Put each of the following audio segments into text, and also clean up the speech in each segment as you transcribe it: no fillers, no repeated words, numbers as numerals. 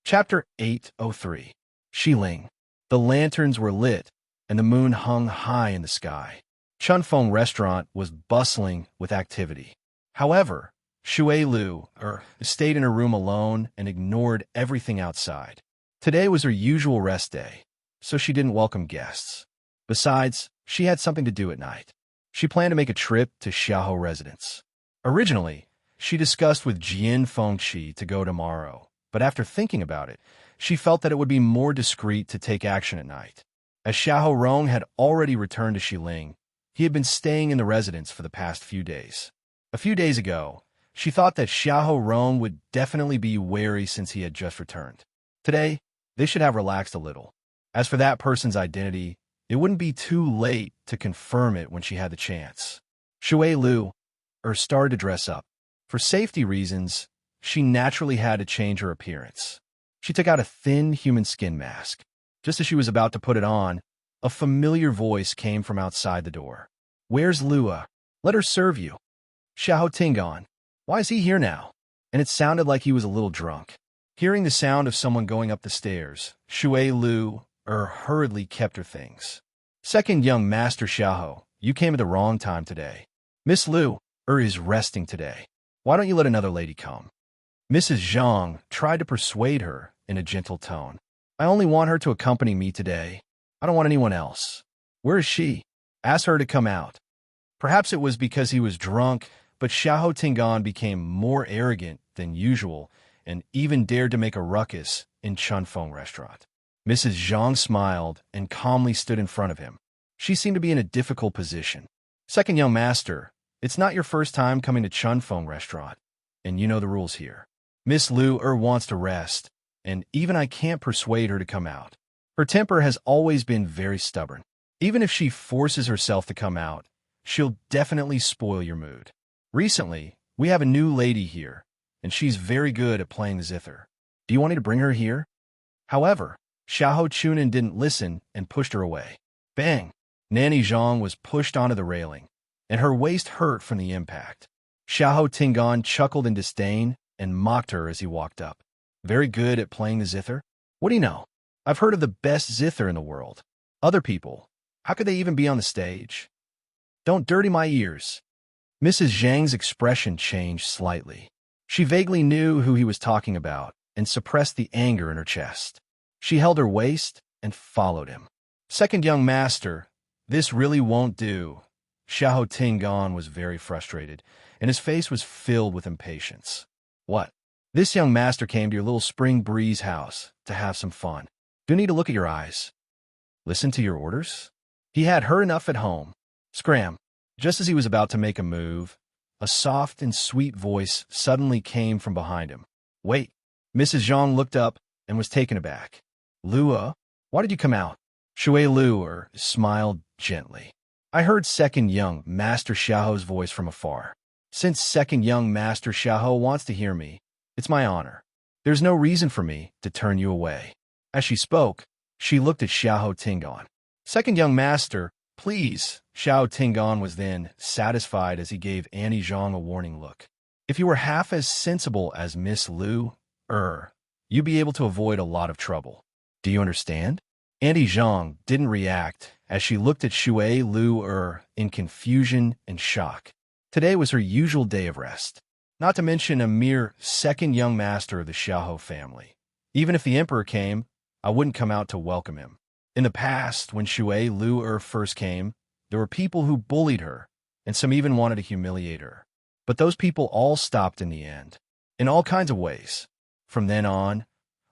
Chapter 803. Xiling. The lanterns were lit, and the moon hung high in the sky. Chunfeng Restaurant was bustling with activity. However, Shui Lu stayed in her room alone and ignored everything outside. Today was her usual rest day, so she didn't welcome guests. Besides, she had something to do at night. She planned to make a trip to Xiaohou residence. Originally, she discussed with Jian Fengqi to go tomorrow, but after thinking about it, she felt that it would be more discreet to take action at night. As Xiahou Rong had already returned to Xiling, he had been staying in the residence for the past few days. A few days ago, she thought that Xiahou Rong would definitely be wary since he had just returned. Today, they should have relaxed a little. As for that person's identity, it wouldn't be too late to confirm it when she had the chance. Shui Lu started to dress up. For safety reasons, she naturally had to change her appearance. She took out a thin human skin mask. Just as she was about to put it on, a familiar voice came from outside the door. "Where's Lua? Let her serve you." "Xiahou Tingon. Why is he here now?" And it sounded like he was a little drunk. Hearing the sound of someone going up the stairs, Shui Lu hurriedly kept her things. "Second young Master Xiahou, you came at the wrong time today. Miss Lu is resting today. Why don't you let another lady come?" Mrs. Zhang tried to persuade her in a gentle tone. "I only want her to accompany me today. I don't want anyone else." "Where is she?" "Ask her to come out." Perhaps it was because he was drunk, but Xiahou Tingon became more arrogant than usual and even dared to make a ruckus in Chunfeng Restaurant. Mrs. Zhang smiled and calmly stood in front of him. She seemed to be in a difficult position. "Second young master, it's not your first time coming to Chunfeng Restaurant, and you know the rules here. Miss Lu wants to rest, and even I can't persuade her to come out. Her temper has always been very stubborn. Even if she forces herself to come out, she'll definitely spoil your mood. Recently, we have a new lady here, and she's very good at playing the zither. Do you want me to bring her here?" However, Xiahou Chunin didn't listen and pushed her away. Bang! Nanny Zhang was pushed onto the railing, and her waist hurt from the impact. Xiahou Tingon chuckled in disdain and mocked her as he walked up. "Very good at playing the zither? What do you know? I've heard of the best zither in the world. Other people, how could they even be on the stage? Don't dirty my ears." Mrs. Zhang's expression changed slightly. She vaguely knew who he was talking about and suppressed the anger in her chest. She held her waist and followed him. "Second young master, this really won't do." Xiahou Tingon was very frustrated, and his face was filled with impatience. "What? This young master came to your little spring breeze house to have some fun. Do you need to look at your eyes? Listen to your orders?" He had heard enough at home. Scram! Just as he was about to make a move, a soft and sweet voice suddenly came from behind him. "Wait." Mrs. Zhang looked up and was taken aback. "Lua, why did you come out?" Shui Lu smiled gently. "I heard second young Master Xiaohou's voice from afar. Since second young Master Xiahou wants to hear me, it's my honor. There's no reason for me to turn you away." As she spoke, she looked at Xiahou Tingon. "Second young master, please." Xiahou Tingon was then satisfied as he gave Annie Zhang a warning look. "If you were half as sensible as Miss Lu, you'd be able to avoid a lot of trouble. Do you understand?" Annie Zhang didn't react as she looked at Shui Lu in confusion and shock. Today was her usual day of rest, not to mention a mere second young master of the Xiahou family. Even if the emperor came, I wouldn't come out to welcome him. In the past, when Shui Lu first came, there were people who bullied her, and some even wanted to humiliate her. But those people all stopped in the end, in all kinds of ways. From then on,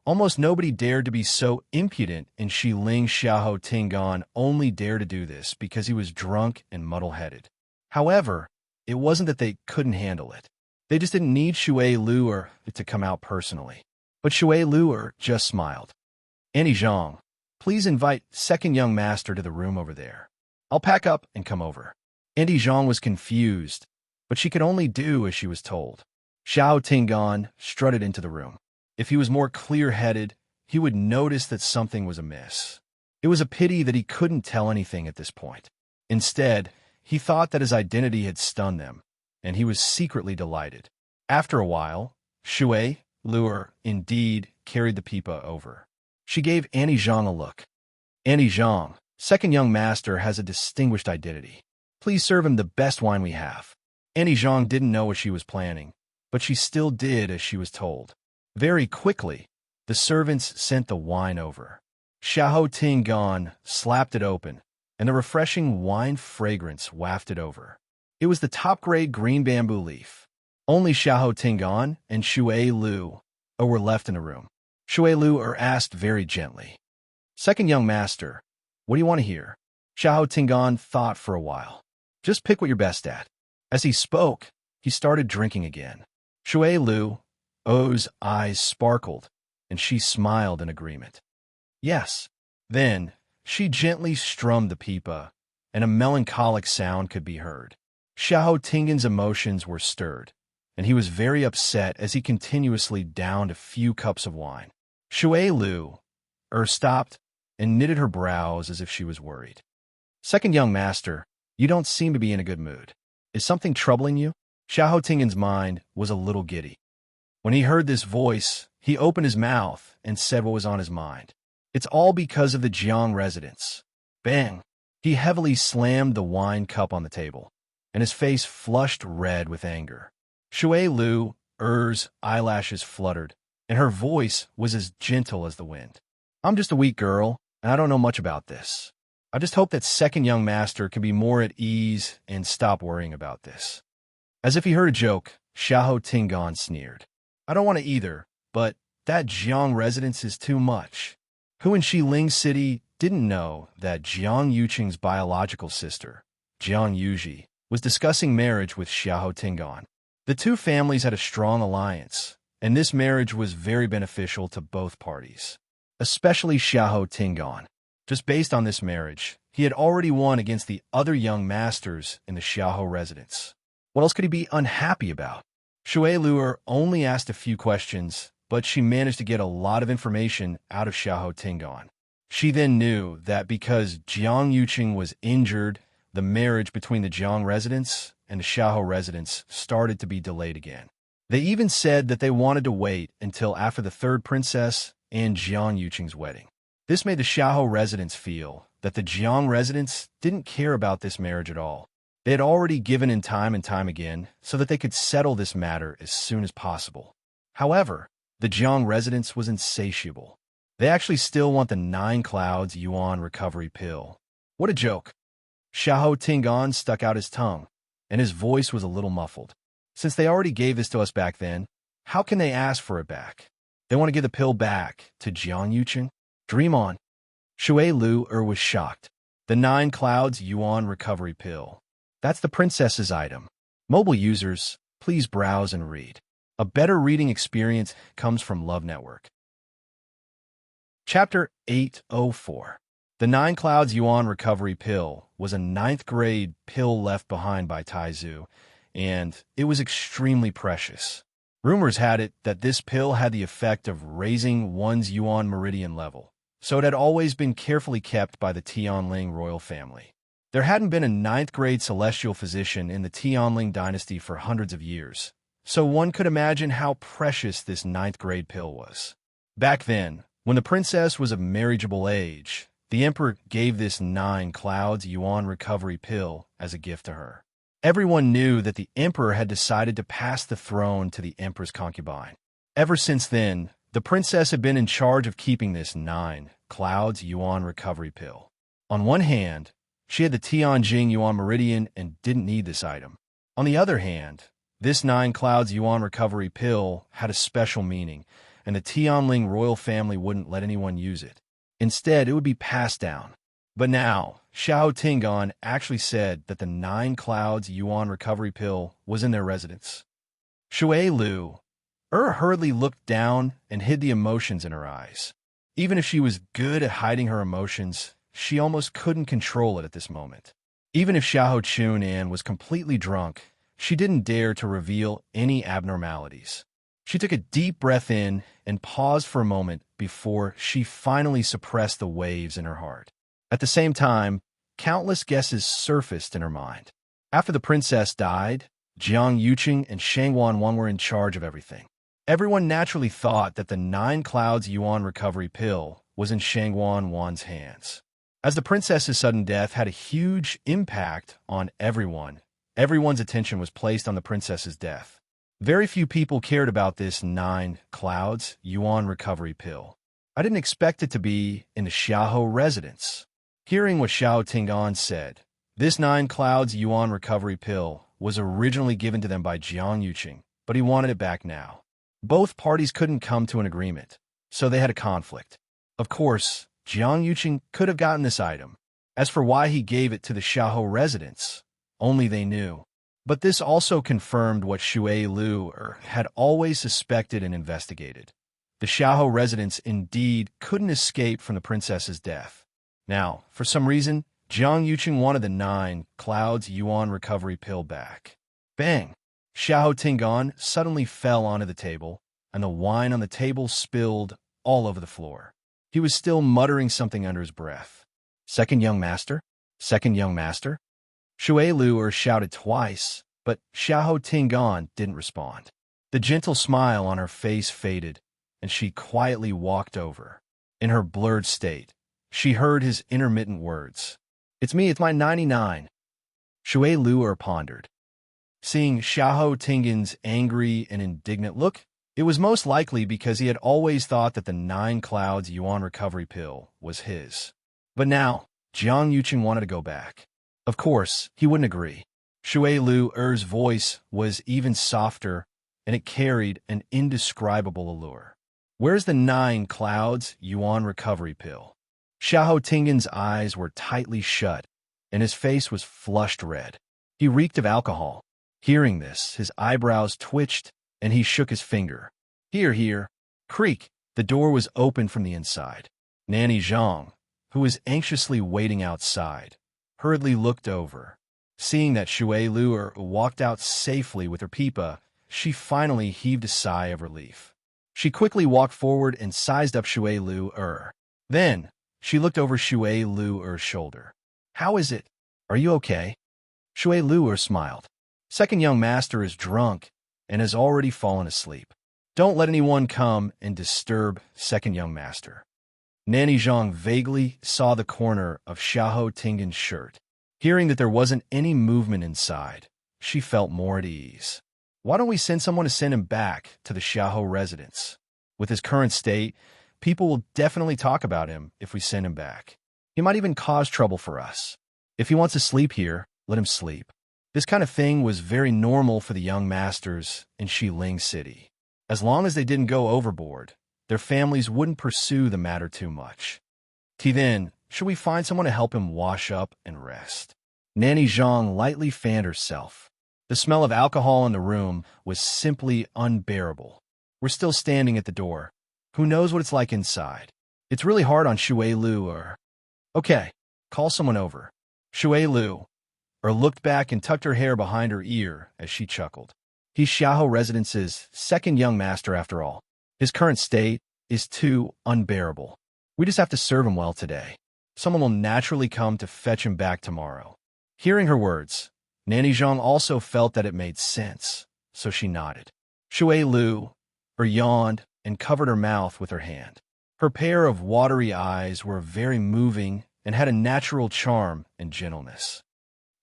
almost nobody dared to be so impudent, and Xiling Xiahou Tingon only dared to do this because he was drunk and muddle-headed. However, it wasn't that they couldn't handle it. They just didn't need Shui Lu to come out personally. But Shui Lu just smiled. "Annie Zhang, please invite second young master to the room over there. I'll pack up and come over." Annie Zhang was confused, but she could only do as she was told. Xiahou Tingon strutted into the room. If he was more clear-headed, he would notice that something was amiss. It was a pity that he couldn't tell anything at this point. Instead, he thought that his identity had stunned them, and he was secretly delighted. After a while, Shui Luer, indeed, carried the pipa over. She gave Annie Zhang a look. Annie Zhang, second young master, has a distinguished identity. Please serve him the best wine we have. Annie Zhang didn't know what she was planning, but she still did as she was told. Very quickly, the servants sent the wine over. Xiahou Tingan slapped it open, and the refreshing wine fragrance wafted over. It was the top-grade green bamboo leaf. Only Xiahou Tingan and Shui Lu were left in the room. Shui Lu asked very gently, "Second young master, what do you want to hear?" Xiahou Tingan thought for a while. "Just pick what you're best at." As he spoke, he started drinking again. Shui Lu's eyes sparkled, and she smiled in agreement. "Yes." Then she gently strummed the pipa, and a melancholic sound could be heard. Xiahou Tingan's emotions were stirred, and he was very upset as he continuously downed a few cups of wine. Shui Lu stopped and knitted her brows as if she was worried. "Second young master, you don't seem to be in a good mood. Is something troubling you?" Xiahou Tingan's mind was a little giddy. When he heard this voice, he opened his mouth and said what was on his mind. "It's all because of the Jiang residence." Bang! He heavily slammed the wine cup on the table, and his face flushed red with anger. Shui Lu's eyelashes fluttered, and her voice was as gentle as the wind. "I'm just a weak girl, and I don't know much about this. I just hope that second young master can be more at ease and stop worrying about this." As if he heard a joke, Xiahou Tingan sneered. "I don't want to either, but that Jiang residence is too much." Who in Xiling City didn't know that Jiang Yuqing's biological sister, Jiang Yuji, was discussing marriage with Xiahou Tingan? The two families had a strong alliance, and this marriage was very beneficial to both parties, especially Xiahou Tingan. Just based on this marriage, he had already won against the other young masters in the Xiahou residence. What else could he be unhappy about? Shui Luer only asked a few questions, but she managed to get a lot of information out of Xiahou Tingan. She then knew that because Jiang Yuqing was injured, the marriage between the Jiang residents and the Xiahou residents started to be delayed again. They even said that they wanted to wait until after the third princess and Jiang Yuqing's wedding. This made the Xiahou residents feel that the Jiang residents didn't care about this marriage at all. They had already given in time and time again so that they could settle this matter as soon as possible. However, the Jiang residents was insatiable. They actually still want the 9 Clouds Yuan recovery pill. What a joke. Xiahou Tingan stuck out his tongue, and his voice was a little muffled. Since they already gave this to us back then, how can they ask for it back? They want to give the pill back to Jiang Yuqing? Dream on. Shui Lu was shocked. The 9 Clouds Yuan recovery pill. That's the princess's item. Mobile users, please browse and read. A better reading experience comes from Love Network. Chapter 804. The 9 Clouds Yuan recovery pill was a 9th grade pill left behind by Taizu, and it was extremely precious. Rumors had it that this pill had the effect of raising one's Yuan meridian level, so it had always been carefully kept by the Tianling royal family. There hadn't been a 9th grade celestial physician in the Tianling dynasty for hundreds of years, so one could imagine how precious this 9th grade pill was. Back then, when the princess was of marriageable age, the emperor gave this 9 Clouds Yuan recovery pill as a gift to her. Everyone knew that the emperor had decided to pass the throne to the empress concubine. Ever since then, the princess had been in charge of keeping this 9 Clouds Yuan recovery pill. On one hand, she had the Tianjing Yuan meridian and didn't need this item. On the other hand, this 9 Clouds Yuan recovery pill had a special meaning, and the Tianling royal family wouldn't let anyone use it. Instead, it would be passed down. But now, Xiahou Tingan actually said that the 9 Clouds Yuan recovery pill was in their residence. Shui Lu hurriedly looked down and hid the emotions in her eyes. Even if she was good at hiding her emotions, she almost couldn't control it at this moment. Even if Xiahou Chunan was completely drunk, she didn't dare to reveal any abnormalities. She took a deep breath in and paused for a moment before she finally suppressed the waves in her heart. At the same time, countless guesses surfaced in her mind. After the princess died, Jiang Yuqing and Shangwan Wang were in charge of everything. Everyone naturally thought that the 9 Clouds Yuan recovery pill was in Shangguan Wan's hands. As the princess's sudden death had a huge impact on everyone, everyone's attention was placed on the princess's death. Very few people cared about this 9 Clouds Yuan recovery pill. I didn't expect it to be in the Xiaohou residence. Hearing what Xiao Tingan said, this 9 Clouds Yuan recovery pill was originally given to them by Jiang Yuqing, but he wanted it back now. Both parties couldn't come to an agreement, so they had a conflict. Of course, Jiang Yuqing could have gotten this item. As for why he gave it to the Xiaohou residence, only they knew. But this also confirmed what Shui Lu had always suspected and investigated. The Xiaohou residence indeed couldn't escape from the princess's death. Now, for some reason, Jiang Yuqing wanted the 9 Clouds Yuan recovery pill back. Bang! Xiao Tingan suddenly fell onto the table, and the wine on the table spilled all over the floor. He was still muttering something under his breath. Second young master? Second young master? Shui Lu shouted twice, but Xiao Tingan didn't respond. The gentle smile on her face faded, and she quietly walked over. In her blurred state, she heard his intermittent words. It's me, it's my 99. Shui Lu pondered. Seeing Xiao Tingan's angry and indignant look, it was most likely because he had always thought that the 9 Clouds Yuan recovery pill was his. But now, Jiang Yuqing wanted to go back. Of course, he wouldn't agree. Shui Lu's voice was even softer, and it carried an indescribable allure. Where's the 9 Clouds Yuan recovery pill? Xiao Tingan's eyes were tightly shut, and his face was flushed red. He reeked of alcohol. Hearing this, his eyebrows twitched, and he shook his finger. Here, here. Creak. The door was opened from the inside. Nanny Zhang, who was anxiously waiting outside, hurriedly looked over. Seeing that Shui Lu walked out safely with her pipa, she finally heaved a sigh of relief. She quickly walked forward and sized up Shui Lu. Then, she looked over Shui Lu's shoulder. How is it? Are you okay? Shui Lu smiled. Second young master is drunk and has already fallen asleep. Don't let anyone come and disturb second young master. Nanny Zhang vaguely saw the corner of Xiao Tingan's shirt. Hearing that there wasn't any movement inside, she felt more at ease. Why don't we send someone to send him back to the Xiaohou residence? With his current state, people will definitely talk about him if we send him back. He might even cause trouble for us. If he wants to sleep here, let him sleep. This kind of thing was very normal for the young masters in Xiling City. As long as they didn't go overboard, their families wouldn't pursue the matter too much. Then, should we find someone to help him wash up and rest? Nanny Zhang lightly fanned herself. The smell of alcohol in the room was simply unbearable. We're still standing at the door. Who knows what it's like inside? It's really hard on Shui Lu. Okay, call someone over. Shui Lu looked back and tucked her hair behind her ear as she chuckled. He's Xiaohou Residence's second young master after all. His current state is too unbearable. We just have to serve him well today. Someone will naturally come to fetch him back tomorrow. Hearing her words, Nanny Zhang also felt that it made sense, so she nodded. Shui Lu yawned and covered her mouth with her hand. Her pair of watery eyes were very moving and had a natural charm and gentleness.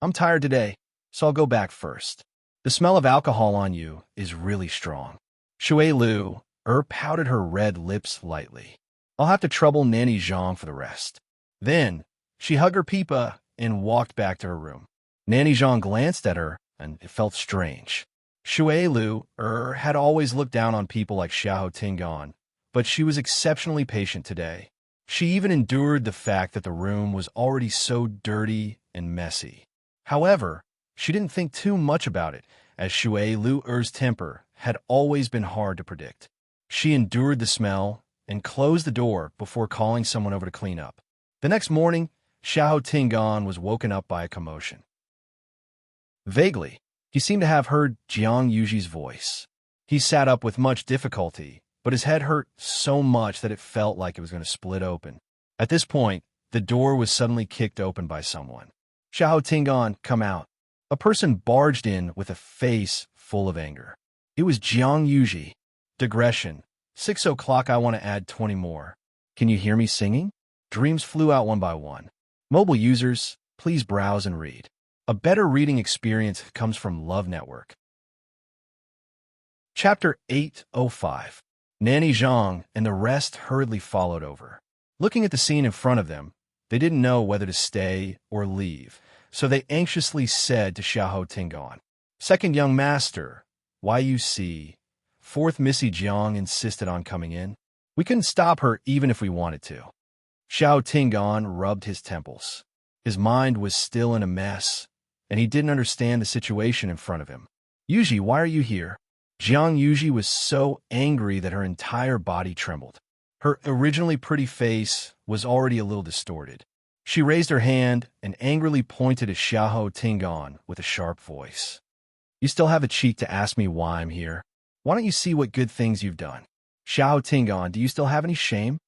I'm tired today, so I'll go back first. The smell of alcohol on you is really strong. Shui Lu pouted her red lips lightly. I'll have to trouble Nanny Zhang for the rest. Then, she hugged her pipa and walked back to her room. Nanny Zhang glanced at her, and it felt strange. Shui Lu had always looked down on people like Xiao Tingan, but she was exceptionally patient today. She even endured the fact that the room was already so dirty and messy. However, she didn't think too much about it, as Shui Lu's temper had always been hard to predict. She endured the smell and closed the door before calling someone over to clean up. The next morning, Xiao Tingan was woken up by a commotion. Vaguely, he seemed to have heard Jiang Yuji's voice. He sat up with much difficulty, but his head hurt so much that it felt like it was going to split open. At this point, the door was suddenly kicked open by someone. Xiao Tingan, come out. A person barged in with a face full of anger. It was Jiang Yuji. Digression. 6 o'clock I want to add 20 more. Can you hear me singing? Dreams flew out one by one. Mobile users, please browse and read. A better reading experience comes from Love Network. Chapter 805. Nanny Zhang and the rest hurriedly followed over. Looking at the scene in front of them, they didn't know whether to stay or leave, so they anxiously said to Xiahou Tingan, "Second young master, YUC." Fourth Missy Jiang insisted on coming in. We couldn't stop her even if we wanted to. Xiao Tingan rubbed his temples. His mind was still in a mess, and he didn't understand the situation in front of him. "Yuji, why are you here?" Jiang Yuji was so angry that her entire body trembled. Her originally pretty face was already a little distorted. She raised her hand and angrily pointed at Xiahou Tingan with a sharp voice. "You still have a cheek to ask me why I'm here? Why don't you see what good things you've done? Xiahou Tingan, do you still have any shame?"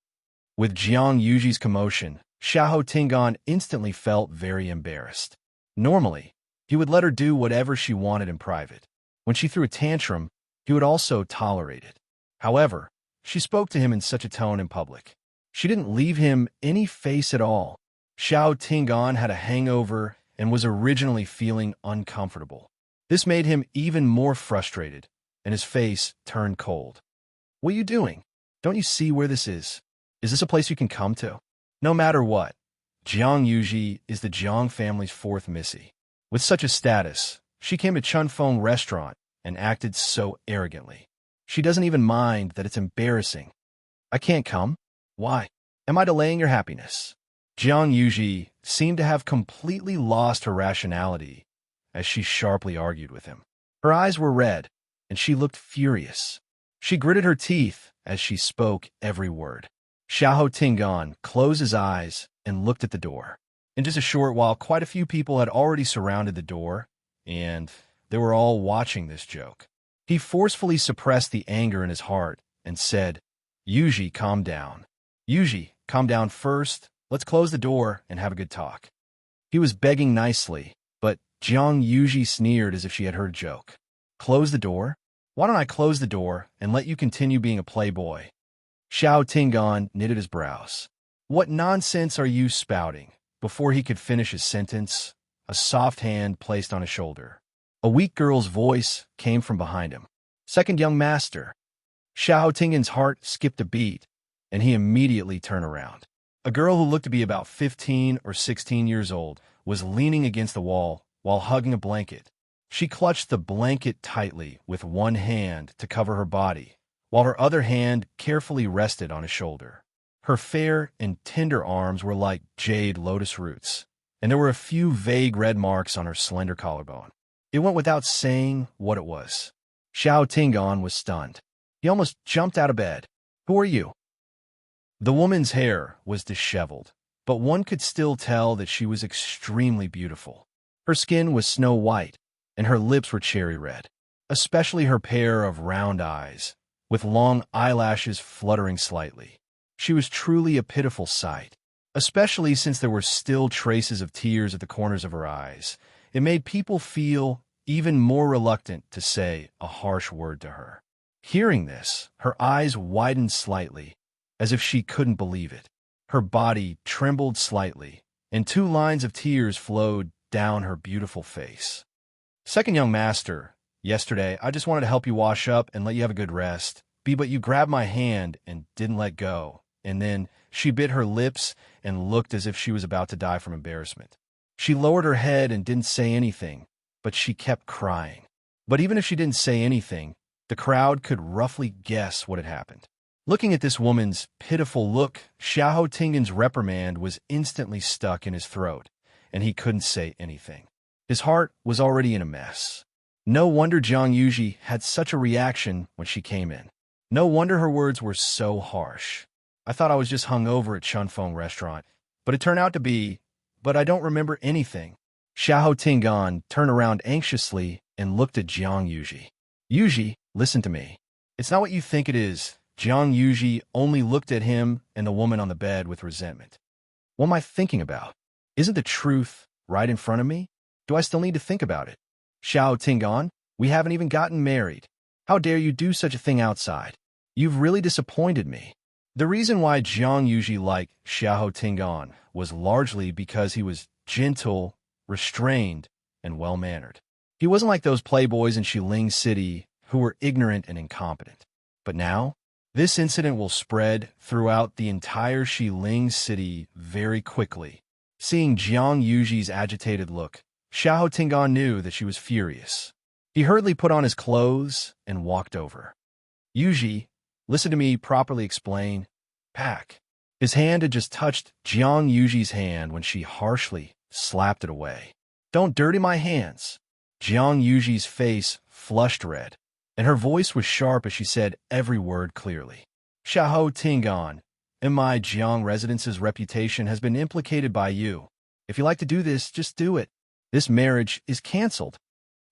With Jiang Yuji's commotion, Xiahou Tingan instantly felt very embarrassed. Normally, he would let her do whatever she wanted in private. When she threw a tantrum, he would also tolerate it. However, she spoke to him in such a tone in public. She didn't leave him any face at all. Xiao Tingan had a hangover and was originally feeling uncomfortable. This made him even more frustrated, and his face turned cold. "What are you doing? Don't you see where this is? Is this a place you can come to?" No matter what, Jiang Yuji is the Jiang family's fourth Missy. With such a status, she came to Chunfeng restaurant and acted so arrogantly. She doesn't even mind that it's embarrassing. "I can't come? Why? Am I delaying your happiness?" Jiang Yuji seemed to have completely lost her rationality as she sharply argued with him. Her eyes were red, and she looked furious. She gritted her teeth as she spoke every word. Xiahou Tingan closed his eyes and looked at the door. In just a short while, quite a few people had already surrounded the door, and they were all watching this joke. He forcefully suppressed the anger in his heart and said, "Yuji, calm down. Yuji, calm down first. Let's close the door and have a good talk." He was begging nicely, but Jiang Yuji sneered as if she had heard a joke. "Close the door? Why don't I close the door and let you continue being a playboy?" Xiao Tingan knitted his brows. "What nonsense are you spouting?" Before he could finish his sentence, a soft hand placed on his shoulder. A weak girl's voice came from behind him. "Second young master." Xiao Tingan's heart skipped a beat, and he immediately turned around. A girl who looked to be about 15 or 16 years old was leaning against the wall while hugging a blanket. She clutched the blanket tightly with one hand to cover her body, while her other hand carefully rested on his shoulder. Her fair and tender arms were like jade lotus roots, and there were a few vague red marks on her slender collarbone. It went without saying what it was. Xiao Tingan was stunned. He almost jumped out of bed. "Who are you?" The woman's hair was disheveled, but one could still tell that she was extremely beautiful. Her skin was snow white, and her lips were cherry red, especially her pair of round eyes, with long eyelashes fluttering slightly. She was truly a pitiful sight, especially since there were still traces of tears at the corners of her eyes. It made people feel even more reluctant to say a harsh word to her. Hearing this, her eyes widened slightly, as if she couldn't believe it. Her body trembled slightly, and 2 lines of tears flowed down her beautiful face. "Second young master, yesterday I just wanted to help you wash up and let you have a good rest. But you grabbed my hand and didn't let go." And then she bit her lips and looked as if she was about to die from embarrassment. She lowered her head and didn't say anything, but she kept crying. But even if she didn't say anything, the crowd could roughly guess what had happened. Looking at this woman's pitiful look, Xiahou Tingan's reprimand was instantly stuck in his throat, and he couldn't say anything. His heart was already in a mess. No wonder Jiang Yuji had such a reaction when she came in. No wonder her words were so harsh. "I thought I was just hungover at Chunfeng restaurant, but it turned out to be, but I don't remember anything." Xiahou Tingan turned around anxiously and looked at Jiang Yuji. "Yuji, listen to me. It's not what you think it is." Jiang Yuji only looked at him and the woman on the bed with resentment. "What am I thinking about? Isn't the truth right in front of me? Do I still need to think about it? Xiao Tingan, we haven't even gotten married. How dare you do such a thing outside? You've really disappointed me. The reason why Jiang Yuji liked Xiahou Tingan was largely because he was gentle, restrained, and well-mannered. He wasn't like those playboys in Xiling City who were ignorant and incompetent. But now, this incident will spread throughout the entire Xiling City very quickly. Seeing Jiang Yuji's agitated look, Xiahou Tingan knew that she was furious. He hurriedly put on his clothes and walked over. Yuji, listen to me properly explain. Pack. His hand had just touched Jiang Yuji's hand when she harshly slapped it away. Don't dirty my hands. Jiang Yuji's face flushed red, and her voice was sharp as she said every word clearly. Xiahou Tingan, and my Jiang residence's reputation has been implicated by you. If you like to do this, just do it. This marriage is cancelled.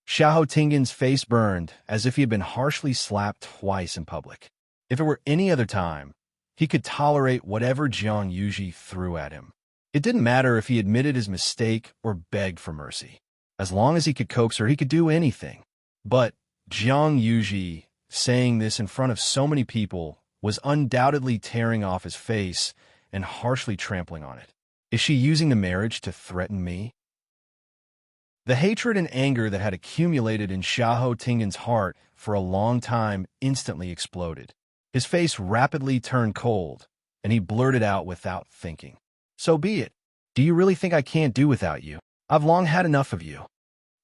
Xiahou Tingan's face burned as if he had been harshly slapped twice in public. If it were any other time, he could tolerate whatever Jiang Yuji threw at him. It didn't matter if he admitted his mistake or begged for mercy. As long as he could coax her, he could do anything. But Jiang Yuji, saying this in front of so many people, was undoubtedly tearing off his face and harshly trampling on it. Is she using the marriage to threaten me? The hatred and anger that had accumulated in Xiahou Tingan's heart for a long time instantly exploded. His face rapidly turned cold, and he blurted out without thinking. So be it. Do you really think I can't do without you? I've long had enough of you.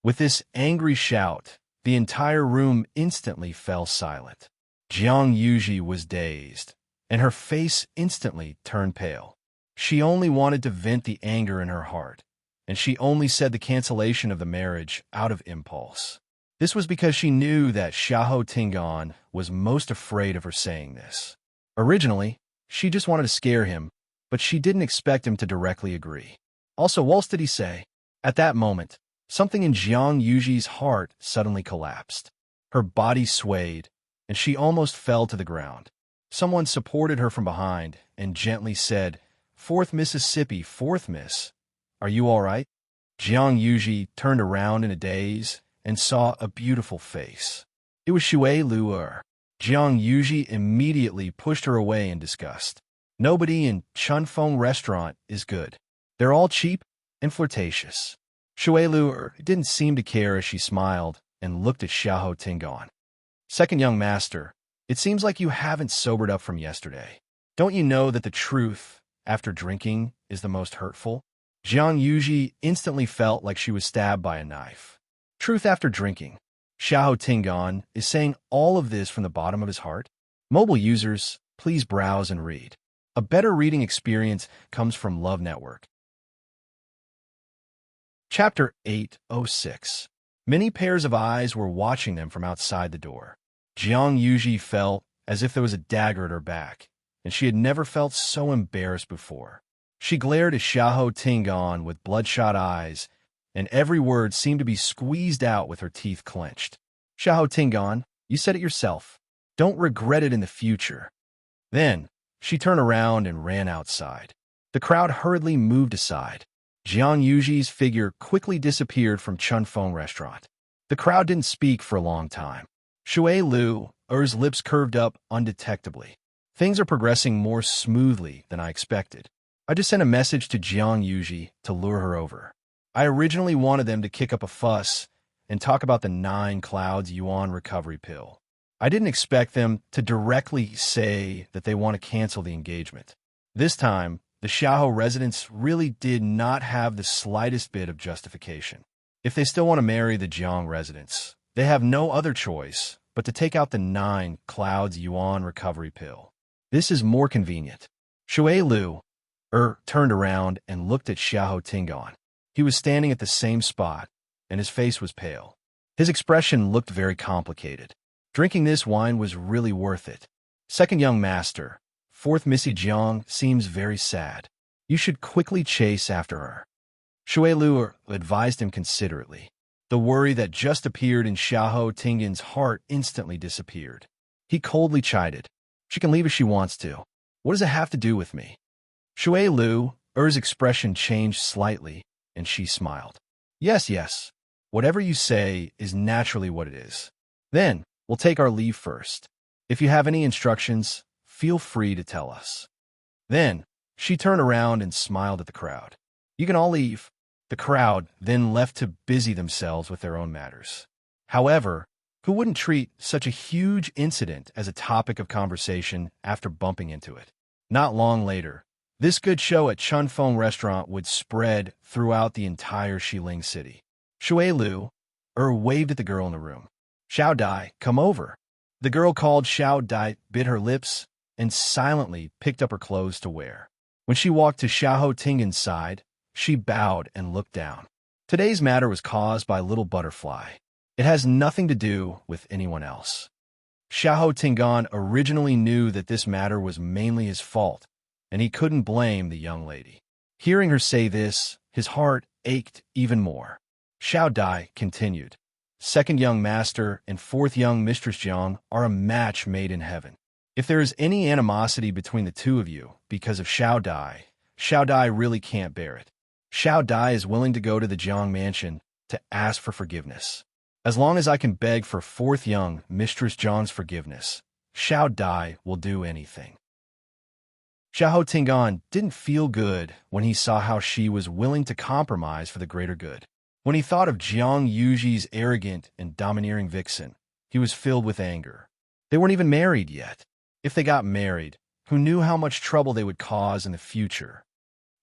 With this angry shout, the entire room instantly fell silent. Jiang Yuji was dazed, and her face instantly turned pale. She only wanted to vent the anger in her heart, and she only said the cancellation of the marriage out of impulse. This was because she knew that Xiahou Tingan was most afraid of her saying this. Originally, she just wanted to scare him, but she didn't expect him to directly agree. Also, what did he say? At that moment, something in Jiang Yuji's heart suddenly collapsed. Her body swayed, and she almost fell to the ground. Someone supported her from behind and gently said, "Fourth Mississippi, fourth miss. Are you all right?" Jiang Yuji turned around in a daze and saw a beautiful face. It was Shui Luer. Jiang Yuji immediately pushed her away in disgust. Nobody in Chunfeng restaurant is good. They're all cheap and flirtatious. Shui Luer didn't seem to care as she smiled and looked at Xiahou Tingan. Second young master, it seems like you haven't sobered up from yesterday. Don't you know that the truth after drinking is the most hurtful? Jiang Yuji instantly felt like she was stabbed by a knife. Truth after drinking. Xiahou Tingan is saying all of this from the bottom of his heart. Mobile users, please browse and read. A better reading experience comes from Love Network. Chapter 806. Many pairs of eyes were watching them from outside the door. Jiang Yuji felt as if there was a dagger at her back, and she had never felt so embarrassed before. She glared at Xiahou Tingan with bloodshot eyes, and every word seemed to be squeezed out with her teeth clenched. Xiahou Tingan, you said it yourself. Don't regret it in the future. Then, she turned around and ran outside. The crowd hurriedly moved aside. Jiang Yuji's figure quickly disappeared from Chunfeng restaurant. The crowd didn't speak for a long time. Shui Luer's lips curved up undetectably. Things are progressing more smoothly than I expected. I just sent a message to Jiang Yuji to lure her over. I originally wanted them to kick up a fuss and talk about the 9 clouds yuan recovery pill. I didn't expect them to directly say that they want to cancel the engagement. This time, the Xiahou residents really did not have the slightest bit of justification. If they still want to marry the Jiang residents, they have no other choice but to take out the 9 clouds yuan recovery pill. This is more convenient. Shui Luer turned around and looked at Xiahou Tingan. He was standing at the same spot, and his face was pale. His expression looked very complicated. Drinking this wine was really worth it. Second young master, fourth Missy Jiang seems very sad. You should quickly chase after her. Shui Luer advised him considerately. The worry that just appeared in Xiahou Tingan's heart instantly disappeared. He coldly chided. She can leave if she wants to. What does it have to do with me? Shui Luer's expression changed slightly, and she smiled. Yes. Whatever you say is naturally what it is. Then, we'll take our leave first. If you have any instructions, feel free to tell us." Then, she turned around and smiled at the crowd. "You can all leave." The crowd then left to busy themselves with their own matters. However, who wouldn't treat such a huge incident as a topic of conversation after bumping into it? Not long later, this good show at Chunfeng restaurant would spread throughout the entire Xiling city. Shui Lu waved at the girl in the room. "Xiao Dai, come over." The girl called Xiao Dai bit her lips and silently picked up her clothes to wear. When she walked to Xiao Tingan's side, she bowed and looked down. Today's matter was caused by Little Butterfly. It has nothing to do with anyone else. Xiao Tingan originally knew that this matter was mainly his fault, and he couldn't blame the young lady. Hearing her say this, his heart ached even more. Xiao Dai continued, "Second young master and fourth young mistress Jiang are a match made in heaven. If there is any animosity between the two of you because of Xiao Dai really can't bear it. Xiao Dai is willing to go to the Jiang mansion to ask for forgiveness. As long as I can beg for fourth young mistress Jiang's forgiveness, Xiao Dai will do anything." Xiao Tingan didn't feel good when he saw how she was willing to compromise for the greater good. When he thought of Jiang Yuji's arrogant and domineering vixen, he was filled with anger. They weren't even married yet. If they got married, who knew how much trouble they would cause in the future?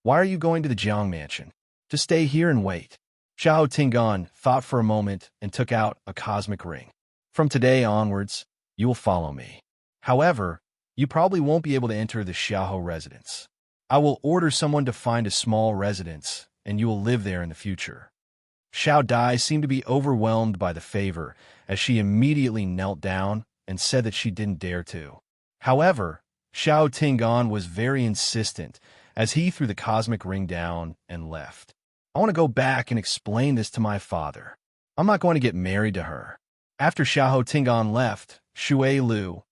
"Why are you going to the Jiang mansion?" "To stay here and wait." Xiao Tingan thought for a moment and took out a cosmic ring. "From today onwards, you will follow me. However, you probably won't be able to enter the Xiao residence. I will order someone to find a small residence, and you will live there in the future." Xiao Dai seemed to be overwhelmed by the favor, as she immediately knelt down and said that she didn't dare to. However, Xiao Tingan was very insistent, as he threw the cosmic ring down and left. "I want to go back and explain this to my father. I'm not going to get married to her." After Xiao Tingan left, Shui Lu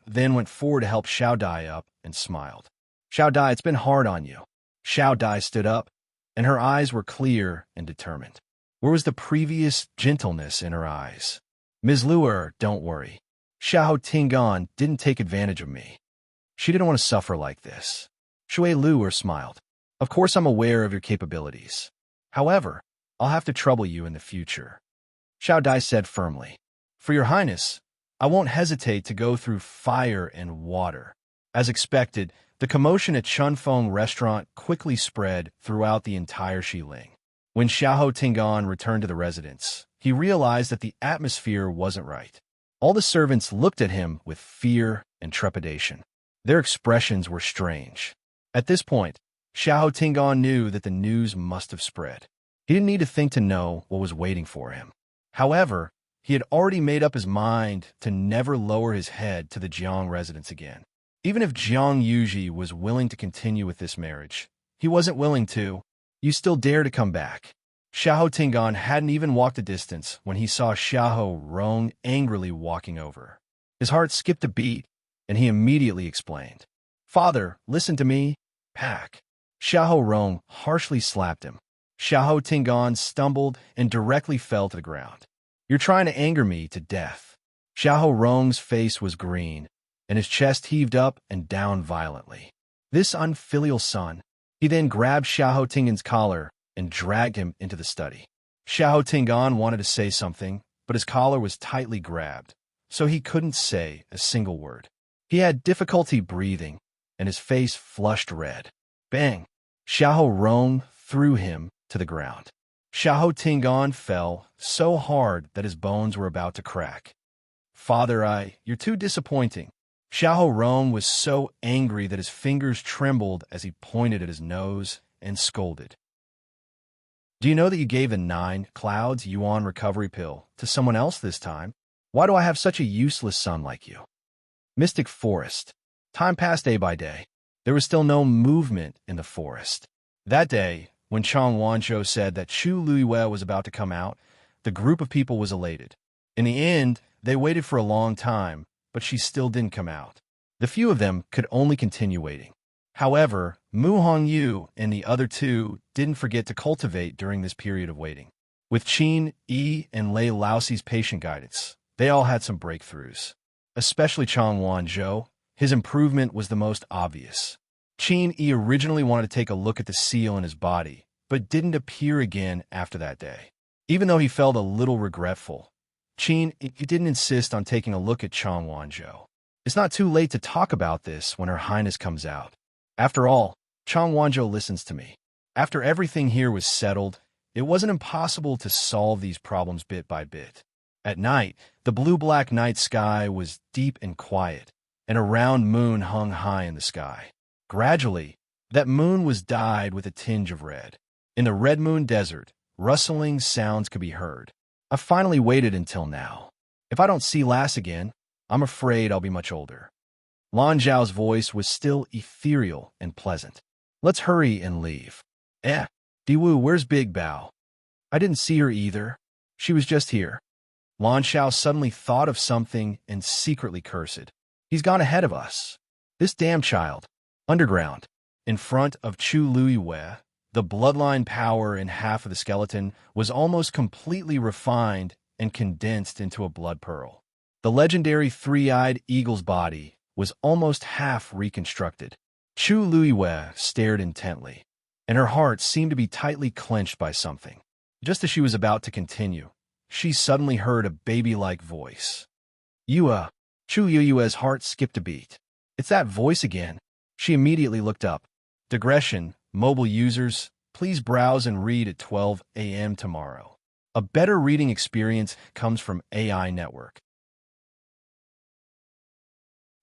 then went forward to help Xiao Dai up and smiled. "Xiao Dai, it's been hard on you." Xiao Dai stood up, and her eyes were clear and determined. Where was the previous gentleness in her eyes? "Ms. Lu, don't worry. Xiao Tingan didn't take advantage of me. She didn't want to suffer like this." Shui Lu smiled. "Of course I'm aware of your capabilities. However, I'll have to trouble you in the future." Xiao Dai said firmly, "For your highness, I won't hesitate to go through fire and water." As expected, the commotion at Chunfeng restaurant quickly spread throughout the entire Xiling. When Xiao Tingan returned to the residence, he realized that the atmosphere wasn't right. All the servants looked at him with fear and trepidation. Their expressions were strange. At this point, Xiao Tingan knew that the news must have spread. He didn't need to think to know what was waiting for him. However, he had already made up his mind to never lower his head to the Jiang residence again. Even if Jiang Yuji was willing to continue with this marriage, he wasn't willing to. "You still dare to come back?" Xiao Tingan hadn't even walked a distance when he saw Xiao Rong angrily walking over. His heart skipped a beat, and he immediately explained, "Father, listen to me." "Pack." Xiao Rong harshly slapped him. Xiao Tingan stumbled and directly fell to the ground. "You're trying to anger me to death." Xiao Rong's face was green, and his chest heaved up and down violently. This unfilial son. He then grabbed Xiao Tingan's collar and dragged him into the study. Xiao Tingan wanted to say something, but his collar was tightly grabbed, so he couldn't say a single word. He had difficulty breathing, and his face flushed red. Bang! Xiao Rong threw him to the ground. Xiao Tingan fell so hard that his bones were about to crack. "Father, you're too disappointing." Xiao Rong was so angry that his fingers trembled as he pointed at his nose and scolded. "Do you know that you gave the 9 clouds yuan recovery pill to someone else this time? Why do I have such a useless son like you?" Mystic Forest. Time passed day by day. There was still no movement in the forest. That day, when Chang Wanzhou said that Chu Luiyue was about to come out, the group of people was elated. In the end, they waited for a long time, but she still didn't come out. The few of them could only continue waiting. However, Mu Hongyu and the other two didn't forget to cultivate during this period of waiting. With Qin, Yi, and Lei Laoxi's patient guidance, they all had some breakthroughs. especially Chang Wanzhou. His improvement was the most obvious. Qin Yi originally wanted to take a look at the seal in his body, but didn't appear again after that day. Even though he felt a little regretful, Qin Yi didn't insist on taking a look at Chang Wanzhou. It's not too late to talk about this when Her Highness comes out. After all, Chang Wanzhou listens to me. After everything here was settled, it wasn't impossible to solve these problems bit by bit. At night, the blue-black night sky was deep and quiet, and a round moon hung high in the sky. Gradually, that moon was dyed with a tinge of red. In the Red Moon Desert, rustling sounds could be heard. I finally waited until now. If I don't see Lass again, I'm afraid I'll be much older. Lan Zhao's voice was still ethereal and pleasant. Let's hurry and leave. Diwu, where's Big Bao? I didn't see her either. She was just here. Lan Zhao suddenly thought of something and secretly cursed. He's gone ahead of us. This damn child. Underground. In front of Chu Luiyue, the bloodline power in half of the skeleton was almost completely refined and condensed into a blood pearl. The legendary three-eyed eagle's body was almost half reconstructed. Chu Luiyue stared intently, and her heart seemed to be tightly clenched by something. Just as she was about to continue, she suddenly heard a baby-like voice. Yue. Chu Luiyue's heart skipped a beat. It's that voice again. She immediately looked up. Digression, mobile users, please browse and read at 12 a.m. tomorrow. A better reading experience comes from AI Network.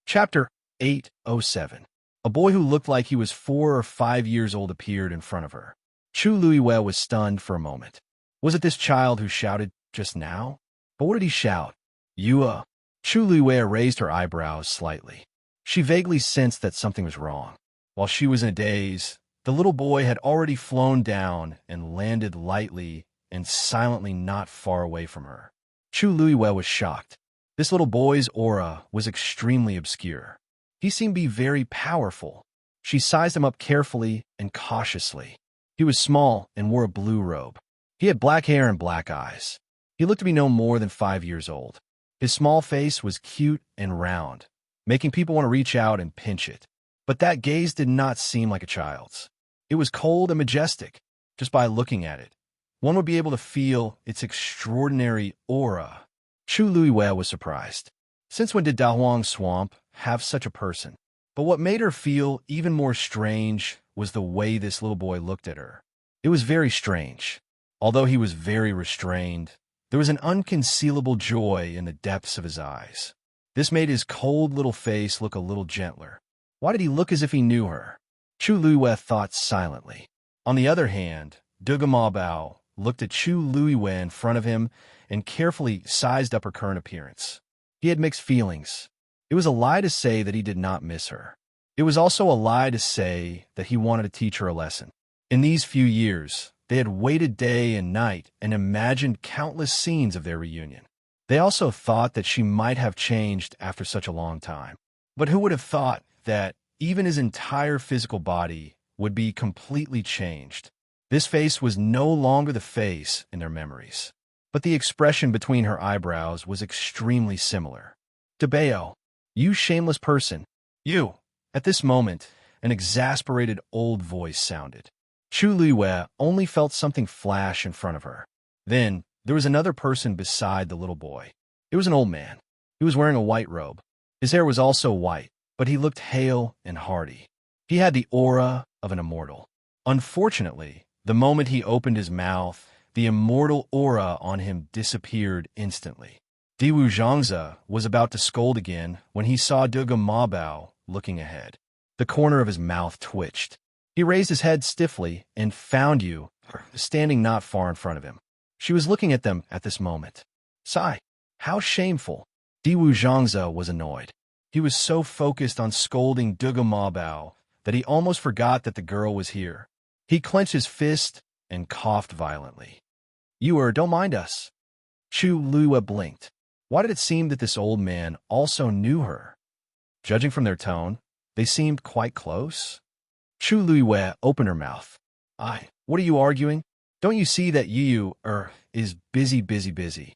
Chapter 807. A boy who looked like he was 4 or 5 years old appeared in front of her. Chu Luiyue was stunned for a moment. Was it this child who shouted just now? But what did he shout? Yue. Chu Luiyue raised her eyebrows slightly. She vaguely sensed that something was wrong. While she was in a daze, the little boy had already flown down and landed lightly and silently not far away from her. Chu Luiyue was shocked. This little boy's aura was extremely obscure. He seemed to be very powerful. She sized him up carefully and cautiously. He was small and wore a blue robe. He had black hair and black eyes. He looked to be no more than 5 years old. His small face was cute and round, making people want to reach out and pinch it. But that gaze did not seem like a child's. It was cold and majestic. Just by looking at it, one would be able to feel its extraordinary aura. Chu Luiyue was surprised. Since when did Dahuang Swamp have such a person? But what made her feel even more strange was the way this little boy looked at her. It was very strange. Although he was very restrained, there was an unconcealable joy in the depths of his eyes. This made his cold little face look a little gentler. Why did he look as if he knew her? Chu Luiyue thought silently. On the other hand, Duge Mabao looked at Chu Luiyue in front of him and carefully sized up her current appearance. He had mixed feelings. It was a lie to say that he did not miss her. It was also a lie to say that he wanted to teach her a lesson. In these few years, they had waited day and night and imagined countless scenes of their reunion. They also thought that she might have changed after such a long time. But who would have thought that even his entire physical body would be completely changed? This face was no longer the face in their memories, but the expression between her eyebrows was extremely similar. Debeo, you shameless person. You. At this moment, an exasperated old voice sounded. Chu Luiyue only felt something flash in front of her. Then, there was another person beside the little boy. It was an old man. He was wearing a white robe. His hair was also white, but he looked hale and hearty. He had the aura of an immortal. Unfortunately, the moment he opened his mouth, the immortal aura on him disappeared instantly. Diwu Zhangze was about to scold again when he saw Duge Mabao looking ahead. The corner of his mouth twitched. He raised his head stiffly and found Yu standing not far in front of him. She was looking at them at this moment. Sigh, how shameful. Diwu Zhangze was annoyed. He was so focused on scolding Duge Mabao that he almost forgot that the girl was here. He clenched his fist and coughed violently. Don't mind us. Chu Luiyue blinked. Why did it seem that this old man also knew her? Judging from their tone, they seemed quite close. Chu Luiyue opened her mouth. What are you arguing? Don't you see that Yu is busy?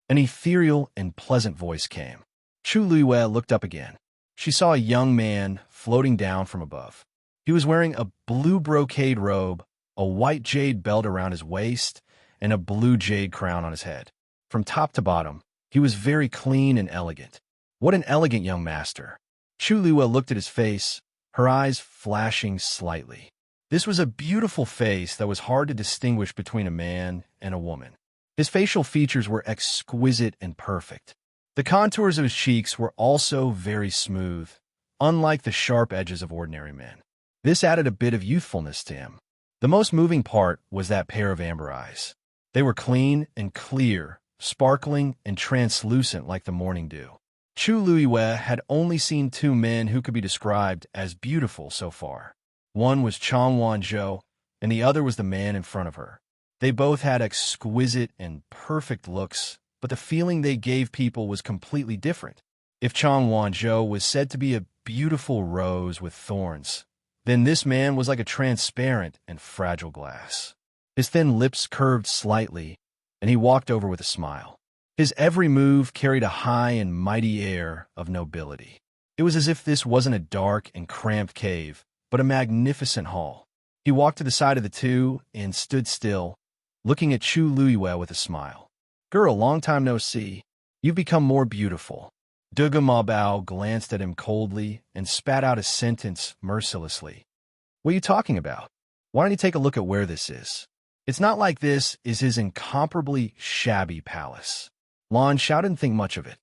An ethereal and pleasant voice came. Chu Luiyue looked up again. She saw a young man floating down from above. He was wearing a blue brocade robe, a white jade belt around his waist, and a blue jade crown on his head. From top to bottom, he was very clean and elegant. What an elegant young master! Chu Luiyue looked at his face, her eyes flashing slightly. This was a beautiful face that was hard to distinguish between a man and a woman. His facial features were exquisite and perfect. The contours of his cheeks were also very smooth, unlike the sharp edges of ordinary men. This added a bit of youthfulness to him. The most moving part was that pair of amber eyes. They were clean and clear, sparkling and translucent like the morning dew. Chu Luiyue had only seen two men who could be described as beautiful so far. One was Chang Wanzhou, and the other was the man in front of her. They both had exquisite and perfect looks, but the feeling they gave people was completely different. If Chang Wanzhou was said to be a beautiful rose with thorns, then this man was like a transparent and fragile glass. His thin lips curved slightly, and he walked over with a smile. His every move carried a high and mighty air of nobility. It was as if this wasn't a dark and cramped cave, but a magnificent hall. He walked to the side of the two and stood still, looking at Chu Luiyue with a smile. "Girl, long time no see. You've become more beautiful." Duga Mabao glanced at him coldly and spat out a sentence mercilessly. "What are you talking about? Why don't you take a look at where this is? It's not like this is his incomparably shabby palace." Lan Xiao didn't think much of it.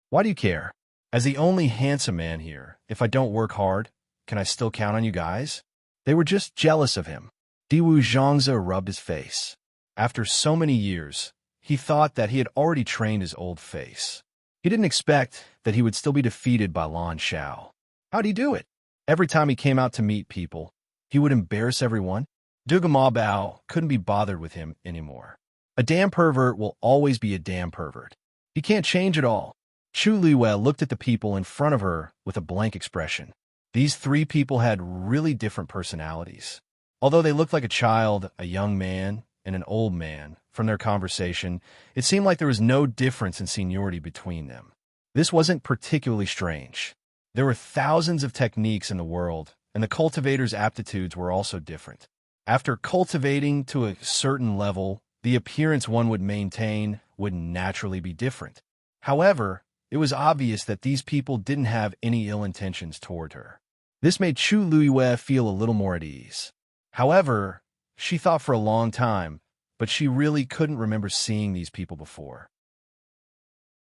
"Why do you care? As the only handsome man here, if I don't work hard, can I still count on you guys?" They were just jealous of him. Diwu Zhangze rubbed his face. After so many years, he thought that he had already trained his old face. He didn't expect that he would still be defeated by Lan Xiao. How'd he do it? Every time he came out to meet people, he would embarrass everyone. Duga Mabao couldn't be bothered with him anymore. A damn pervert will always be a damn pervert. He can't change at all. Chu Luiyue looked at the people in front of her with a blank expression. These three people had really different personalities. Although they looked like a child, a young man, and an old man, from their conversation, it seemed like there was no difference in seniority between them. This wasn't particularly strange. There were thousands of techniques in the world, and the cultivator's aptitudes were also different. After cultivating to a certain level, the appearance one would maintain would naturally be different. However, it was obvious that these people didn't have any ill intentions toward her. This made Chu Luiyue feel a little more at ease. However, she thought for a long time, but she really couldn't remember seeing these people before.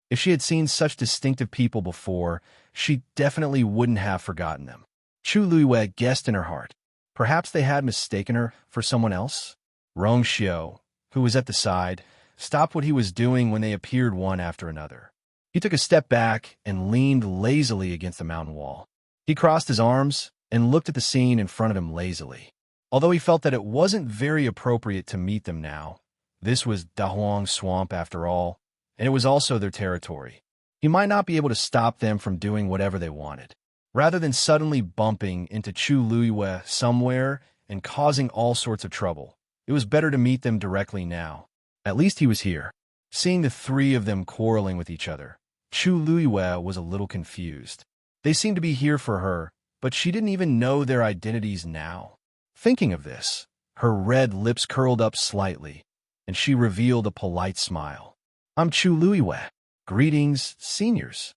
If she had seen such distinctive people before, she definitely wouldn't have forgotten them. Chu Luiyue guessed in her heart. Perhaps they had mistaken her for someone else? Rong Xiu, who was at the side, stopped what he was doing when they appeared one after another. He took a step back and leaned lazily against the mountain wall. He crossed his arms and looked at the scene in front of him lazily. Although he felt that it wasn't very appropriate to meet them now, this was Dahuang Swamp after all, and it was also their territory. He might not be able to stop them from doing whatever they wanted. Rather than suddenly bumping into Chu Luiyue somewhere and causing all sorts of trouble, it was better to meet them directly now. At least he was here. Seeing the three of them quarreling with each other, Chu Luiyue was a little confused. They seemed to be here for her, but she didn't even know their identities now. Thinking of this, her red lips curled up slightly, and she revealed a polite smile. "I'm Chu Luiyue. Greetings, seniors."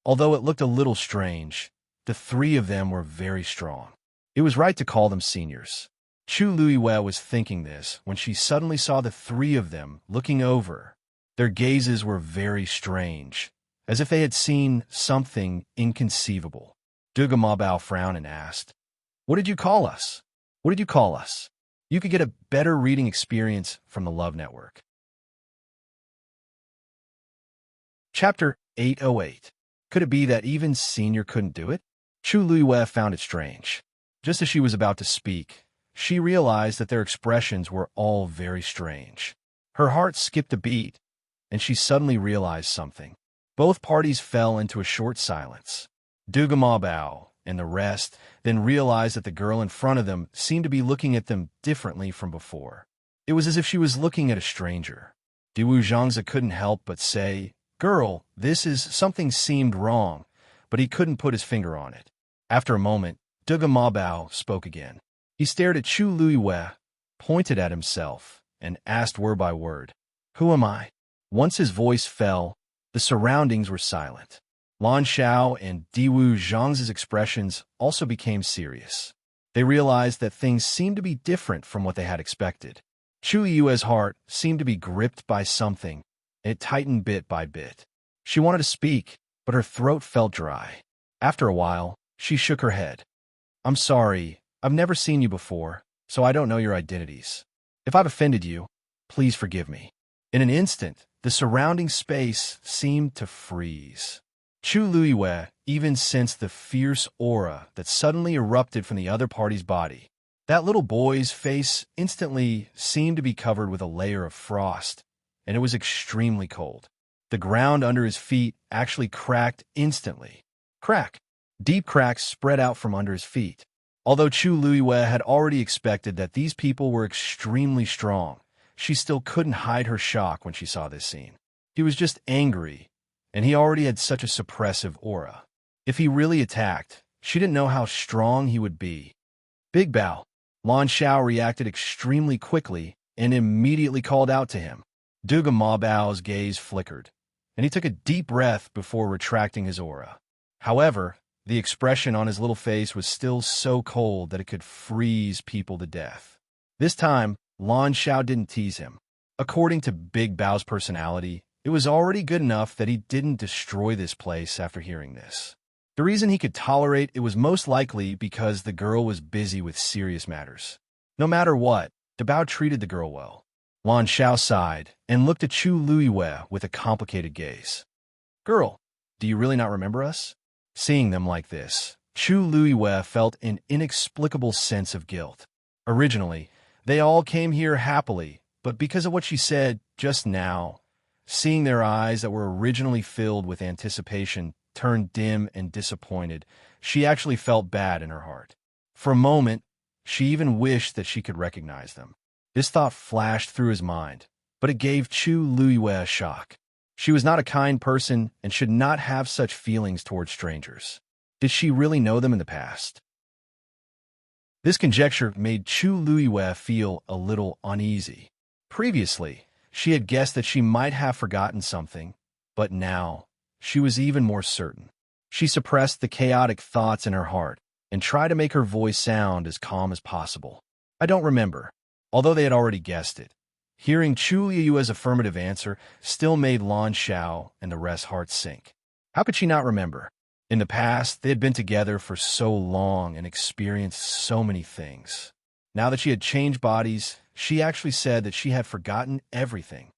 Although it looked a little strange, the three of them were very strong. It was right to call them seniors. Chu Luiyue was thinking this when she suddenly saw the three of them looking over. Their gazes were very strange, as if they had seen something inconceivable. Duga Mabao frowned and asked, "What did you call us? What did you call us?" You could get a better reading experience from the Love Network. Chapter 808. Could it be that even Senior couldn't do it? Chu Luiyue found it strange. Just as she was about to speak, she realized that their expressions were all very strange. Her heart skipped a beat, and she suddenly realized something. Both parties fell into a short silence. Duga Mabao and the rest then realized that the girl in front of them seemed to be looking at them differently from before. It was as if she was looking at a stranger. Diwu Zhangzi couldn't help but say, "Girl, something seemed wrong," but he couldn't put his finger on it. After a moment, Duga Mabao spoke again. He stared at Chu Luiyue, pointed at himself, and asked word by word, "Who am I?" Once his voice fell, the surroundings were silent. Lan Xiao and Diwu Zhangzi's expressions also became serious. They realized that things seemed to be different from what they had expected. Chu Yue's heart seemed to be gripped by something. It tightened bit by bit. She wanted to speak, but her throat felt dry. After a while, she shook her head. "I'm sorry, I've never seen you before, so I don't know your identities. If I've offended you, please forgive me." In an instant, the surrounding space seemed to freeze. Chu Luiyue even sensed the fierce aura that suddenly erupted from the other party's body. That little boy's face instantly seemed to be covered with a layer of frost, and it was extremely cold. The ground under his feet actually cracked instantly. Crack! Deep cracks spread out from under his feet. Although Chu Luiyue had already expected that these people were extremely strong, she still couldn't hide her shock when she saw this scene. He was just angry, and he already had such a suppressive aura. If he really attacked, she didn't know how strong he would be. "Big Bao." Lan Xiao reacted extremely quickly and immediately called out to him. Duga Ma Bao's gaze flickered, and he took a deep breath before retracting his aura. However, the expression on his little face was still so cold that it could freeze people to death. This time, Lan Xiao didn't tease him. According to Big Bao's personality, it was already good enough that he didn't destroy this place after hearing this. The reason he could tolerate it was most likely because the girl was busy with serious matters. No matter what, the Bao treated the girl well. Lan Xiao sighed and looked at Chu Luiyue with a complicated gaze. "Girl, do you really not remember us?" Seeing them like this, Chu Luiyue felt an inexplicable sense of guilt. Originally, they all came here happily, but because of what she said just now, seeing their eyes that were originally filled with anticipation turned dim and disappointed, she actually felt bad in her heart. For a moment, she even wished that she could recognize them. This thought flashed through his mind, but it gave Chu Luiyue a shock. She was not a kind person and should not have such feelings towards strangers. Did she really know them in the past? This conjecture made Chu Luiyue feel a little uneasy. Previously, she had guessed that she might have forgotten something, but now she was even more certain. She suppressed the chaotic thoughts in her heart and tried to make her voice sound as calm as possible. "I don't remember." Although they had already guessed it, hearing Chu Yue's affirmative answer still made Lan Xiao and the rest's hearts sink. How could she not remember? In the past, they had been together for so long and experienced so many things. Now that she had changed bodies, she actually said that she had forgotten everything.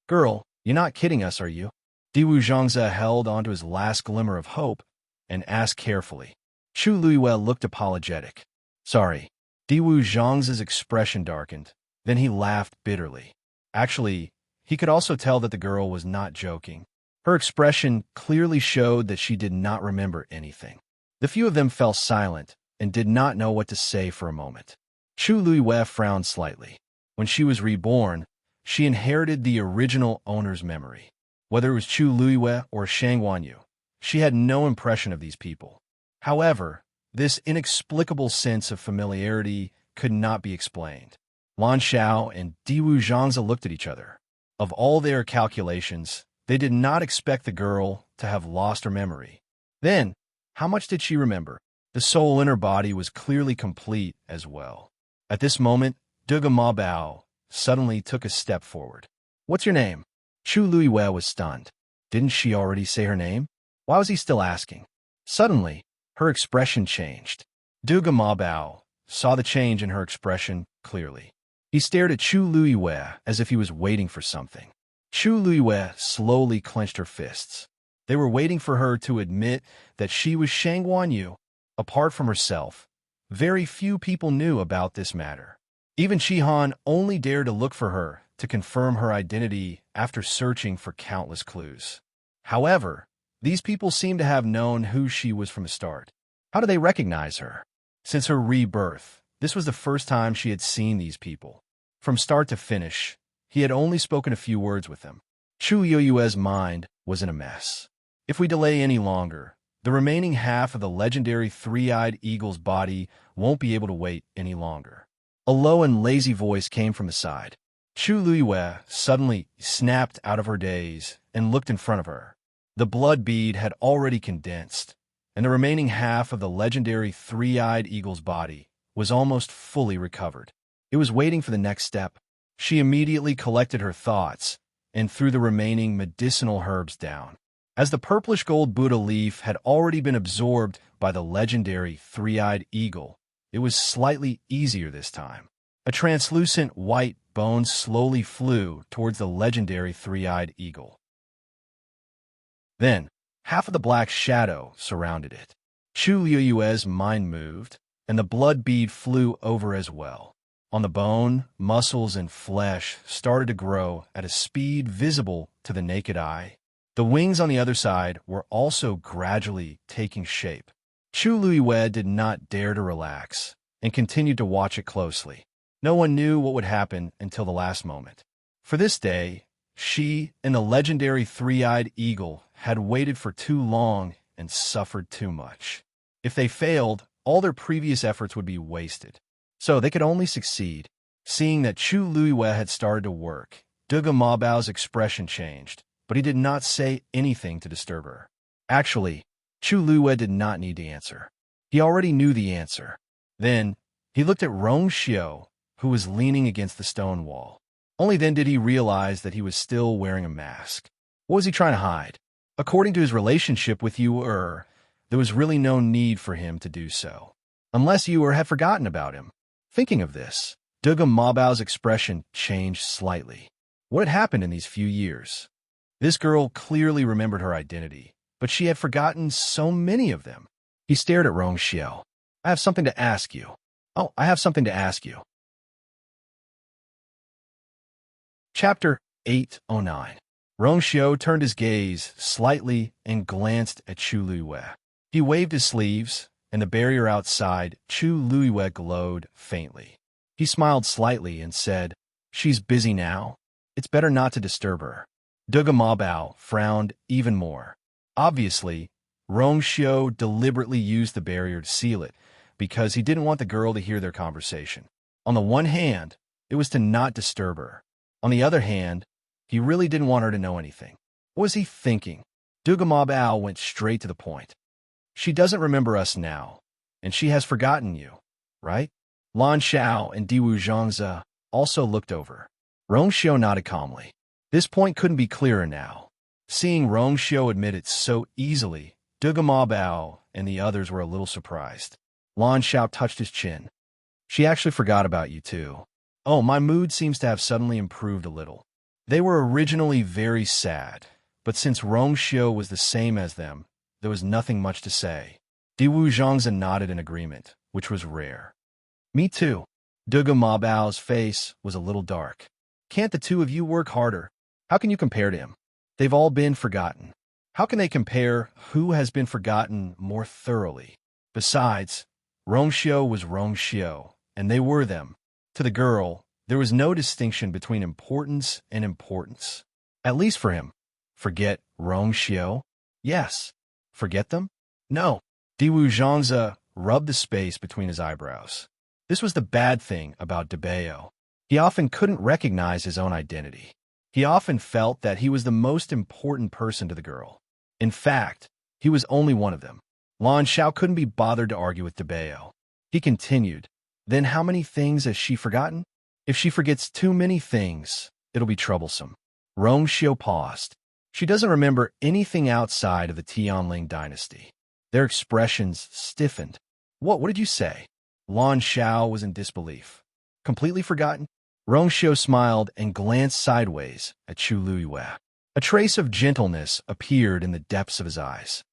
"Girl, you're not kidding us, are you?" Diwu Zhangzi held onto his last glimmer of hope and asked carefully. Chu Luiyue looked apologetic. "Sorry." Diwu Zhangzi's expression darkened. Then he laughed bitterly. Actually, he could also tell that the girl was not joking. Her expression clearly showed that she did not remember anything. The few of them fell silent and did not know what to say for a moment. Chu Luiyue frowned slightly. When she was reborn, she inherited the original owner's memory. Whether it was Chu Luiyue or Shang Wanyu, she had no impression of these people. However, this inexplicable sense of familiarity could not be explained. Lan Xiao and Diwu Zhangzi looked at each other. Of all their calculations, they did not expect the girl to have lost her memory. Then, how much did she remember? The soul in her body was clearly complete as well. At this moment, Duga Ma Bao suddenly took a step forward. "What's your name?" Chu Luiyue was stunned. Didn't she already say her name? Why was he still asking? Suddenly, her expression changed. Duga Ma Bao saw the change in her expression clearly. He stared at Chu Luiyue as if he was waiting for something. Chu Luiyue slowly clenched her fists. They were waiting for her to admit that she was Shang Wanyu. Apart from herself, very few people knew about this matter. Even Shihan only dared to look for her to confirm her identity after searching for countless clues. However, these people seemed to have known who she was from the start. How did they recognize her? Since her rebirth, this was the first time she had seen these people. From start to finish, he had only spoken a few words with them. Chu Yue's mind was in a mess. If we delay any longer, the remaining half of the legendary three-eyed eagle's body won't be able to wait any longer. A low and lazy voice came from the side. Chu Yue suddenly snapped out of her daze and looked in front of her. The blood bead had already condensed, and the remaining half of the legendary three-eyed eagle's body was almost fully recovered. It was waiting for the next step. She immediately collected her thoughts and threw the remaining medicinal herbs down. As the purplish gold Buddha leaf had already been absorbed by the legendary three-eyed eagle, it was slightly easier this time. A translucent white bone slowly flew towards the legendary three-eyed eagle. Then, half of the black shadow surrounded it. Chu Yue's mind moved, and the blood bead flew over as well. On the bone, muscles, and flesh started to grow at a speed visible to the naked eye. The wings on the other side were also gradually taking shape. Chu Yue did not dare to relax and continued to watch it closely. No one knew what would happen until the last moment. For this day, she and the legendary three-eyed eagle had waited for too long and suffered too much. If they failed, all their previous efforts would be wasted. So they could only succeed. Seeing that Chu Yue had started to work, Duga Mabao's expression changed, but he did not say anything to disturb her. Actually, Chu Yue did not need to answer. He already knew the answer. Then, he looked at Rong Xiao, who was leaning against the stone wall. Only then did he realize that he was still wearing a mask. What was he trying to hide? According to his relationship with Yu there was really no need for him to do so, unless Yu had forgotten about him. Thinking of this, Duga Mabao's expression changed slightly. What had happened in these few years? This girl clearly remembered her identity, but she had forgotten so many of them. He stared at Rong Xiao. I have something to ask you. Oh, I have something to ask you. Chapter 809. Rong Xiao turned his gaze slightly and glanced at Chu Yue. He waved his sleeves, and the barrier outside Chu Yue glowed faintly. He smiled slightly and said, "She's busy now. It's better not to disturb her." Duga Mabao frowned even more. Obviously, Rong Xiao deliberately used the barrier to seal it, because he didn't want the girl to hear their conversation. On the one hand, it was to not disturb her. On the other hand, he really didn't want her to know anything. What was he thinking? Duga Mabao went straight to the point. She doesn't remember us now, and she has forgotten you, right? Lan Xiao and Diwu Zhangze also looked over. Rong Xiao nodded calmly. This point couldn't be clearer now. Seeing Rong Xiao admit it so easily, Duga Mabao and the others were a little surprised. Lan Xiao touched his chin. She actually forgot about you too. Oh, my mood seems to have suddenly improved a little. They were originally very sad, but since Rong Xiao was the same as them, there was nothing much to say. Diwu Zhangze nodded in agreement, which was rare. Me too. Duga Mabao's face was a little dark. Can't the two of you work harder? How can you compare to him? They've all been forgotten. How can they compare who has been forgotten more thoroughly? Besides, Rong Xiao was Rong Xiao, and they were them. To the girl, there was no distinction between importance and importance. At least for him. Forget Rong Xiao? Yes. Forget them? No. Diwu Zhangze rubbed the space between his eyebrows. This was the bad thing about Debao. He often couldn't recognize his own identity. He often felt that he was the most important person to the girl. In fact, he was only one of them. Lan Xiao couldn't be bothered to argue with Debao. He continued, "Then how many things has she forgotten? If she forgets too many things, it'll be troublesome." Rong Xiao paused. She doesn't remember anything outside of the Tianling dynasty. Their expressions stiffened. What did you say? Lan Xiao was in disbelief. Completely forgotten? Rong Xiao smiled and glanced sideways at Chu Yue. A trace of gentleness appeared in the depths of his eyes.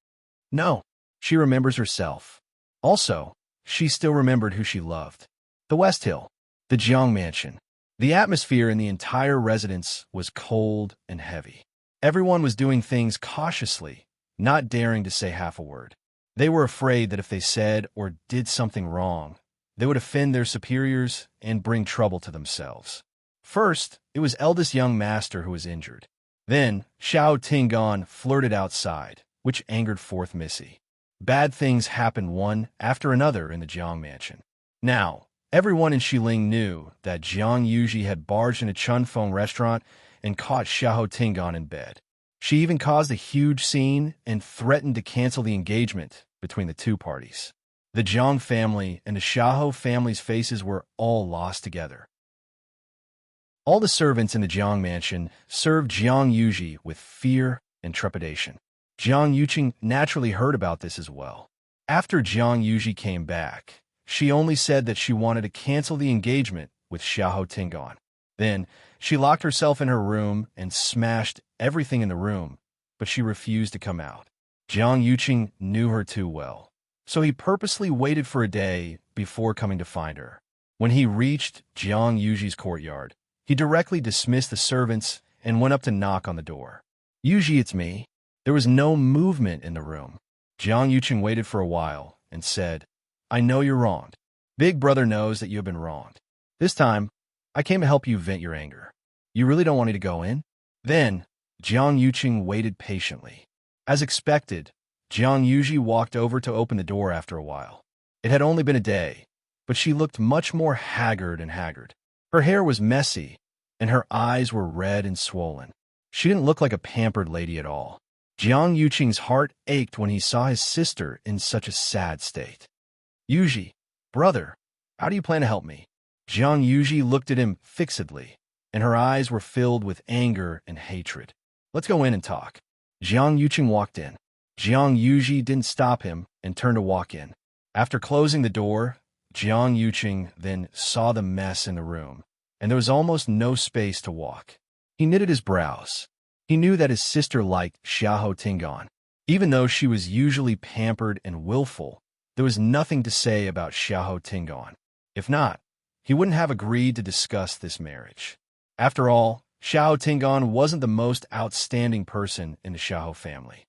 No, she remembers herself. Also, she still remembered who she loved. The West Hill, the Jiang Mansion. The atmosphere in the entire residence was cold and heavy. Everyone was doing things cautiously, not daring to say half a word. They were afraid that if they said or did something wrong, they would offend their superiors and bring trouble to themselves. First, it was eldest young master who was injured. Then, Xiao Tingon flirted outside, which angered fourth Missy. Bad things happened one after another in the Jiang mansion. Now, everyone in Xiling knew that Jiang Yuji had barged into Chunfeng restaurant and caught Xiao Tingon in bed. She even caused a huge scene and threatened to cancel the engagement between the two parties. The Jiang family and the Xiao family's faces were all lost together. All the servants in the Jiang mansion served Jiang Yuji with fear and trepidation. Jiang Yuqing naturally heard about this as well. After Jiang Yuji came back, she only said that she wanted to cancel the engagement with Xiao Tingon. Then, she locked herself in her room and smashed everything in the room, but she refused to come out. Jiang Yuqing knew her too well, so he purposely waited for a day before coming to find her. When he reached Jiang Yuji's courtyard, he directly dismissed the servants and went up to knock on the door. "Yuji, it's me." There was no movement in the room. Jiang Yuqing waited for a while and said, "I know you're wronged. Big brother knows that you have been wronged. This time, I came to help you vent your anger. You really don't want me to go in?" Then, Jiang Yuqing waited patiently. As expected, Jiang Yuji walked over to open the door after a while. It had only been a day, but she looked much more haggard and haggard. Her hair was messy, and her eyes were red and swollen. She didn't look like a pampered lady at all. Jiang Yuqing's heart ached when he saw his sister in such a sad state. "Yuji, brother, how do you plan to help me?" Jiang Yuji looked at him fixedly, and her eyes were filled with anger and hatred. "Let's go in and talk." Jiang Yuqing walked in. Jiang Yuji didn't stop him and turned to walk in. After closing the door, Jiang Yuqing then saw the mess in the room, and there was almost no space to walk. He knitted his brows. He knew that his sister liked Xiao Tingon. Even though she was usually pampered and willful, there was nothing to say about Xiao Tingon. If not, he wouldn't have agreed to discuss this marriage. After all, Xiao Tingon wasn't the most outstanding person in the Xiao family.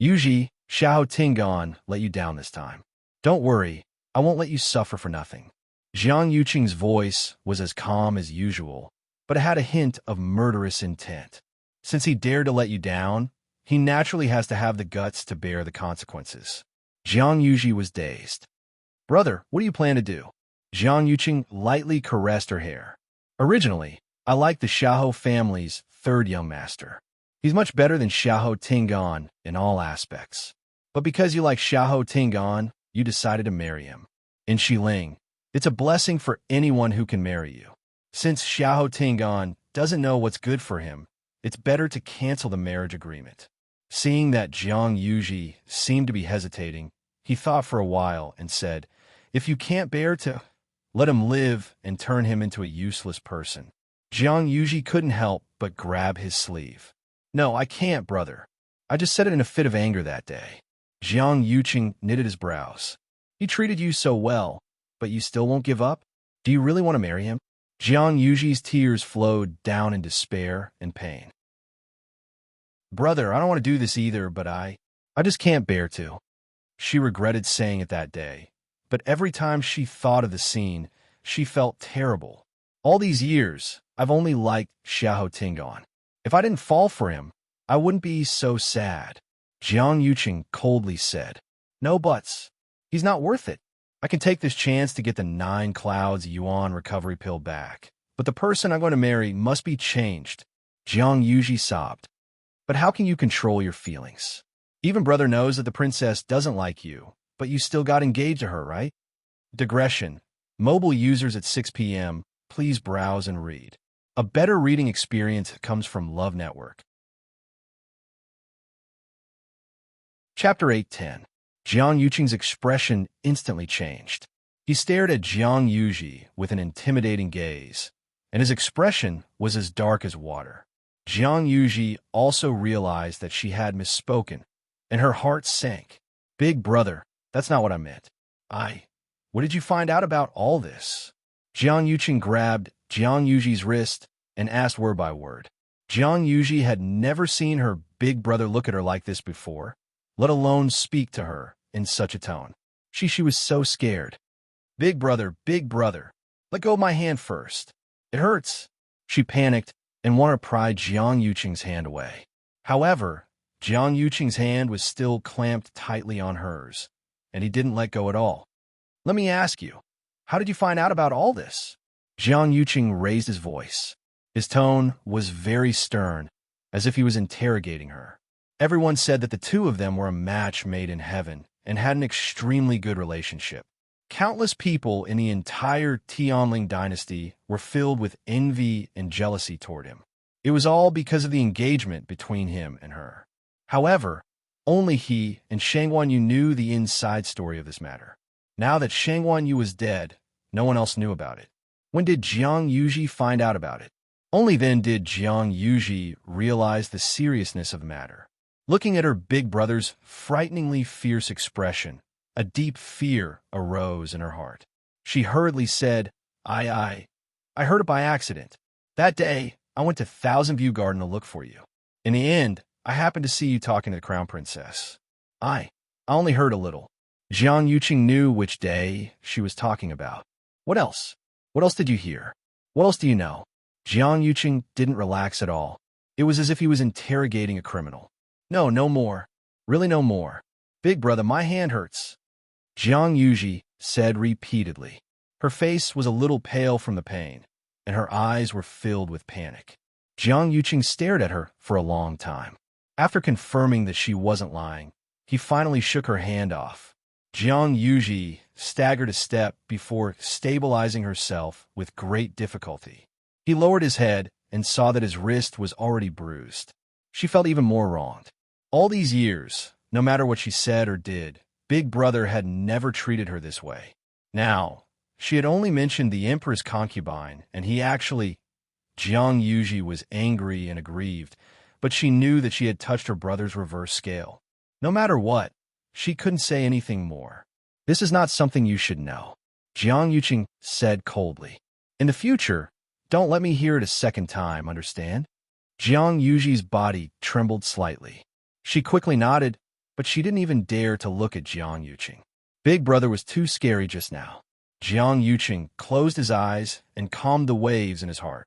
"Yuji, Xiao Tingon let you down this time. Don't worry, I won't let you suffer for nothing." Jiang Yuqing's voice was as calm as usual, but it had a hint of murderous intent. Since he dared to let you down, he naturally has to have the guts to bear the consequences. Jiang Yuji was dazed. "Brother, what do you plan to do?" Jiang Yuqing lightly caressed her hair. "Originally, I liked the Xiao family's third young master. He's much better than Xiao Tingon in all aspects. But because you like Xiao Tingon, you decided to marry him. In Xiling, it's a blessing for anyone who can marry you. Since Xiao Tingon doesn't know what's good for him, it's better to cancel the marriage agreement." Seeing that Jiang Yuji seemed to be hesitating, he thought for a while and said, "If you can't bear to, let him live and turn him into a useless person." Jiang Yuji couldn't help but grab his sleeve. "No, I can't, brother. I just said it in a fit of anger that day." Jiang Yuqing knitted his brows. "He treated you so well, but you still won't give up? Do you really want to marry him?" Jiang Yuji's tears flowed down in despair and pain. "Brother, I don't want to do this either, but I just can't bear to." She regretted saying it that day, but every time she thought of the scene, she felt terrible. All these years, I've only liked Xiao Tingon. If I didn't fall for him, I wouldn't be so sad. Jiang Yuqing coldly said, "No buts. He's not worth it. I can take this chance to get the 9 clouds yuan recovery pill back, but the person I'm going to marry must be changed." Jiang Yuji sobbed. "But how can you control your feelings? Even brother knows that the princess doesn't like you, but you still got engaged to her, right?" Digression. Mobile users at 6 p.m., please browse and read. A better reading experience comes from Love Network. Chapter 810. Jiang Yuqing's expression instantly changed. He stared at Jiang Yuji with an intimidating gaze, and his expression was as dark as water. Jiang Yuji also realized that she had misspoken, and her heart sank. "Big brother, that's not what I meant. What did you find out about all this?" Jiang Yuqing grabbed Jiang Yuji's wrist and asked word by word. Jiang Yuji had never seen her big brother look at her like this before, let alone speak to her in such a tone. She was so scared. Big brother, let go of my hand first. It hurts." She panicked and wanted to pry Jiang Yuqing's hand away. However, Jiang Yuqing's hand was still clamped tightly on hers, and he didn't let go at all. "Let me ask you, how did you find out about all this?" Jiang Yuqing raised his voice. His tone was very stern, as if he was interrogating her. Everyone said that the two of them were a match made in heaven and had an extremely good relationship. Countless people in the entire Tianling dynasty were filled with envy and jealousy toward him. It was all because of the engagement between him and her. However, only he and Shang Wanyu knew the inside story of this matter. Now that Shang Wanyu was dead, no one else knew about it. When did Jiang Yuji find out about it? Only then did Jiang Yuji realize the seriousness of the matter. Looking at her big brother's frighteningly fierce expression, a deep fear arose in her heart. She hurriedly said, I heard it by accident. That day, I went to Thousand View Garden to look for you. In the end, I happened to see you talking to the Crown Princess. I only heard a little." Jiang Yuqing knew which day she was talking about. "What else? What else did you hear? What else do you know?" Jiang Yuqing didn't relax at all. It was as if he was interrogating a criminal. No more. Really no more. Big brother, my hand hurts," Jiang Yuji said repeatedly. Her face was a little pale from the pain, and her eyes were filled with panic. Jiang Yuqing stared at her for a long time. After confirming that she wasn't lying, he finally shook her hand off. Jiang Yuji staggered a step before stabilizing herself with great difficulty. He lowered his head and saw that his wrist was already bruised. She felt even more wronged. All these years, no matter what she said or did, Big Brother had never treated her this way. Now, she had only mentioned the Emperor's concubine, and he actually... Jiang Yuji was angry and aggrieved, but she knew that she had touched her brother's reverse scale. No matter what, she couldn't say anything more. "This is not something you should know," Jiang Yuqing said coldly. "In the future, don't let me hear it a second time, understand?" Jiang Yuji's body trembled slightly. She quickly nodded, but she didn't even dare to look at Jiang Yuqing. Big Brother was too scary just now. Jiang Yuqing closed his eyes and calmed the waves in his heart.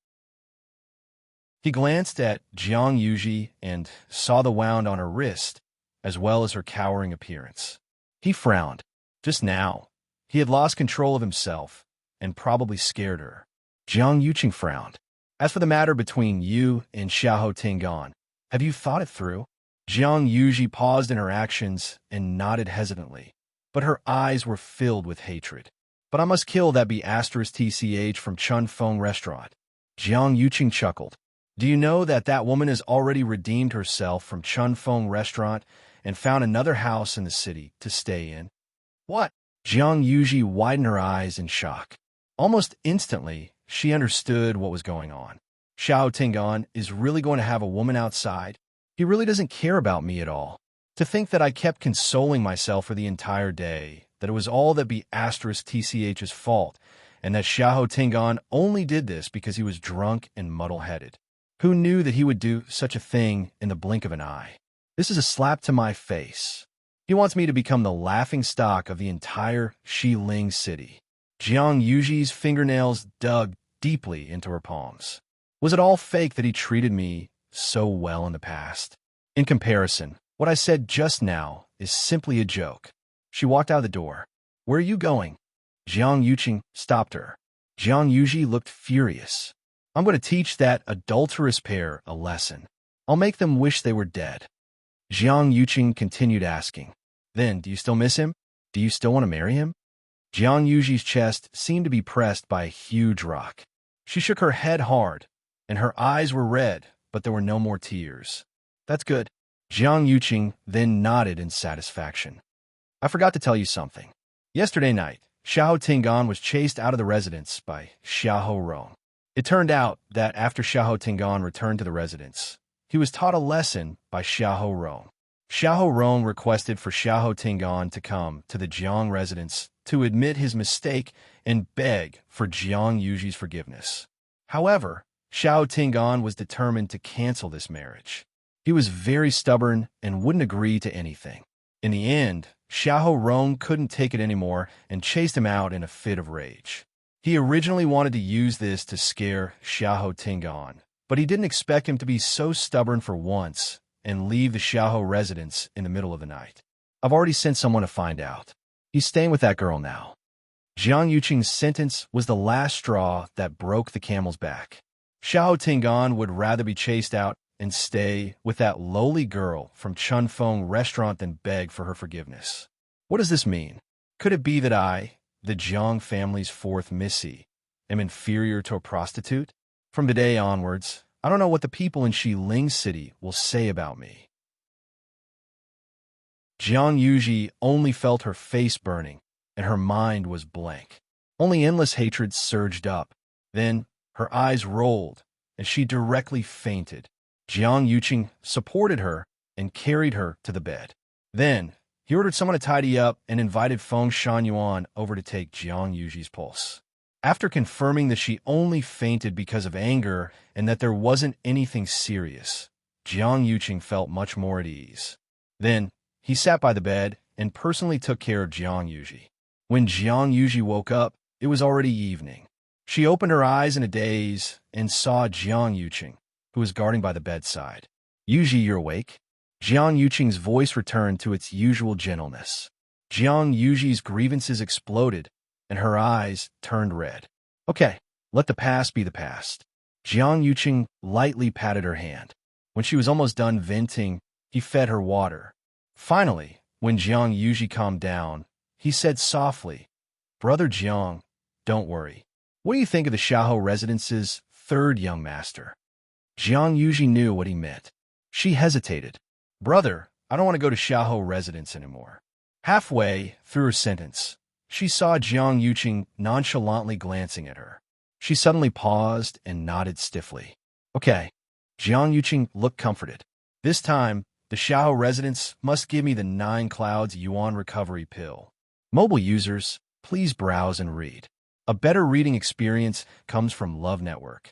He glanced at Jiang Yuji and saw the wound on her wrist, as well as her cowering appearance. He frowned. Just now, he had lost control of himself and probably scared her. Jiang Yuqing frowned. "As for the matter between you and Xiahou Tingan, have you thought it through?" Jiang Yuji paused in her actions and nodded hesitantly, but her eyes were filled with hatred. "But I must kill that *TCH from Chun Feng restaurant." Jiang Yuqing chuckled. "Do you know that that woman has already redeemed herself from Chun Feng restaurant and found another house in the city to stay in?" "What?" Jiang Yuji widened her eyes in shock. Almost instantly, she understood what was going on. Xiahou Tingan is really going to have a woman outside? He really doesn't care about me at all. To think that I kept consoling myself for the entire day, that it was all that *TCH's fault, and that Xiahou Tingan only did this because he was drunk and muddle-headed. Who knew that he would do such a thing in the blink of an eye? This is a slap to my face. He wants me to become the laughingstock of the entire Xiling city. Jiang Yuji's fingernails dug deeply into her palms. Was it all fake that he treated me so well in the past? In comparison, what I said just now is simply a joke. She walked out of the door. "Where are you going?" Jiang Yuqing stopped her. Jiang Yuji looked furious. "I'm going to teach that adulterous pair a lesson. I'll make them wish they were dead." Jiang Yuqing continued asking, "Then, do you still miss him? Do you still want to marry him?" Jiang Yuji's chest seemed to be pressed by a huge rock. She shook her head hard, and her eyes were red, but there were no more tears. "That's good." Jiang Yuqing then nodded in satisfaction. "I forgot to tell you something. Yesterday night, Xiahou Tingan was chased out of the residence by Xiahou Rong. It turned out that after Xiahou Tingan returned to the residence, he was taught a lesson by Xiahou Rong. Xiahou Rong requested for Xiahou Tingan to come to the Jiang residence to admit his mistake and beg for Jiang Yuji's forgiveness. However, Xiahou Tingan was determined to cancel this marriage. He was very stubborn and wouldn't agree to anything. In the end, Xiahou Rong couldn't take it anymore and chased him out in a fit of rage. He originally wanted to use this to scare Xiahou Tingan, but he didn't expect him to be so stubborn for once and leave the Xiahou residence in the middle of the night. I've already sent someone to find out. He's staying with that girl now. Jiang Yuqing's sentence was the last straw that broke the camel's back. Xiahou Tingan would rather be chased out and stay with that lowly girl from Chunfeng restaurant than beg for her forgiveness. What does this mean? Could it be that I, the Jiang family's fourth Missy, am inferior to a prostitute? From today onwards, I don't know what the people in Xiling City will say about me. Jiang Yuji only felt her face burning, and her mind was blank. Only endless hatred surged up. Then her eyes rolled, and she directly fainted. Jiang Yuqing supported her and carried her to the bed. Then he ordered someone to tidy up and invited Feng Shangyuan over to take Jiang Yuji's pulse. After confirming that she only fainted because of anger and that there wasn't anything serious, Jiang Yuqing felt much more at ease. Then he sat by the bed and personally took care of Jiang Yuji. When Jiang Yuji woke up, it was already evening. She opened her eyes in a daze and saw Jiang Yuqing, who was guarding by the bedside. "Yuji, you're awake?" Jiang Yuqing's voice returned to its usual gentleness. Jiang Yuji's grievances exploded, and her eyes turned red. "Okay, let the past be the past." Jiang Yuqing lightly patted her hand. When she was almost done venting, he fed her water. Finally, when Jiang Yuji calmed down, he said softly, "Brother Jiang, don't worry. What do you think of the Xiahou residence's third young master?" Jiang Yuji knew what he meant. She hesitated. "Brother, I don't want to go to Xiahou residence anymore." Halfway through her sentence, she saw Jiang Yuqing nonchalantly glancing at her. She suddenly paused and nodded stiffly. "Okay." Jiang Yuqing looked comforted. "This time, the Xiahou residence must give me the 9 Clouds Yuan recovery pill." Mobile users, please browse and read. A better reading experience comes from Love Network.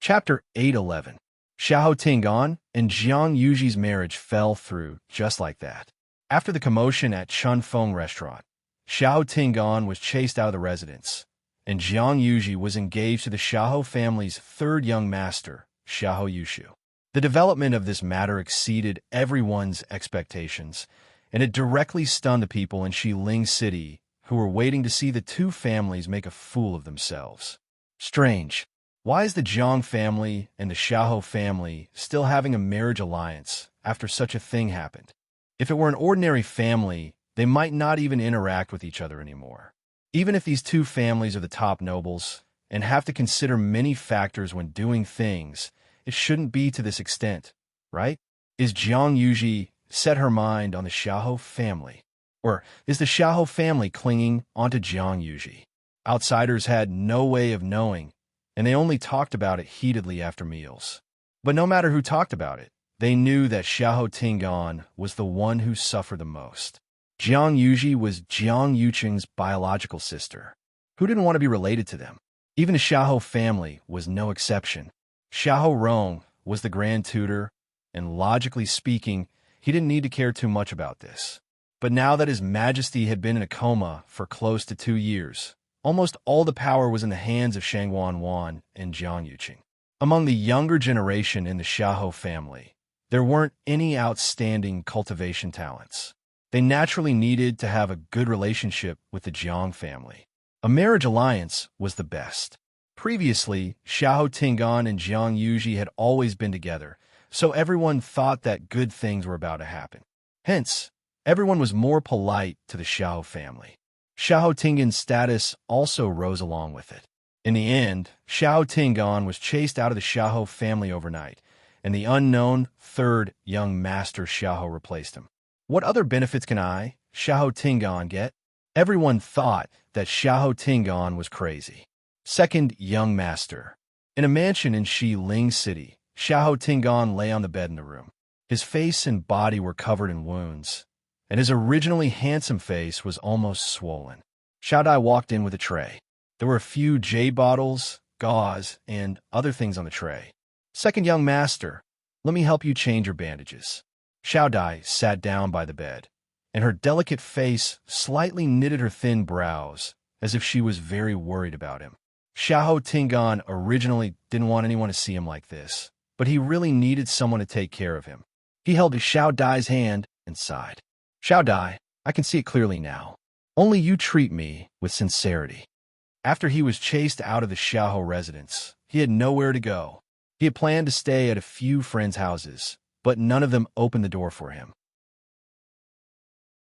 Chapter 811. Xiahou Tingan and Jiang Yuji's marriage fell through just like that. After the commotion at Chunfeng restaurant, Xiahou Tingan was chased out of the residence, and Jiang Yuji was engaged to the Xiahou family's third young master, Xiahou Yushu. The development of this matter exceeded everyone's expectations, and it directly stunned the people in Xiling City who were waiting to see the two families make a fool of themselves. Strange. Why is the Jiang family and the Xiahou family still having a marriage alliance after such a thing happened? If it were an ordinary family, they might not even interact with each other anymore. Even if these two families are the top nobles and have to consider many factors when doing things, it shouldn't be to this extent, right? Is Jiang Yuji set her mind on the Xiahou family? Or is the Xiahou family clinging onto Jiang Yuji? Outsiders had no way of knowing, and they only talked about it heatedly after meals. But no matter who talked about it, they knew that Xiahou Tingan was the one who suffered the most. Jiang Yuji was Jiang Yuqing's biological sister. Who didn't want to be related to them? Even the Xiahou family was no exception. Xiahou Rong was the grand tutor, and logically speaking, he didn't need to care too much about this. But now that His Majesty had been in a coma for close to 2 years, almost all the power was in the hands of Shangguan Wan and Jiang Yuqing. Among the younger generation in the Xiahou family, there weren't any outstanding cultivation talents. They naturally needed to have a good relationship with the Jiang family. A marriage alliance was the best. Previously, Xiahou Tingan and Jiang Yuji had always been together, so everyone thought that good things were about to happen. Hence, everyone was more polite to the Xiahou family. Xiahou Tingan's status also rose along with it. In the end, Xiahou Tingan was chased out of the Xiahou family overnight, and the unknown third young master Xiahou replaced him. What other benefits can I, Xiahou Tingan, get? Everyone thought that Xiahou Tingan was crazy. Second young master. In a mansion in Xiling City, Xiahou Tingan lay on the bed in the room. His face and body were covered in wounds, and his originally handsome face was almost swollen. Xiao Dai walked in with a tray. There were a few jade bottles, gauze, and other things on the tray. "Second young master, let me help you change your bandages." Xiao Dai sat down by the bed. and her delicate face slightly knitted her thin brows, as if she was very worried about him. Xiahou Tingan originally didn't want anyone to see him like this, but he really needed someone to take care of him. He held Xiao Dai's hand and sighed. Xiao Dai, I can see it clearly now. Only you treat me with sincerity. After he was chased out of the Xiahou residence, he had nowhere to go. He had planned to stay at a few friends' houses, but none of them opened the door for him.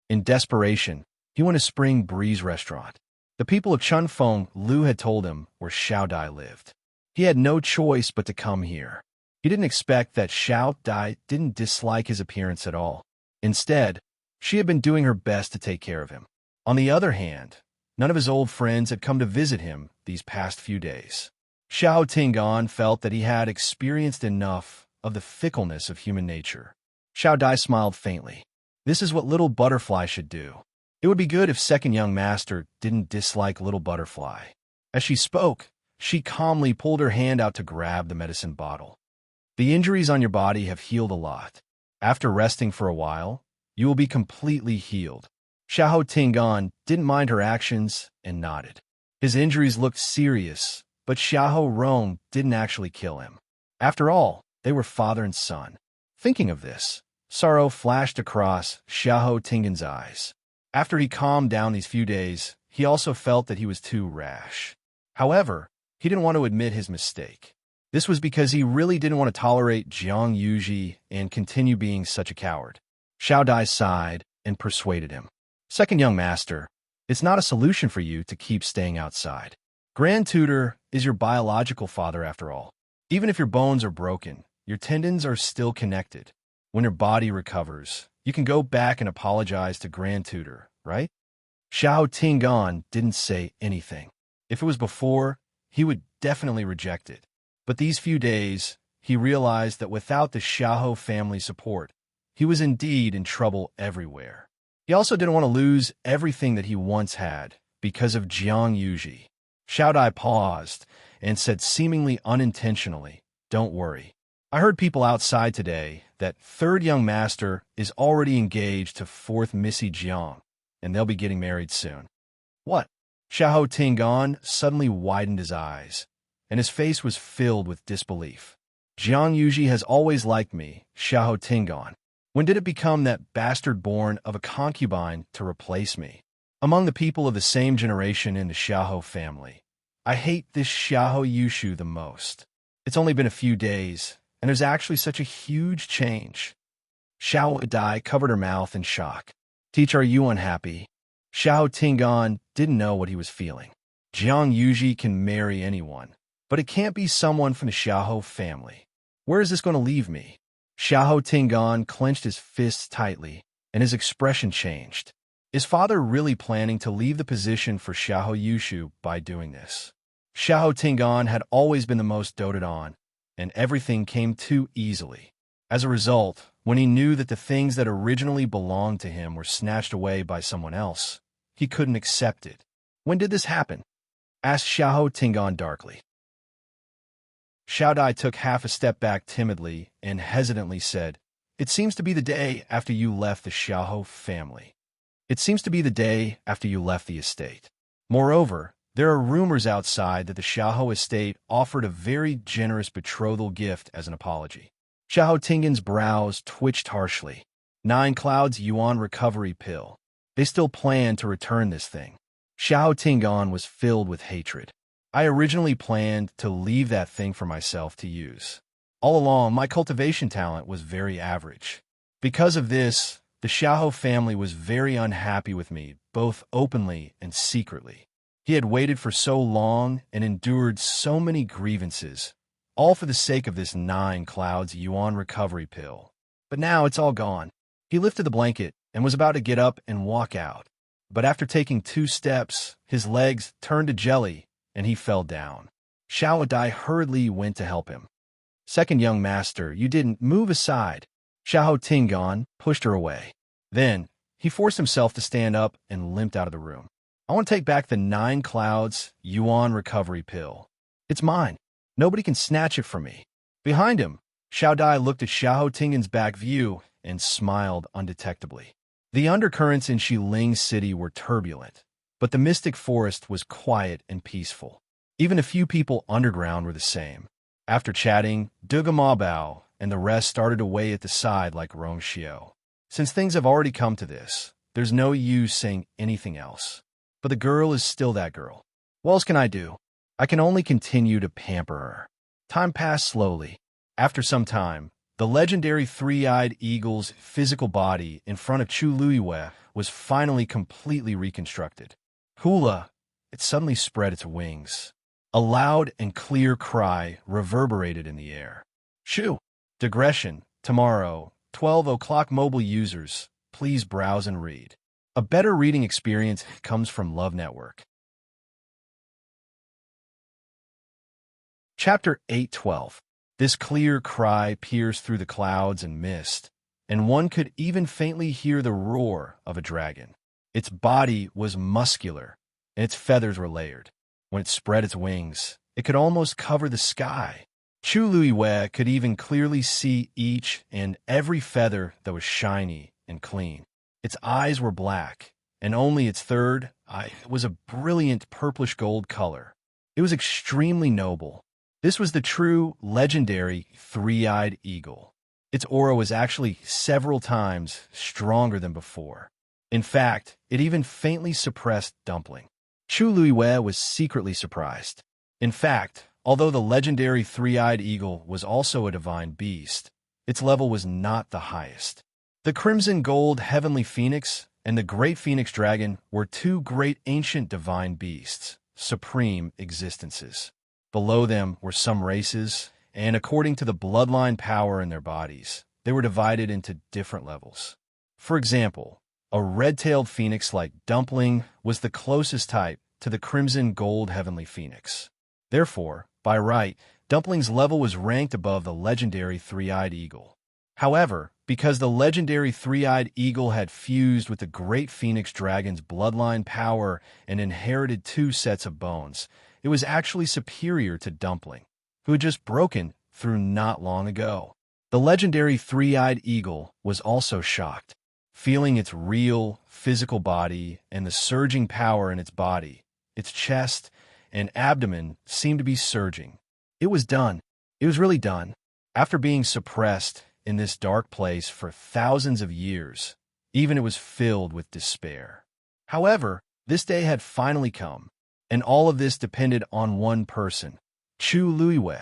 In desperation, he went to Spring Breeze Restaurant. The people of Chunfeng Lu had told him where Xiao Dai lived. He had no choice but to come here. He didn't expect that Xiao Dai didn't dislike his appearance at all. Instead, she had been doing her best to take care of him. On the other hand, none of his old friends had come to visit him these past few days. Xiao Tingan felt that he had experienced enough of the fickleness of human nature. Xiao Dai smiled faintly. This is what Little Butterfly should do. It would be good if Second Young Master didn't dislike Little Butterfly. As she spoke, she calmly pulled her hand out to grab the medicine bottle. The injuries on your body have healed a lot. After resting for a while, you will be completely healed. Xiahou Tingan didn't mind her actions and nodded. His injuries looked serious, but Xiahou Rong didn't actually kill him. After all, they were father and son. Thinking of this, sorrow flashed across Xiahou Tingan's eyes. After he calmed down these few days, he also felt that he was too rash. However, he didn't want to admit his mistake. This was because he really didn't want to tolerate Jiang Yuji and continue being such a coward. Xiao Dai sighed and persuaded him. Second Young Master, it's not a solution for you to keep staying outside. Grand Tutor is your biological father after all. Even if your bones are broken, your tendons are still connected. When your body recovers, you can go back and apologize to Grand Tutor, right? Xiao Tingan didn't say anything. If it was before, he would definitely reject it. But these few days, he realized that without the Xiahou family support, he was indeed in trouble everywhere. He also didn't want to lose everything that he once had because of Jiang Yuji. Xiao Dai paused and said seemingly unintentionally, "Don't worry. I heard people outside today that Third Young Master is already engaged to Fourth Missy Jiang, and they'll be getting married soon." What? Xiahou Tingan suddenly widened his eyes, and his face was filled with disbelief. Jiang Yuji has always liked me, Xiahou Tingan. When did it become that bastard born of a concubine to replace me? Among the people of the same generation in the Xiahou family, I hate this Xiahou Yushu the most. It's only been a few days, and there's actually such a huge change. Xiao Dai covered her mouth in shock. Teacher, are you unhappy? Xiao Tingan didn't know what he was feeling. Jiang Yuji can marry anyone, but it can't be someone from the Xiahou family. Where is this going to leave me? Xiahou Tingan clenched his fists tightly, and his expression changed. Is father really planning to leave the position for Xiahou Yushu by doing this? Xiahou Tingan had always been the most doted on, and everything came too easily. As a result, when he knew that the things that originally belonged to him were snatched away by someone else, he couldn't accept it. When did this happen? Asked Xiahou Tingan darkly. Xiao Dai took half a step back timidly and hesitantly said, "It seems to be the day after you left the Xiahou family. It seems to be the day after you left the estate. Moreover, there are rumors outside that the Xiahou estate offered a very generous betrothal gift as an apology." Xiahou Tingan's brows twitched harshly. 9 Clouds Yuan recovery pill. They still plan to return this thing. Xiahou Tingan was filled with hatred. I originally planned to leave that thing for myself to use. All along, my cultivation talent was very average. Because of this, the Xiahou family was very unhappy with me, both openly and secretly. He had waited for so long and endured so many grievances, all for the sake of this 9 Clouds Yuan recovery pill. But now it's all gone. He lifted the blanket and was about to get up and walk out. But after taking 2 steps, his legs turned to jelly, and he fell down. Xiao Dai hurriedly went to help him. Second Young Master, you didn't move aside. Xiahou Tingan pushed her away. Then, he forced himself to stand up and limped out of the room. I want to take back the 9 Clouds Yuan recovery pill. It's mine. Nobody can snatch it from me. Behind him, Xiao Dai looked at Xiahou Tingan's back view and smiled undetectably. The undercurrents in Xiling City were turbulent, but the mystic forest was quiet and peaceful. Even a few people underground were the same. After chatting, Duga Mabao and the rest started away at the side like Rong Xiao. Since things have already come to this, there's no use saying anything else. But the girl is still that girl. What else can I do? I can only continue to pamper her. Time passed slowly. After some time, the legendary three-eyed eagle's physical body in front of Chu Luiwe was finally completely reconstructed. Hula, it suddenly spread its wings. A loud and clear cry reverberated in the air. Shoo! Digression, tomorrow, 12 o'clock. Mobile users, please browse and read. A better reading experience comes from Love Network. Chapter 8:12. This clear cry pierced through the clouds and mist, and one could even faintly hear the roar of a dragon. Its body was muscular, and its feathers were layered. When it spread its wings, it could almost cover the sky. Chu Luiwe could even clearly see each and every feather that was shiny and clean. Its eyes were black, and only its third eye was a brilliant purplish gold color. It was extremely noble. This was the true, legendary three-eyed eagle. Its aura was actually several times stronger than before. In fact, it even faintly suppressed Dumpling. Chu Luiwe was secretly surprised. In fact, although the legendary three-eyed eagle was also a divine beast, its level was not the highest. The crimson gold heavenly phoenix and the great phoenix dragon were two great ancient divine beasts, supreme existences. Below them were some races, and according to the bloodline power in their bodies, they were divided into different levels. For example, a red-tailed phoenix like Dumpling was the closest type to the crimson gold heavenly phoenix. Therefore, by right, Dumpling's level was ranked above the legendary three-eyed eagle. However, because the legendary three-eyed eagle had fused with the great phoenix dragon's bloodline power and inherited two sets of bones, it was actually superior to Dumpling, who had just broken through not long ago. The legendary three-eyed eagle was also shocked, feeling its real, physical body and the surging power in its body. Its chest and abdomen seemed to be surging. It was done. It was really done. After being suppressed in this dark place for thousands of years, even it was filled with despair. However, this day had finally come, and all of this depended on one person, Chu Luiwe.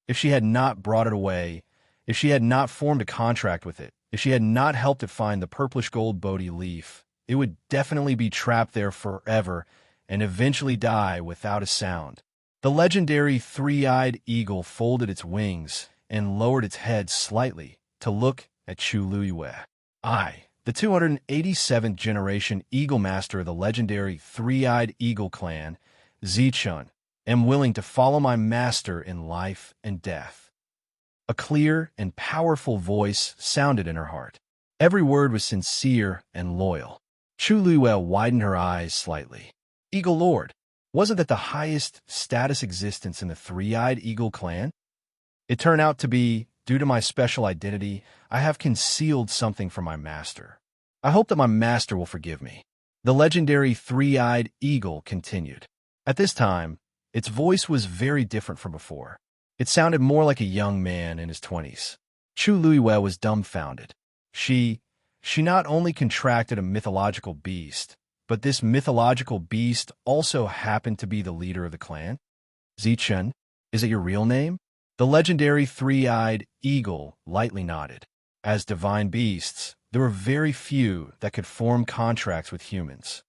If she had not brought it away, if she had not formed a contract with it, if she had not helped it find the purplish gold Bodhi leaf, it would definitely be trapped there forever and eventually die without a sound. The legendary three-eyed eagle folded its wings and lowered its head slightly to look at Chu Luiwe. I, the 287th generation Eagle Master of the legendary three-eyed eagle clan, Zichun, am willing to follow my master in life and death. A clear and powerful voice sounded in her heart. Every word was sincere and loyal. Chu Luiwe widened her eyes slightly. Eagle Lord, wasn't that the highest status existence in the three-eyed eagle clan? It turned out to be, due to my special identity, I have concealed something from my master. I hope that my master will forgive me. The legendary three-eyed eagle continued. At this time, its voice was very different from before. It sounded more like a young man in his 20s. Chu Luiwe was dumbfounded. She not only contracted a mythological beast, but this mythological beast also happened to be the leader of the clan. Zichun, is it your real name? The legendary three-eyed eagle lightly nodded. As divine beasts, there were very few that could form contracts with humans.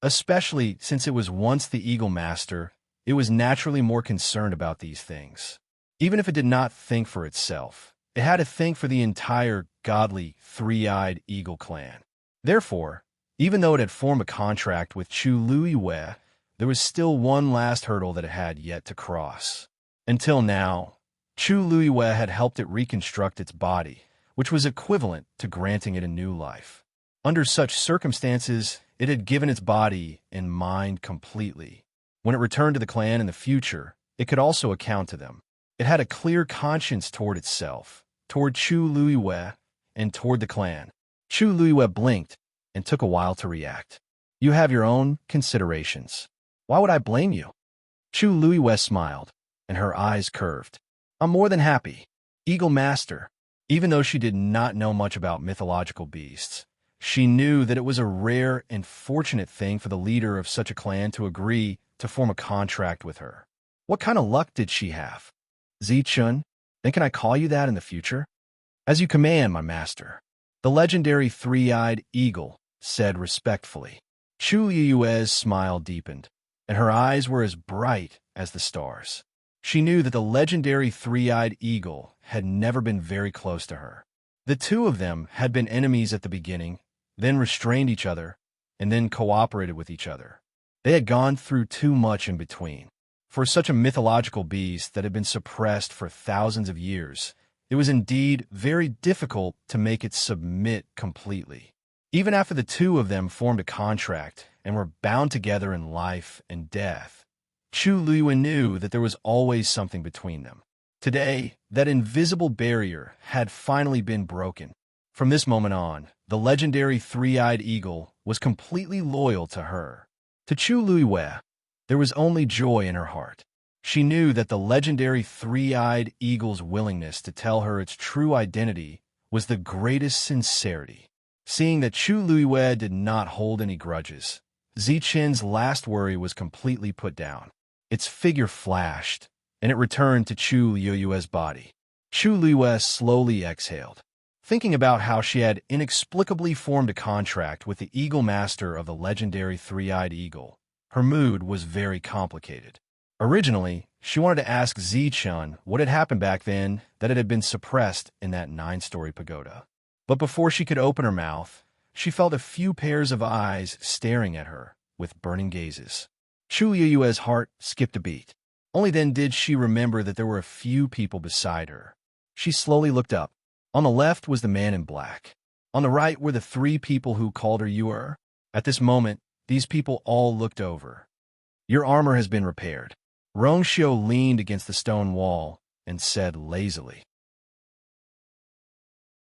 Especially since it was once the Eagle Master, it was naturally more concerned about these things. Even if it did not think for itself, it had to think for the entire godly three-eyed eagle clan. Therefore, even though it had formed a contract with Chu Luiwe, there was still one last hurdle that it had yet to cross. Until now, Chu Luiwe had helped it reconstruct its body, which was equivalent to granting it a new life. Under such circumstances, it had given its body and mind completely. When it returned to the clan in the future, it could also account to them. It had a clear conscience toward itself, toward Chu Luiwe, and toward the clan. Chu Luiyue blinked and took a while to react. You have your own considerations. Why would I blame you? Chu Luiyue smiled, and her eyes curved. I'm more than happy. Eagle Master. Even though she did not know much about mythological beasts, she knew that it was a rare and fortunate thing for the leader of such a clan to agree to form a contract with her. What kind of luck did she have? Zichun, then can I call you that in the future? As you command, my master. The legendary three-eyed eagle said respectfully. Chu Yue's smile deepened, and her eyes were as bright as the stars. She knew that the legendary three-eyed eagle had never been very close to her. The two of them had been enemies at the beginning, then restrained each other, and then cooperated with each other. They had gone through too much in between. For such a mythological beast that had been suppressed for thousands of years, it was indeed very difficult to make it submit completely. Even after the two of them formed a contract and were bound together in life and death, Chu Luiyue knew that there was always something between them. Today, that invisible barrier had finally been broken. From this moment on, the legendary three-eyed eagle was completely loyal to her. To Chu Luiyue, there was only joy in her heart. She knew that the legendary three-eyed eagle's willingness to tell her its true identity was the greatest sincerity. Seeing that Chu Luiyue did not hold any grudges, Zichun's last worry was completely put down. Its figure flashed, and it returned to Chu Luiyue's body. Chu Luiyue slowly exhaled, thinking about how she had inexplicably formed a contract with the Eagle Master of the legendary three-eyed eagle. Her mood was very complicated. Originally, she wanted to ask Zichun what had happened back then that it had been suppressed in that 9-story pagoda. But before she could open her mouth, she felt a few pairs of eyes staring at her with burning gazes. Chu Yue's heart skipped a beat. Only then did she remember that there were a few people beside her. She slowly looked up. On the left was the man in black. On the right were the three people who called her Yuer. At this moment, these people all looked over. Your armor has been repaired. Rongxiu leaned against the stone wall and said lazily.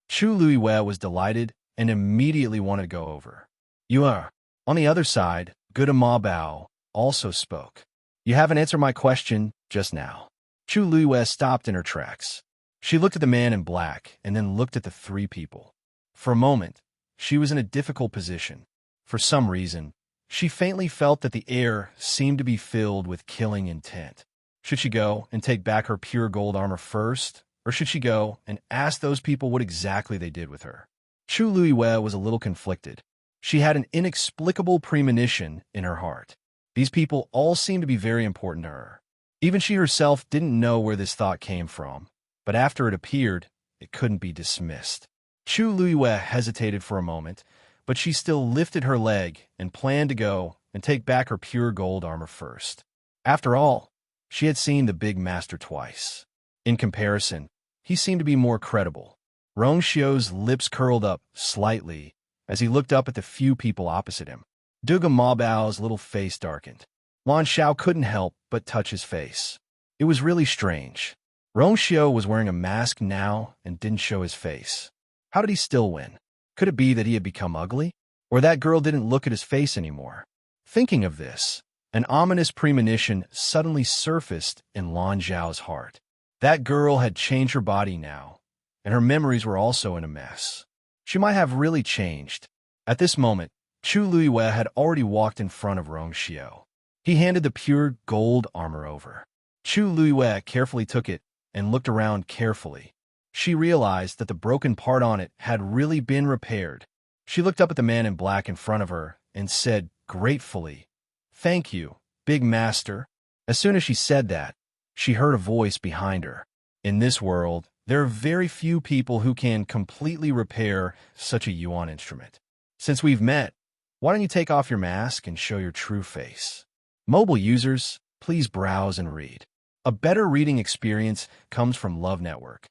Chu Luiyue was delighted and immediately wanted to go over. Yuer. On the other side, good Ma Bao also spoke. You haven't answered my question just now. Chu Luiyue stopped in her tracks. She looked at the man in black and then looked at the three people. For a moment, she was in a difficult position. For some reason, she faintly felt that the air seemed to be filled with killing intent. Should she go and take back her pure gold armor first, or should she go and ask those people what exactly they did with her? Chu Luiyue was a little conflicted. She had an inexplicable premonition in her heart. These people all seemed to be very important to her. Even she herself didn't know where this thought came from, but after it appeared, it couldn't be dismissed. Chu Luiyue hesitated for a moment, but she still lifted her leg and planned to go and take back her pure gold armor first. After all, she had seen the big master twice. In comparison, he seemed to be more credible. Rongxiu's lips curled up slightly as he looked up at the few people opposite him. Duga Mabao's little face darkened. Wan Xiao couldn't help but touch his face. It was really strange. Rongxiu was wearing a mask now and didn't show his face. How did he still win? Could it be that he had become ugly? Or that girl didn't look at his face anymore? Thinking of this, an ominous premonition suddenly surfaced in Lan Zhao's heart. That girl had changed her body now, and her memories were also in a mess. She might have really changed. At this moment, Chu Luiyue had already walked in front of Rongxiu. He handed the pure gold armor over. Chu Luiyue carefully took it and looked around carefully. She realized that the broken part on it had really been repaired. She looked up at the man in black in front of her and said gratefully, "Thank you, big master." As soon as she said that, she heard a voice behind her. In this world, there are very few people who can completely repair such a yuan instrument. Since we've met, why don't you take off your mask and show your true face? Mobile users, please browse and read. A better reading experience comes from Love Network.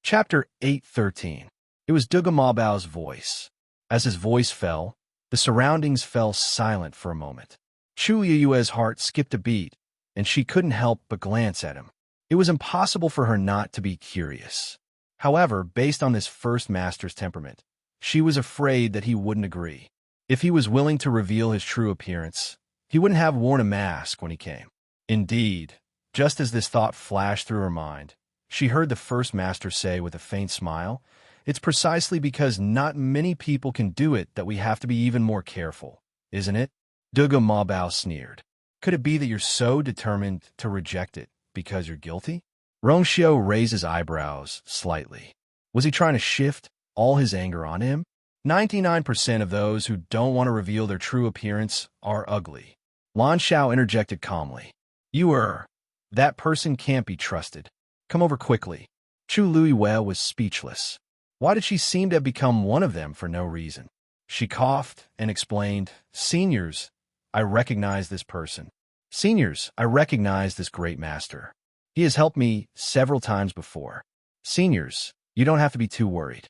Chapter 8:13. It was Duga Mabao's voice. As his voice fell, the surroundings fell silent for a moment. Chu Yue's heart skipped a beat, and she couldn't help but glance at him. It was impossible for her not to be curious. However, based on this first master's temperament, she was afraid that he wouldn't agree. If he was willing to reveal his true appearance, he wouldn't have worn a mask when he came. Indeed, just as this thought flashed through her mind, she heard the first master say with a faint smile, "It's precisely because not many people can do it that we have to be even more careful, isn't it?" Duga Mabao sneered. "Could it be that you're so determined to reject it because you're guilty?" Rongxiu raised his eyebrows slightly. Was he trying to shift all his anger on him? 99% of those who don't want to reveal their true appearance are ugly. Lan Xiao interjected calmly. That person can't be trusted. Come over quickly." Chu Luiwei was speechless. Why did she seem to have become one of them for no reason? She coughed and explained, "Seniors, I recognize this person. Seniors, I recognize this great master. He has helped me several times before. Seniors, you don't have to be too worried."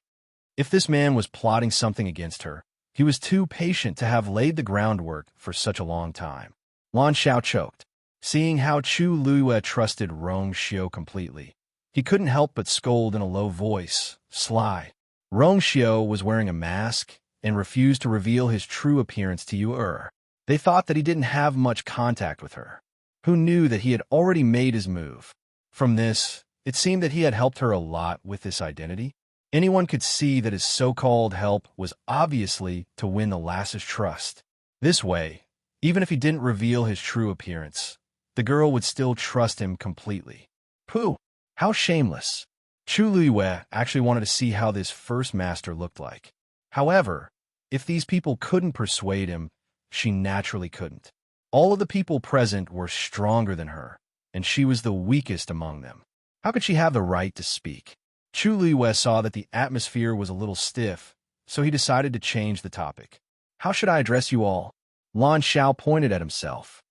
If this man was plotting something against her, he was too patient to have laid the groundwork for such a long time. Lan Xiao choked. Seeing how Chu Luiwei trusted Rongxiu completely, he couldn't help but scold in a low voice, "Sly." Rongxiu was wearing a mask and refused to reveal his true appearance to Yu. They thought that he didn't have much contact with her. Who knew that he had already made his move? From this, it seemed that he had helped her a lot with this identity. Anyone could see that his so-called help was obviously to win the lass's trust. This way, even if he didn't reveal his true appearance, the girl would still trust him completely. Pooh! How shameless! Chu Luiwei actually wanted to see how this first master looked like. However, if these people couldn't persuade him, she naturally couldn't. All of the people present were stronger than her, and she was the weakest among them. How could she have the right to speak? Chu Luiwei saw that the atmosphere was a little stiff, so he decided to change the topic. "How should I address you all?" Lan Xiao pointed at himself.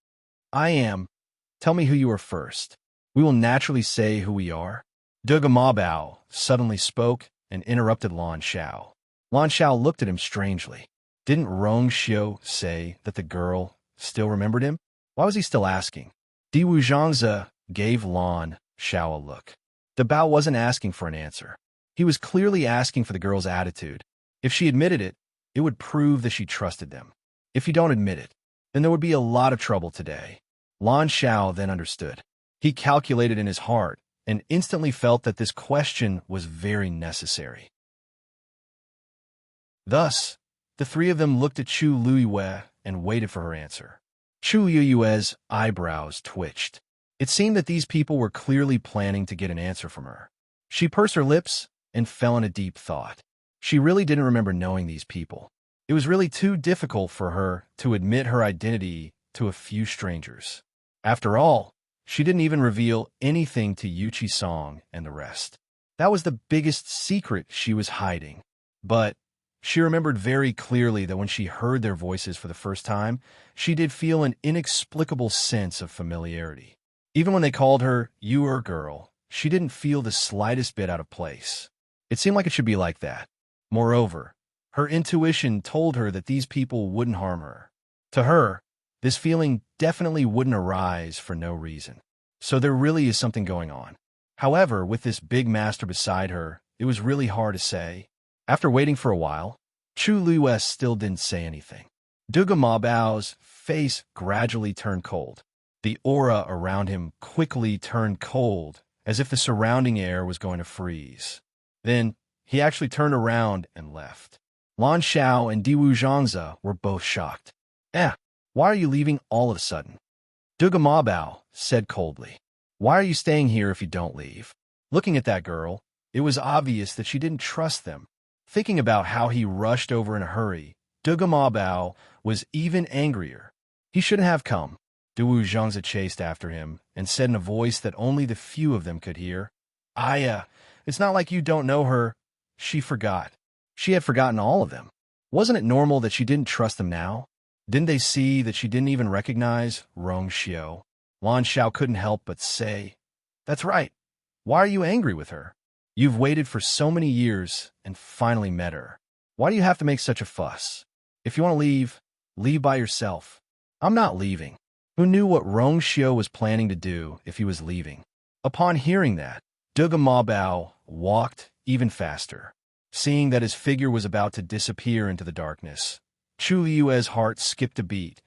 "I am. Tell me who you are first." "We will naturally say who we are." Duga Mabao suddenly spoke and interrupted Lan Xiao. Lan Xiao looked at him strangely. Didn't Rongxiu say that the girl still remembered him? Why was he still asking? Diwu Zhangzi gave Lan Xiao a look. The Bao wasn't asking for an answer. He was clearly asking for the girl's attitude. If she admitted it, it would prove that she trusted them. If you don't admit it, then there would be a lot of trouble today. Lan Xiao then understood. He calculated in his heart and instantly felt that this question was very necessary. Thus, the three of them looked at Chu Luiwei and waited for her answer. Chu Luiwei's eyebrows twitched. It seemed that these people were clearly planning to get an answer from her. She pursed her lips and fell in a deep thought. She really didn't remember knowing these people. It was really too difficult for her to admit her identity to a few strangers. After all, she didn't even reveal anything to Yuchi Song and the rest. That was the biggest secret she was hiding. But she remembered very clearly that when she heard their voices for the first time, she did feel an inexplicable sense of familiarity. Even when they called her "Your girl," she didn't feel the slightest bit out of place. It seemed like it should be like that. Moreover, her intuition told her that these people wouldn't harm her. To her, this feeling definitely wouldn't arise for no reason. So there really is something going on. However, with this big master beside her, it was really hard to say. After waiting for a while, Chu Luiwei still didn't say anything. Duga Mabao's face gradually turned cold. The aura around him quickly turned cold, as if the surrounding air was going to freeze. Then, he actually turned around and left. Lan Xiao and Diwu Zhangzi were both shocked. Why are you leaving all of a sudden?" Duga Mabao said coldly. "Why are you staying here if you don't leave?" Looking at that girl, it was obvious that she didn't trust them. Thinking about how he rushed over in a hurry, Duga Mabao was even angrier. He shouldn't have come. Diwu Zhangzi chased after him and said in a voice that only the few of them could hear, "Aya, it's not like you don't know her." She forgot. She had forgotten all of them. Wasn't it normal that she didn't trust them now? Didn't they see that she didn't even recognize Rongxiu? Lan Xiao couldn't help but say, "That's right. Why are you angry with her? You've waited for so many years and finally met her. Why do you have to make such a fuss? If you want to leave, leave by yourself." "I'm not leaving." Who knew what Rongxiu was planning to do if he was leaving? Upon hearing that, Duga Mabao walked even faster. Seeing that his figure was about to disappear into the darkness, Chu Yue's heart skipped a beat,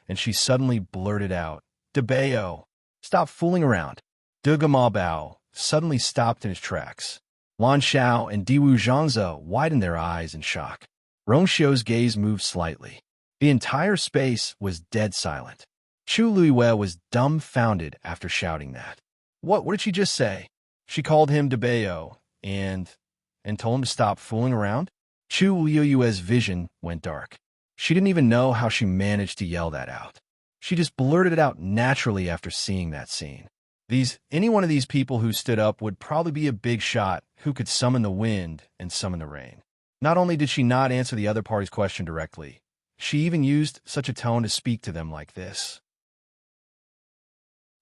and she suddenly blurted out, "Debao! Stop fooling around!" Duga Ma Bao suddenly stopped in his tracks. Lan Xiao and Diwu Zhangze widened their eyes in shock. Rong Xiu's gaze moved slightly. The entire space was dead silent. Chu Luiyue was dumbfounded after shouting that. What did she just say? She called him Debao and told him to stop fooling around? Chu Luiyue's vision went dark. She didn't even know how she managed to yell that out. She just blurted it out naturally after seeing that scene. Any one of these people who stood up would probably be a big shot who could summon the wind and summon the rain. Not only did she not answer the other party's question directly, she even used such a tone to speak to them like this.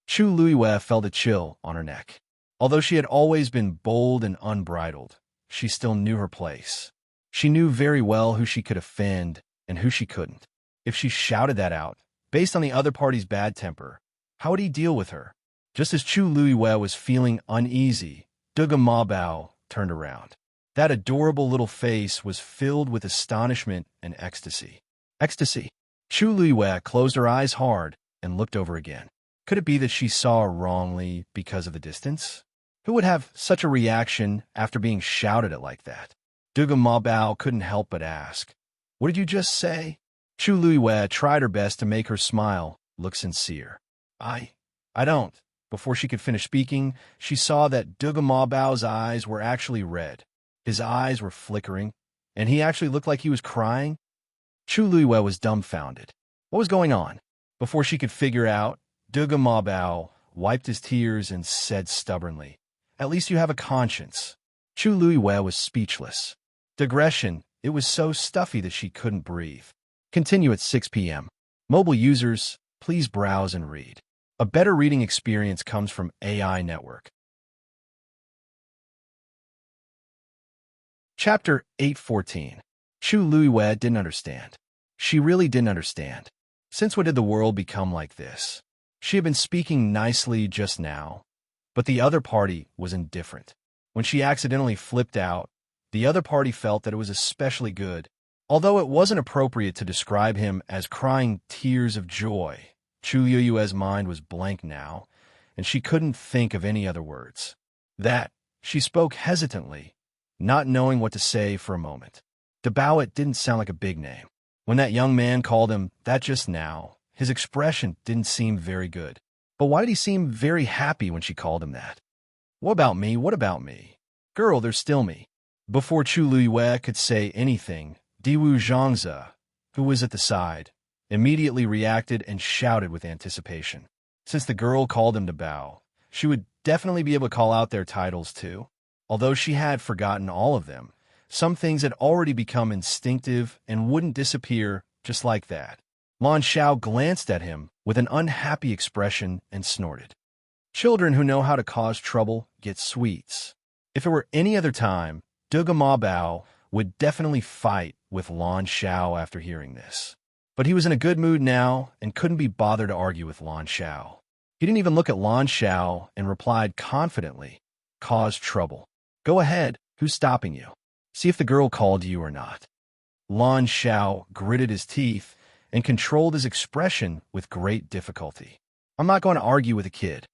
Chu Luiyue felt a chill on her neck. Although she had always been bold and unbridled, she still knew her place. She knew very well who she could offend and who she couldn't. If she shouted that out, based on the other party's bad temper, how would he deal with her? Just as Chu Luiyue was feeling uneasy, Duga Ma Bao turned around. That adorable little face was filled with astonishment and ecstasy. Ecstasy. Chu Luiyue closed her eyes hard and looked over again. Could it be that she saw wrongly because of the distance? Who would have such a reaction after being shouted at like that? Duga Ma Bao couldn't help but ask, "What did you just say?" Chu Luiyue tried her best to make her smile look sincere. I don't. Before she could finish speaking, she saw that Duga Ma Bao's eyes were actually red. His eyes were flickering, and he actually looked like he was crying. Chu Luiyue was dumbfounded. What was going on? Before she could figure out, Duga Ma Bao wiped his tears and said stubbornly, "At least you have a conscience." Chu Luiyue was speechless. Digression, it was so stuffy that she couldn't breathe. Continue at 6 p.m. Mobile users, please browse and read. A better reading experience comes from AI Network. Chapter 814. Chu Luiyue didn't understand. She really didn't understand. Since when did the world become like this? She had been speaking nicely just now, but the other party was indifferent. When she accidentally flipped out, the other party felt that it was especially good. Although it wasn't appropriate to describe him as crying tears of joy, Chu Yue's mind was blank now, and she couldn't think of any other words. She spoke hesitantly, not knowing what to say for a moment. Debao didn't sound like a big name. When that young man called him that just now, his expression didn't seem very good. But why did he seem very happy when she called him that? What about me? What about me? Girl, there's still me. Before Chu Luiyue could say anything, Diwu Zhangze, who was at the side, immediately reacted and shouted with anticipation. Since the girl called him Debao, she would definitely be able to call out their titles too. Although she had forgotten all of them, some things had already become instinctive and wouldn't disappear just like that. Lan Xiao glanced at him with an unhappy expression and snorted. Children who know how to cause trouble get sweets. If it were any other time, Duga Ma Bao would definitely fight with Lan Xiao after hearing this. But he was in a good mood now and couldn't be bothered to argue with Lan Xiao. He didn't even look at Lan Xiao and replied confidently, "Cause trouble. Go ahead, who's stopping you? See if the girl called you or not." Lan Xiao gritted his teeth and controlled his expression with great difficulty. I'm not going to argue with a kid.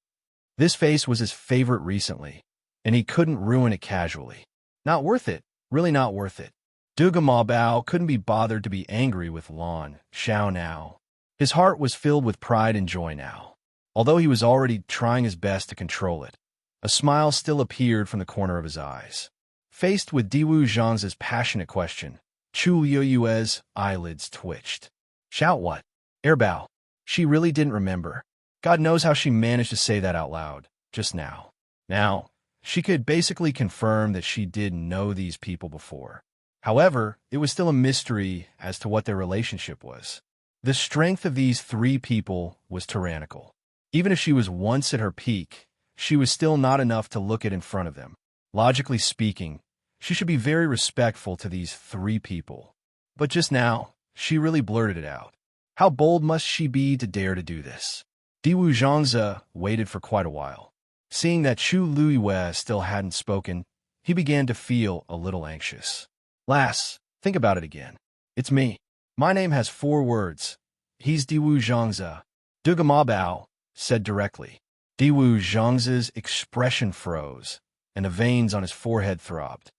This face was his favorite recently, and he couldn't ruin it casually. Not worth it, really not worth it. Duga Ma Bao couldn't be bothered to be angry with Lan Xiao now. His heart was filled with pride and joy now. Although he was already trying his best to control it, a smile still appeared from the corner of his eyes. Faced with Diwu Zhang's passionate question, Chu Yue's eyelids twitched. Shout what? Airbao. She really didn't remember. God knows how she managed to say that out loud, just now. Now, she could basically confirm that she did know these people before. However, it was still a mystery as to what their relationship was. The strength of these three people was tyrannical. Even if she was once at her peak, she was still not enough to look at in front of them. Logically speaking, she should be very respectful to these three people. But just now, she really blurted it out. How bold must she be to dare to do this? Diwu Zhangze waited for quite a while. Seeing that Chu Luiyue still hadn't spoken, he began to feel a little anxious. Lass, think about it again. It's me. My name has 4 words. He's Diwu Zhangze. Duga Ma Bao said directly. Diwu Zhangze's expression froze, and the veins on his forehead throbbed.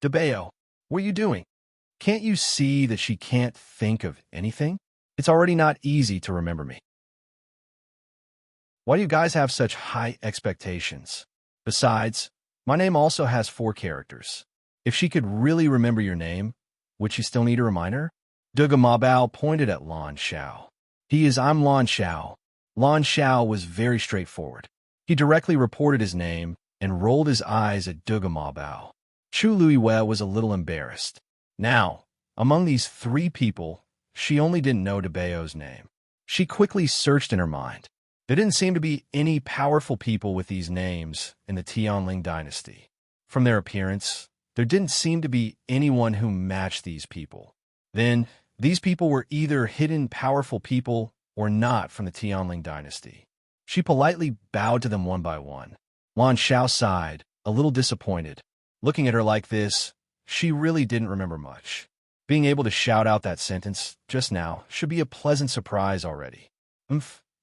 Debeo, what are you doing? Can't you see that she can't think of anything? It's already not easy to remember me. Why do you guys have such high expectations? Besides, my name also has 4 characters. If she could really remember your name, would she still need a reminder? Duga Ma Bao pointed at Lan Xiao. I'm Lan Xiao. Lan Xiao was very straightforward. He directly reported his name and rolled his eyes at Duga Ma Bao. Chu Luiwei was a little embarrassed. Now, among these 3 people, she only didn't know Debeo's name. She quickly searched in her mind. There didn't seem to be any powerful people with these names in the Tianling dynasty. From their appearance, there didn't seem to be anyone who matched these people. Then, these people were either hidden powerful people or not from the Tianling dynasty. She politely bowed to them one by one. Lan Xiao sighed, a little disappointed. Looking at her like this, she really didn't remember much. Being able to shout out that sentence just now should be a pleasant surprise already.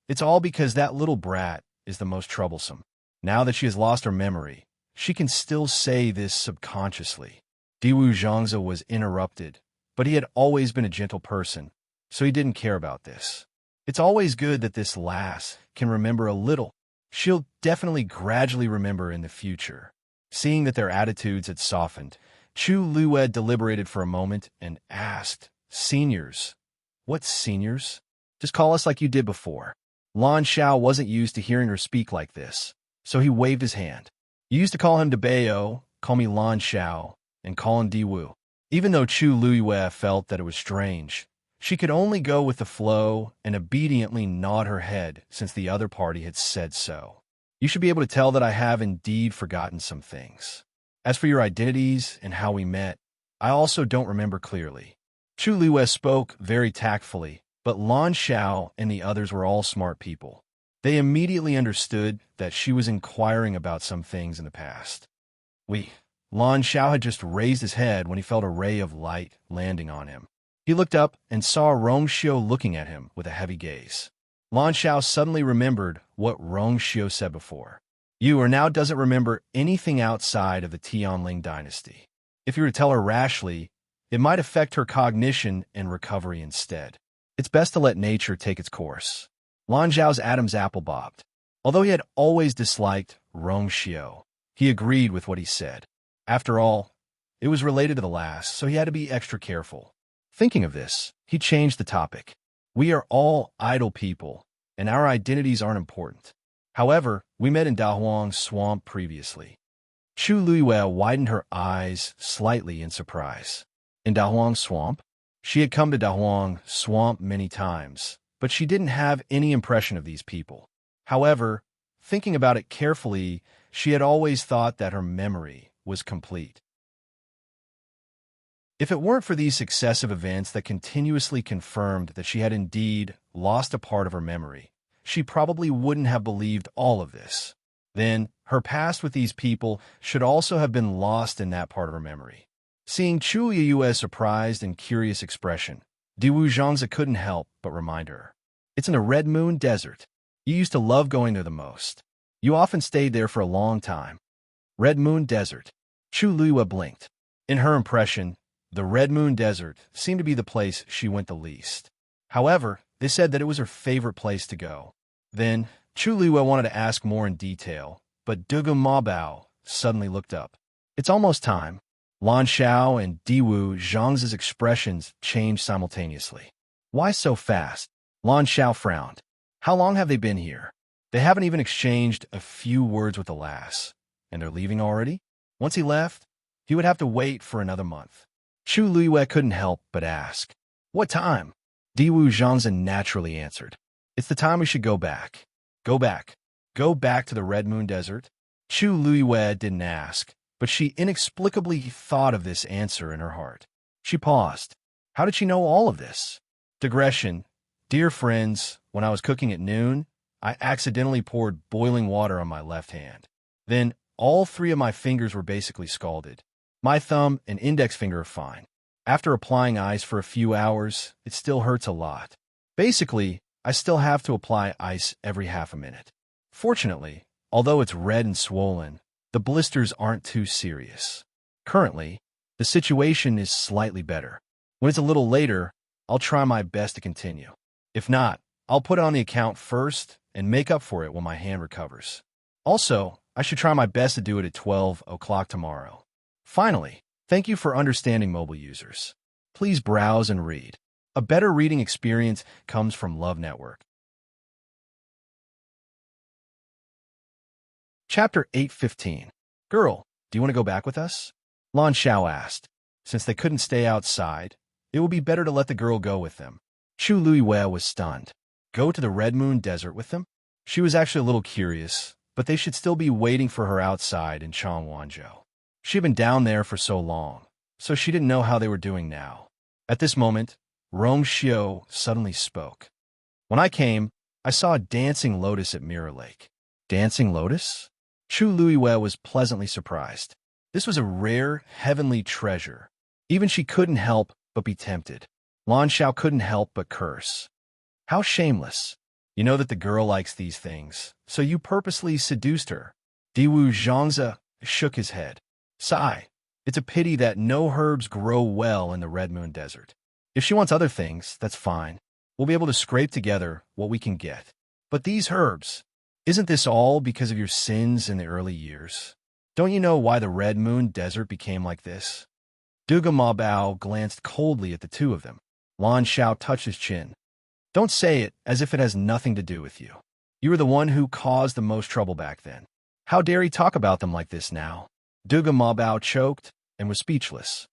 It's all because that little brat is the most troublesome. Now that she has lost her memory, she can still say this subconsciously. Diwu Zhangze was interrupted, but he had always been a gentle person, so he didn't care about this. It's always good that this lass can remember a little. She'll definitely gradually remember in the future. Seeing that their attitudes had softened, Chu Luiwei deliberated for a moment and asked, Seniors? What seniors? Just call us like you did before. Lan Xiao wasn't used to hearing her speak like this, so he waved his hand. You used to call him Debeo, call me Lan Xiao, and call him Diwu. Even though Chu Luiwei felt that it was strange, she could only go with the flow and obediently nod her head since the other party had said so. You should be able to tell that I have indeed forgotten some things. As for your identities and how we met, I also don't remember clearly. Chu Luiwei spoke very tactfully, but Lan Xiao and the others were all smart people. They immediately understood that she was inquiring about some things in the past. Lan Xiao had just raised his head when he felt a ray of light landing on him. He looked up and saw Rongxiu looking at him with a heavy gaze. Lan Xiao suddenly remembered what Rongxiu said before. You now doesn't remember anything outside of the Tianling dynasty. If you were to tell her rashly, it might affect her cognition and recovery instead. It's best to let nature take its course. Lan Xiao's Adam's apple bobbed. Although he had always disliked Rongxiu, he agreed with what he said. After all, it was related to the last, so he had to be extra careful. Thinking of this, he changed the topic. We are all idle people, and our identities aren't important. However, we met in Dahuang Swamp previously. Chu Luiwei widened her eyes slightly in surprise. In Dahuang Swamp? She had come to Dahuang Swamp many times, but she didn't have any impression of these people. However, thinking about it carefully, she had always thought that her memory was complete. If it weren't for these successive events that continuously confirmed that she had indeed lost a part of her memory, she probably wouldn't have believed all of this. Then, her past with these people should also have been lost in that part of her memory. Seeing Chu Yue's surprised and curious expression, Diwu Zhangze couldn't help but remind her. It's in the Red Moon Desert. You used to love going there the most. You often stayed there for a long time. Red Moon Desert. Chu Luiwei blinked. In her impression, the Red Moon Desert seemed to be the place she went the least. However, they said that it was her favorite place to go. Then, Chu Luiwei wanted to ask more in detail, but Duga Ma Bao suddenly looked up. It's almost time. Lan Xiao and Diwu Zhangze's expressions changed simultaneously. Why so fast? Lan Xiao frowned. How long have they been here? They haven't even exchanged a few words with the lass. And they're leaving already? Once he left, he would have to wait for another month. Chu Luiwei couldn't help but ask. What time? Diwu Zhangze naturally answered. It's the time we should go back. Go back. Go back to the Red Moon Desert? Chu Luiwei didn't ask, but she inexplicably thought of this answer in her heart. She paused. How did she know all of this? Digression. Dear friends, when I was cooking at noon, I accidentally poured boiling water on my left hand. Then, all three of my fingers were basically scalded. My thumb and index finger are fine. After applying ice for a few hours, it still hurts a lot. Basically, I still have to apply ice every half a minute. Fortunately, although it's red and swollen, the blisters aren't too serious. Currently, the situation is slightly better. When it's a little later, I'll try my best to continue. If not, I'll put it on the account first and make up for it when my hand recovers. Also, I should try my best to do it at 12 o'clock tomorrow. Finally, thank you for understanding, mobile users. Please browse and read. A better reading experience comes from Love Network. Chapter 8:15. Girl, do you want to go back with us? Lan Xiao asked. Since they couldn't stay outside, it would be better to let the girl go with them. Chu Luiwei was stunned. Go to the Red Moon Desert with them? She was actually a little curious, but they should still be waiting for her outside in Changwanzhou. She had been down there for so long, so she didn't know how they were doing now. At this moment, Rong Xiu suddenly spoke. When I came, I saw a dancing lotus at Mirror Lake. Dancing lotus? Chu Luiwei was pleasantly surprised. This was a rare, heavenly treasure. Even she couldn't help but be tempted. Lan Xiao couldn't help but curse. How shameless. You know that the girl likes these things, so you purposely seduced her. Diwu Zhangzi shook his head. Sigh. It's a pity that no herbs grow well in the Red Moon Desert. If she wants other things, that's fine. We'll be able to scrape together what we can get. But these herbs, isn't this all because of your sins in the early years? Don't you know why the Red Moon Desert became like this? Duga Mabao glanced coldly at the two of them. Lan Xiao touched his chin. Don't say it as if it has nothing to do with you. You were the one who caused the most trouble back then. How dare he talk about them like this now? Duga Mabao choked and was speechless.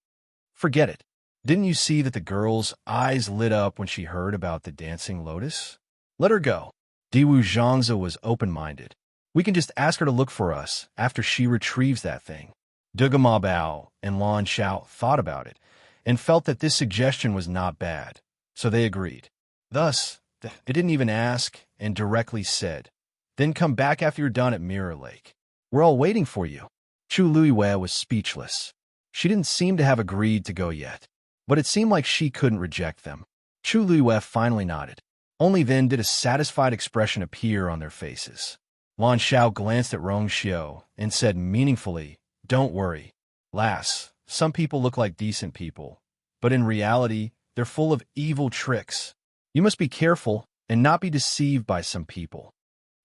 Forget it. Didn't you see that the girl's eyes lit up when she heard about the dancing lotus? Let her go. Diwu Zhangzi was open-minded. We can just ask her to look for us after she retrieves that thing. Duga Mabao and Lan Xiao thought about it and felt that this suggestion was not bad, so they agreed. Thus, they didn't even ask and directly said, then come back after you're done at Mirror Lake. We're all waiting for you. Chu Luiwei was speechless. She didn't seem to have agreed to go yet, but it seemed like she couldn't reject them. Chu Luiwei finally nodded. Only then did a satisfied expression appear on their faces. Lan Xiao glanced at Rong Xiu and said meaningfully, Don't worry, lass, some people look like decent people, but in reality, they're full of evil tricks. You must be careful and not be deceived by some people.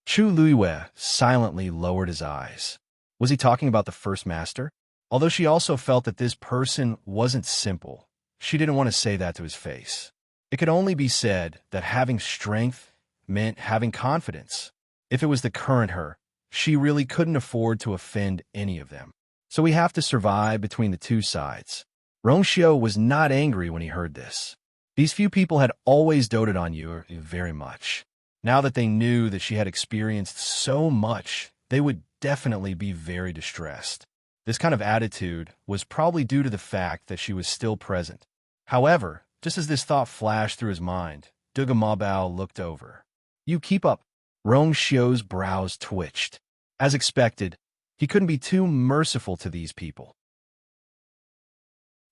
Chu Luiwei silently lowered his eyes. Was he talking about the first master? Although she also felt that this person wasn't simple, she didn't want to say that to his face. It could only be said that having strength meant having confidence. If it was the current her, she really couldn't afford to offend any of them. So we have to survive between the two sides. Rong Xiu was not angry when he heard this. These few people had always doted on you very much. Now that they knew that she had experienced so much, they would definitely be very distressed. This kind of attitude was probably due to the fact that she was still present. However, just as this thought flashed through his mind, Duga Mabao looked over. You keep up. Rong Xiu's brows twitched. As expected, he couldn't be too merciful to these people.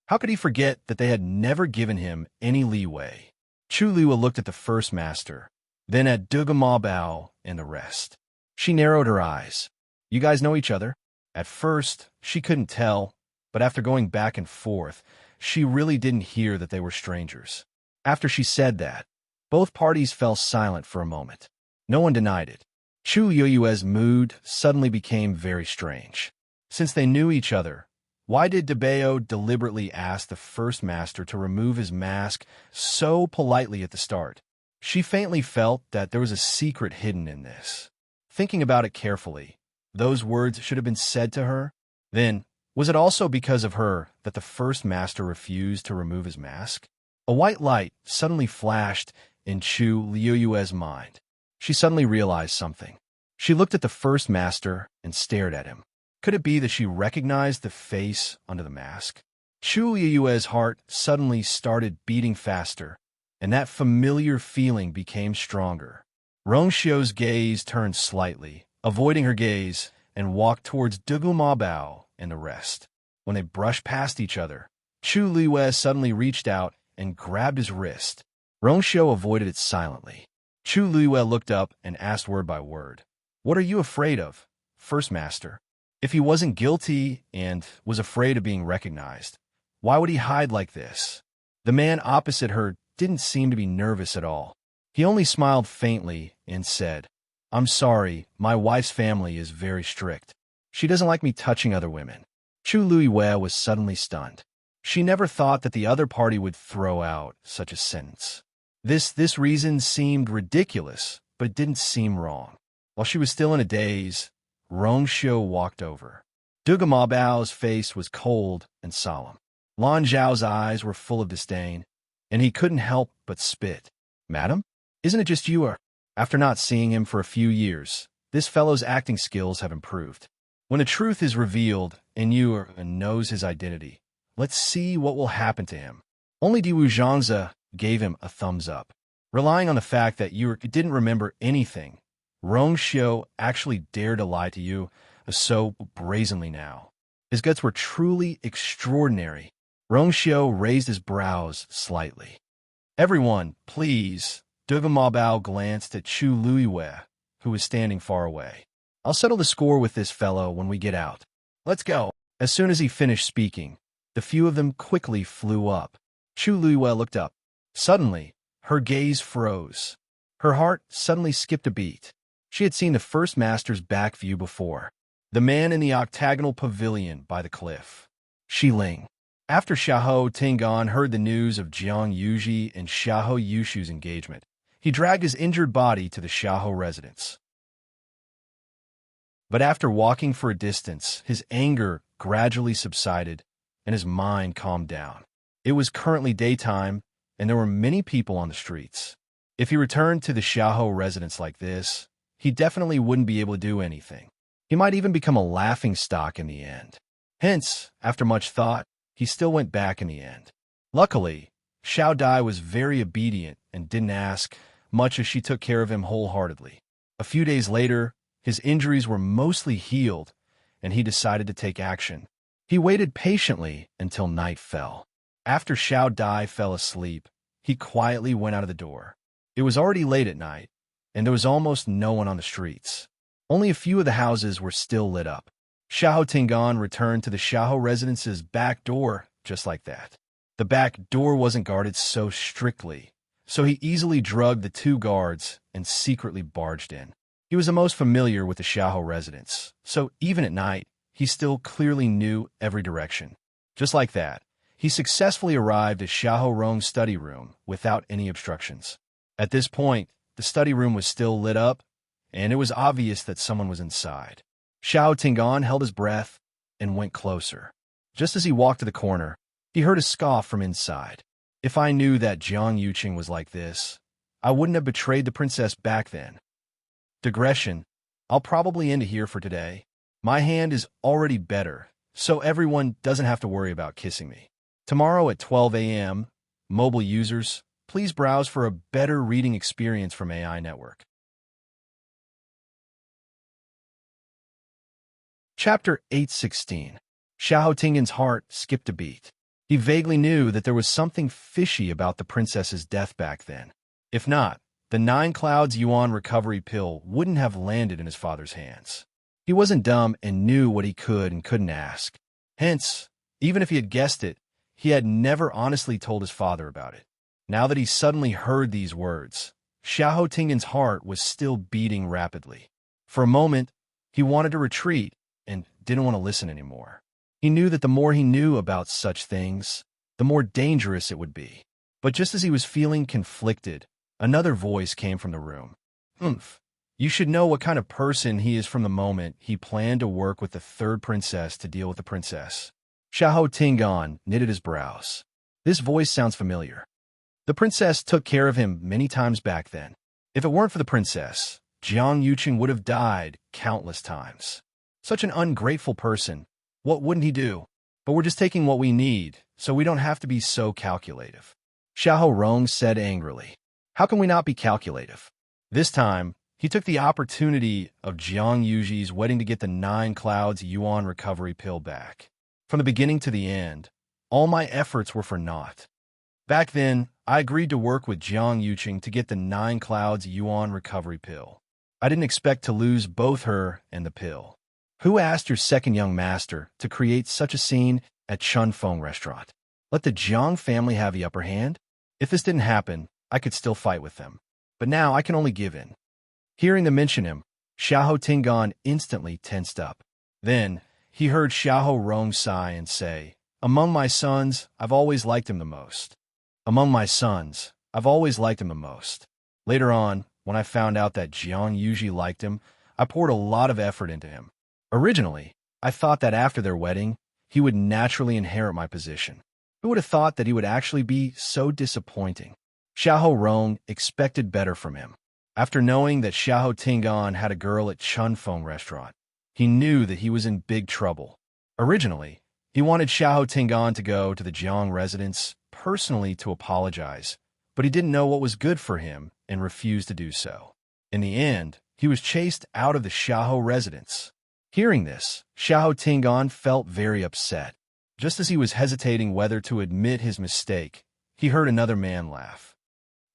How could he forget that they had never given him any leeway? Chu Luiwei looked at the first master, then at Duga Mabao and the rest. She narrowed her eyes. You guys know each other? At first, she couldn't tell, but after going back and forth, she really didn't hear that they were strangers. After she said that, both parties fell silent for a moment. No one denied it. Chu Luiwei's mood suddenly became very strange. Since they knew each other, why did Debao deliberately ask the first master to remove his mask so politely at the start? She faintly felt that there was a secret hidden in this. Thinking about it carefully, those words should have been said to her. Then, was it also because of her that the first master refused to remove his mask? A white light suddenly flashed in Chu Luiwei's mind. She suddenly realized something. She looked at the first master and stared at him. Could it be that she recognized the face under the mask? Chu Luiwei's heart suddenly started beating faster, and that familiar feeling became stronger. Rong Xiu's gaze turned slightly, avoiding her gaze, and walked towards Dugu Ma Bao and the rest. When they brushed past each other, Chu Liwei suddenly reached out and grabbed his wrist. Rongxiu avoided it silently. Chu Liwei looked up and asked word by word, "What are you afraid of, First Master?" If he wasn't guilty and was afraid of being recognized, why would he hide like this? The man opposite her didn't seem to be nervous at all. He only smiled faintly and said, "I'm sorry, my wife's family is very strict. She doesn't like me touching other women." Chu Liwei was suddenly stunned. She never thought that the other party would throw out such a sentence. This reason seemed ridiculous, but it didn't seem wrong. While she was still in a daze, Rongxiu walked over. Dugu Ma Bao's face was cold and solemn. Lan Zhao's eyes were full of disdain, and he couldn't help but spit. "Madam, isn't it just you?" After not seeing him for a few years, this fellow's acting skills have improved. When the truth is revealed and you knows his identity, let's see what will happen to him. Only Diwu Zhangzi gave him a thumbs up. Relying on the fact that you didn't remember anything, Rongxiu actually dared to lie to you so brazenly now. His guts were truly extraordinary. Rongxiu raised his brows slightly. "Everyone, please." Dugu Ma Bao glanced at Chu Liwei, who was standing far away. "I'll settle the score with this fellow when we get out. Let's go." As soon as he finished speaking, the few of them quickly flew up. Chu Liwei looked up. Suddenly, her gaze froze. Her heart suddenly skipped a beat. She had seen the First Master's back view before. The man in the octagonal pavilion by the cliff. Shi Ling. After Xiahou Tingan heard the news of Jiang Yuji and Xiahou Yushu's engagement, he dragged his injured body to the Xiahou residence. But after walking for a distance, his anger gradually subsided and his mind calmed down. It was currently daytime, and there were many people on the streets. If he returned to the Xiahou residence like this, he definitely wouldn't be able to do anything. He might even become a laughingstock in the end. Hence, after much thought, he still went back in the end. Luckily, Xiao Dai was very obedient and didn't ask much as she took care of him wholeheartedly. A few days later, his injuries were mostly healed, and he decided to take action. He waited patiently until night fell. After Xiao Dai fell asleep, he quietly went out of the door. It was already late at night, and there was almost no one on the streets. Only a few of the houses were still lit up. Xiahou Tingan returned to the Xiahou residence's back door just like that. The back door wasn't guarded so strictly, so he easily drugged the two guards and secretly barged in. He was the most familiar with the Xiahou residence, so even at night, he still clearly knew every direction. Just like that, he successfully arrived at Xiahou Rong's study room without any obstructions. At this point, the study room was still lit up, and it was obvious that someone was inside. Xiahou Tingan held his breath and went closer. Just as he walked to the corner, he heard a scoff from inside. "If I knew that Jiang Yuqing was like this, I wouldn't have betrayed the princess back then." Digression. I'll probably end it here for today. My hand is already better, so everyone doesn't have to worry about kissing me. Tomorrow at 12 a.m., mobile users, please browse for a better reading experience from AI Network. Chapter 816. Xiahou Tingan's heart skipped a beat. He vaguely knew that there was something fishy about the princess's death back then. If not, the 9 Clouds Yuan recovery pill wouldn't have landed in his father's hands. He wasn't dumb and knew what he could and couldn't ask. Hence, even if he had guessed it, he had never honestly told his father about it. Now that he suddenly heard these words, Xiahou Tingan's heart was still beating rapidly. For a moment, he wanted to retreat and didn't want to listen anymore. He knew that the more he knew about such things, the more dangerous it would be. But just as he was feeling conflicted, another voice came from the room. You should know what kind of person he is from the moment he planned to work with the third princess to deal with the princess. Xiahou Tingan knitted his brows. This voice sounds familiar. The princess took care of him many times back then. If it weren't for the princess, Jiang Yuqing would have died countless times. Such an ungrateful person. What wouldn't he do? But we're just taking what we need, so we don't have to be so calculative. Xiahou Rong said angrily. How can we not be calculative? This time, He took the opportunity of Jiang Yuji's wedding to get the 9 Clouds Yuan recovery pill back. From the beginning to the end, all my efforts were for naught. Back then, I agreed to work with Jiang Yuqing to get the 9 Clouds Yuan recovery pill. I didn't expect to lose both her and the pill. Who asked your second young master to create such a scene at Chunfeng restaurant? Let the Jiang family have the upper hand? If this didn't happen, I could still fight with them. But now I can only give in. Hearing them mention him, Xiahou Tingan instantly tensed up. Then, he heard Xiahou Rong sigh and say, "Among my sons, I've always liked him the most. Among my sons, I've always liked him the most." Later on, when I found out that Jiang Yuji liked him, I poured a lot of effort into him. Originally, I thought that after their wedding, he would naturally inherit my position. Who would have thought that he would actually be so disappointing? Xiahou Rong expected better from him. After knowing that Xiahou Tingan had a girl at Chunfeng restaurant, he knew that he was in big trouble. Originally, he wanted Xiahou Tingan to go to the Jiang residence personally to apologize, but he didn't know what was good for him and refused to do so. In the end, he was chased out of the Xiahou residence. Hearing this, Xiahou Tingan felt very upset. Just as he was hesitating whether to admit his mistake, he heard another man laugh.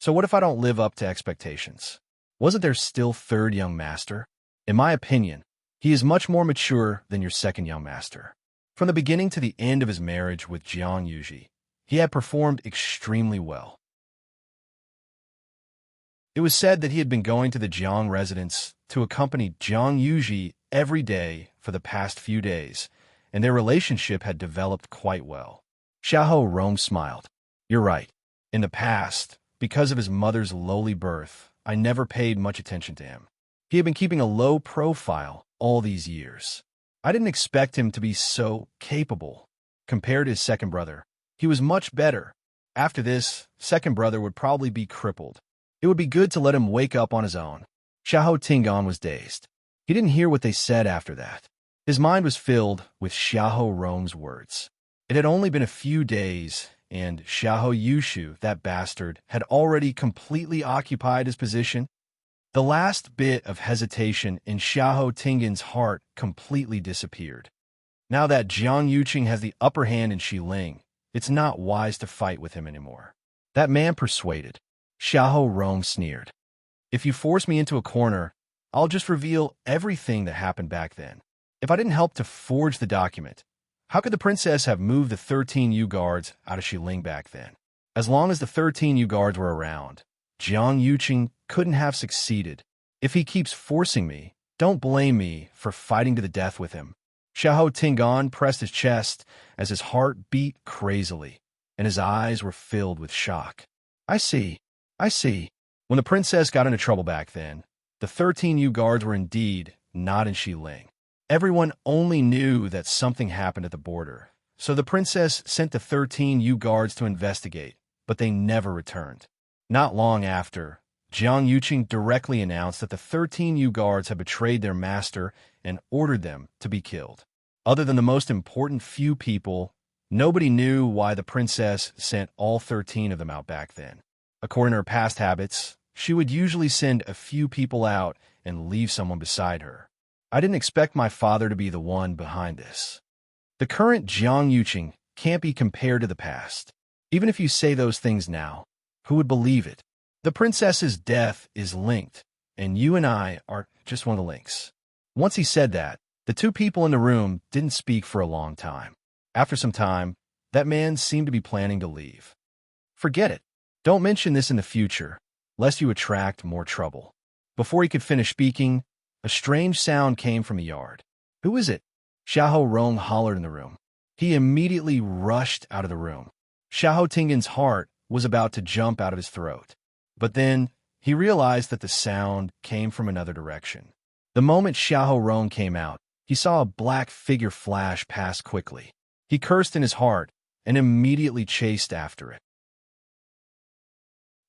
"So what if I don't live up to expectations? Wasn't there still third young master? In my opinion, he is much more mature than your second young master." From the beginning to the end of his marriage with Jiang Yuji, he had performed extremely well. It was said that he had been going to the Jiang residence to accompany Jiang Yuji every day for the past few days, and their relationship had developed quite well. Xiahou Rong smiled. "You're right. In the past, because of his mother's lowly birth, I never paid much attention to him. He had been keeping a low profile all these years. I didn't expect him to be so capable. Compared to his second brother, he was much better. After this, second brother would probably be crippled. It would be good to let him wake up on his own." Xiahou Tingan was dazed. He didn't hear what they said after that. His mind was filled with Xiahou Rong's words. It had only been a few days, and Xiahou Yushu, that bastard, had already completely occupied his position. The last bit of hesitation in Xiahou Tingan's heart completely disappeared. Now that Jiang Yuqing has the upper hand in Xiling, it's not wise to fight with him anymore. That man persuaded. Xiahou Rong sneered. "If you force me into a corner, I'll just reveal everything that happened back then. If I didn't help to forge the document, how could the princess have moved the 13 U guards out of Xiling back then? As long as the 13 U guards were around, Jiang Yuqing couldn't have succeeded. If he keeps forcing me, don't blame me for fighting to the death with him." Xiahou Tingan pressed his chest as his heart beat crazily, and his eyes were filled with shock. I see. When the princess got into trouble back then, the 13 U guards were indeed not in Xiling. Everyone only knew that something happened at the border, so the princess sent the 13 U guards to investigate, but they never returned. Not long after, Jiang Yuqing directly announced that the 13 U guards had betrayed their master and ordered them to be killed. Other than the most important few people, nobody knew why the princess sent all 13 of them out back then. According to her past habits, she would usually send a few people out and leave someone beside her. I didn't expect my father to be the one behind this. The current Jiang Yuqing can't be compared to the past. Even if you say those things now, who would believe it? The princess's death is linked, and you and I are just one of the links. Once he said that, the two people in the room didn't speak for a long time. After some time, that man seemed to be planning to leave. Forget it. Don't mention this in the future, lest you attract more trouble. Before he could finish speaking, a strange sound came from the yard. Who is it? Xiahou Rong hollered in the room. He immediately rushed out of the room. Xiahou Tingan's heart was about to jump out of his throat. But then, he realized that the sound came from another direction. The moment Xiahou Rong came out, he saw a black figure flash past quickly. He cursed in his heart and immediately chased after it.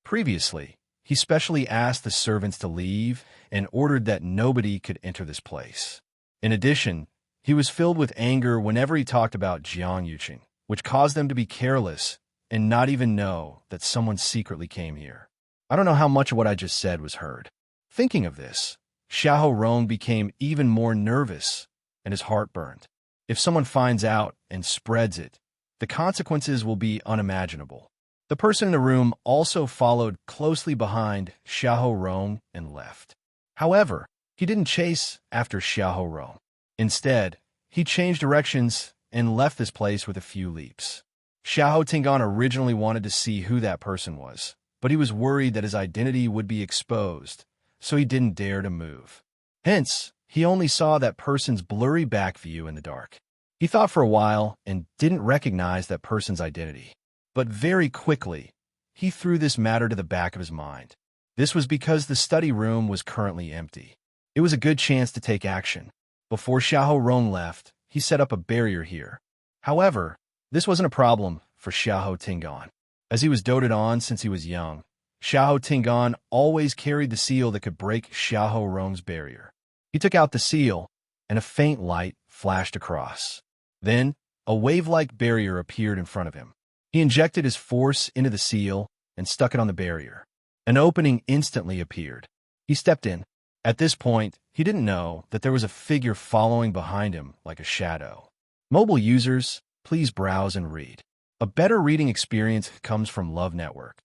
Previously, he specially asked the servants to leave and ordered that nobody could enter this place. In addition, he was filled with anger whenever he talked about Jiang Yuqing, which caused them to be careless and not even know that someone secretly came here. I don't know how much of what I just said was heard. Thinking of this, Xiahou Rong became even more nervous, and his heart burned. If someone finds out and spreads it, the consequences will be unimaginable. The person in the room also followed closely behind Xiahou Rong and left. However, he didn't chase after Xiahou Rong. Instead, he changed directions and left this place with a few leaps. Xiahou Tingan originally wanted to see who that person was, but he was worried that his identity would be exposed, so he didn't dare to move. Hence, he only saw that person's blurry back view in the dark. He thought for a while and didn't recognize that person's identity. But very quickly, he threw this matter to the back of his mind. This was because the study room was currently empty. It was a good chance to take action. Before Xiahou Rong left, he set up a barrier here. However, this wasn't a problem for Xiahou Tingan. As he was doted on since he was young, Xiahou Tingan always carried the seal that could break Xiahou Rong's barrier. He took out the seal, and a faint light flashed across. Then, a wave-like barrier appeared in front of him. He injected his force into the seal and stuck it on the barrier. An opening instantly appeared. He stepped in. At this point, he didn't know that there was a figure following behind him like a shadow. Mobile users, please browse and read. A better reading experience comes from Love Network.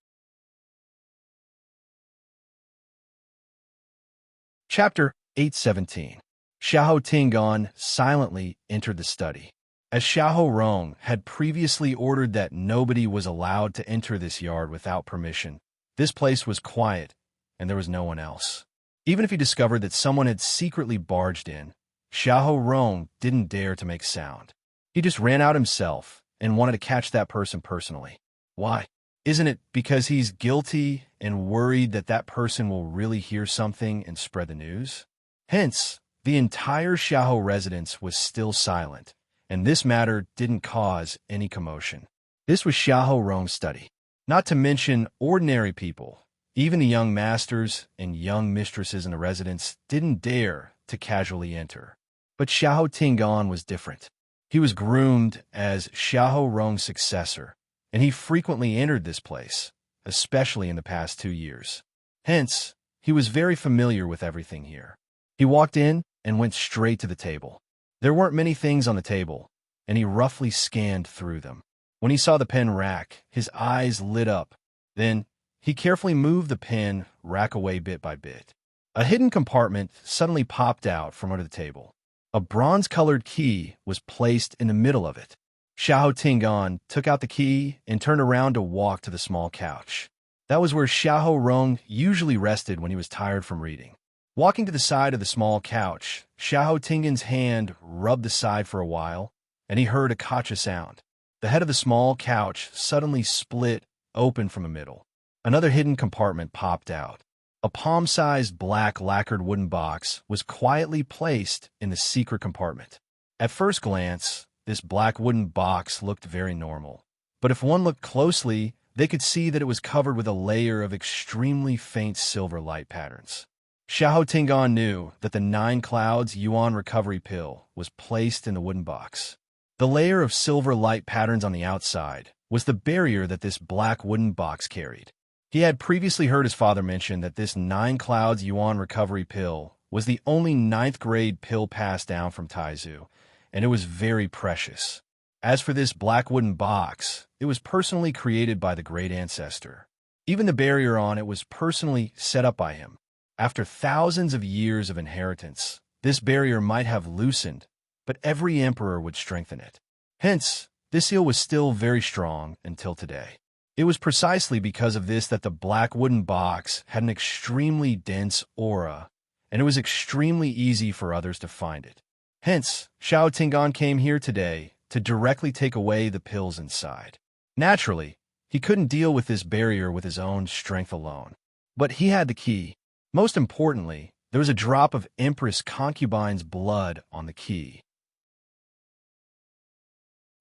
Chapter 817. Xiahou Tingan silently entered the study. As Xiahou Rong had previously ordered that nobody was allowed to enter this yard without permission, this place was quiet, and there was no one else. Even if he discovered that someone had secretly barged in, Xiahou Rong didn't dare to make sound. He just ran out himself and wanted to catch that person personally. Why? Isn't it because he's guilty and worried that that person will really hear something and spread the news? Hence, the entire Xiahou residence was still silent, and this matter didn't cause any commotion. This was Xiahou Rong's study. Not to mention ordinary people, even the young masters and young mistresses in the residence didn't dare to casually enter. But Xiahou Tingan was different. He was groomed as Xiahou Rong's successor, and he frequently entered this place, especially in the past 2 years. Hence, he was very familiar with everything here. He walked in and went straight to the table. There weren't many things on the table, and he roughly scanned through them. When he saw the pen rack, his eyes lit up. Then, he carefully moved the pen rack away bit by bit. A hidden compartment suddenly popped out from under the table. A bronze-colored key was placed in the middle of it. Xiahou Tingan took out the key and turned around to walk to the small couch. That was where Xiahou Rong usually rested when he was tired from reading. Walking to the side of the small couch, Xiahou Tingan's hand rubbed the side for a while, and he heard a kacha sound. The head of the small couch suddenly split open from the middle. Another hidden compartment popped out. A palm-sized black lacquered wooden box was quietly placed in the secret compartment. At first glance, this black wooden box looked very normal. But if one looked closely, they could see that it was covered with a layer of extremely faint silver light patterns. Xiahou Tingan knew that the 9 Clouds Yuan recovery pill was placed in the wooden box. The layer of silver light patterns on the outside was the barrier that this black wooden box carried. He had previously heard his father mention that this 9 Clouds Yuan recovery pill was the only 9th grade pill passed down from Taizu, and it was very precious. As for this black wooden box, it was personally created by the great ancestor. Even the barrier on it was personally set up by him. After thousands of years of inheritance, this barrier might have loosened, but every emperor would strengthen it. Hence, this seal was still very strong until today. It was precisely because of this that the black wooden box had an extremely dense aura, and it was extremely easy for others to find it. Hence, Xiahou Tingan came here today to directly take away the pills inside. Naturally, he couldn't deal with this barrier with his own strength alone. But he had the key. Most importantly, there was a drop of Empress Concubine's blood on the key.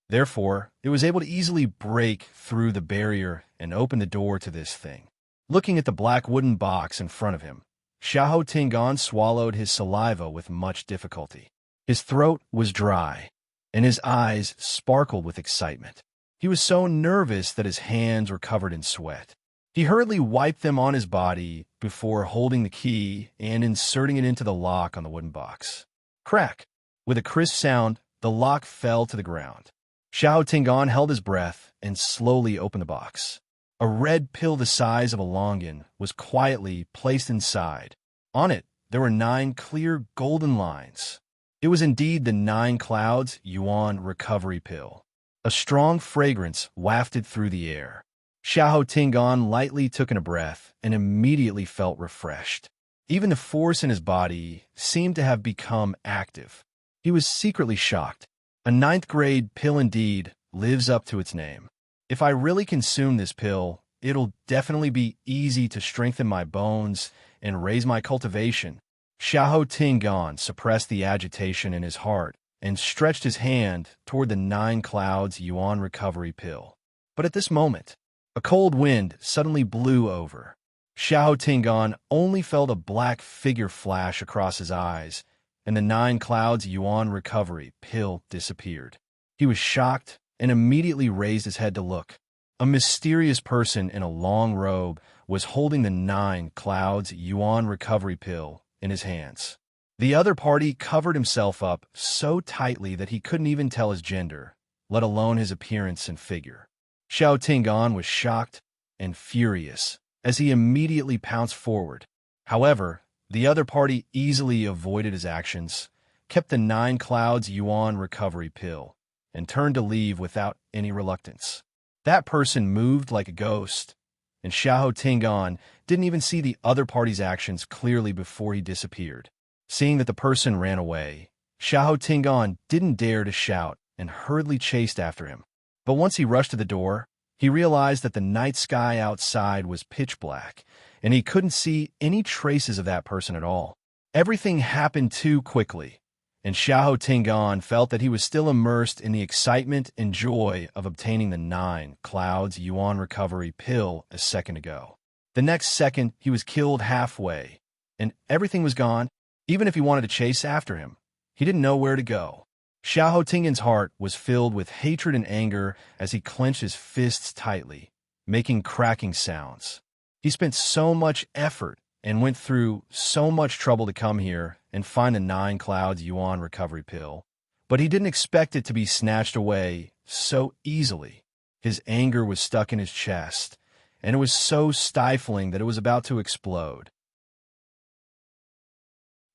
Therefore, it was able to easily break through the barrier and open the door to this thing. Looking at the black wooden box in front of him, Xiahou Tingan swallowed his saliva with much difficulty. His throat was dry, and his eyes sparkled with excitement. He was so nervous that his hands were covered in sweat. He hurriedly wiped them on his body before holding the key and inserting it into the lock on the wooden box. Crack! With a crisp sound, the lock fell to the ground. Xiao Tingan held his breath and slowly opened the box. A red pill the size of a longan was quietly placed inside. On it, there were 9 clear golden lines. It was indeed the 9 Clouds Yuan recovery pill. A strong fragrance wafted through the air. Xiao Tingan lightly took in a breath and immediately felt refreshed. Even the force in his body seemed to have become active. He was secretly shocked. A 9th-grade pill indeed lives up to its name. If I really consume this pill, it'll definitely be easy to strengthen my bones and raise my cultivation. Xiao Tingan suppressed the agitation in his heart and stretched his hand toward the 9 Clouds Yuan recovery pill. But at this moment, a cold wind suddenly blew over. Xiao Tingan only felt a black figure flash across his eyes, and the 9 Clouds Yuan recovery pill disappeared. He was shocked and immediately raised his head to look. A mysterious person in a long robe was holding the 9 Clouds Yuan recovery pill in his hands. The other party covered himself up so tightly that he couldn't even tell his gender, let alone his appearance and figure. Xiao Tingan was shocked and furious as he immediately pounced forward. However, the other party easily avoided his actions, kept the 9 Clouds Yuan recovery pill, and turned to leave without any reluctance. That person moved like a ghost, and Xiao Tingan didn't even see the other party's actions clearly before he disappeared. Seeing that the person ran away, Xiao Tingan didn't dare to shout and hurriedly chased after him. But once he rushed to the door, he realized that the night sky outside was pitch black, and he couldn't see any traces of that person at all. Everything happened too quickly, and Xiao Tingan felt that he was still immersed in the excitement and joy of obtaining the 9 Clouds Yuan recovery pill a second ago. The next second, he was killed halfway, and everything was gone. Even if he wanted to chase after him, he didn't know where to go. Xiao Tingan's heart was filled with hatred and anger as he clenched his fists tightly, making cracking sounds. He spent so much effort and went through so much trouble to come here and find the 9 Clouds Yuan recovery pill, but he didn't expect it to be snatched away so easily. His anger was stuck in his chest, and it was so stifling that it was about to explode.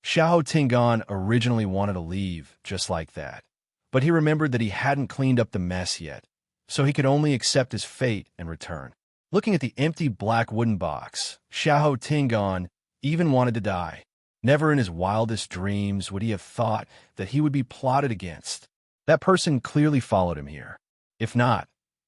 Xiao Tingan originally wanted to leave just like that, but he remembered that he hadn't cleaned up the mess yet, so he could only accept his fate and return. Looking at the empty black wooden box, Xiao Tingan even wanted to die. Never in his wildest dreams would he have thought that he would be plotted against. That person clearly followed him here. If not,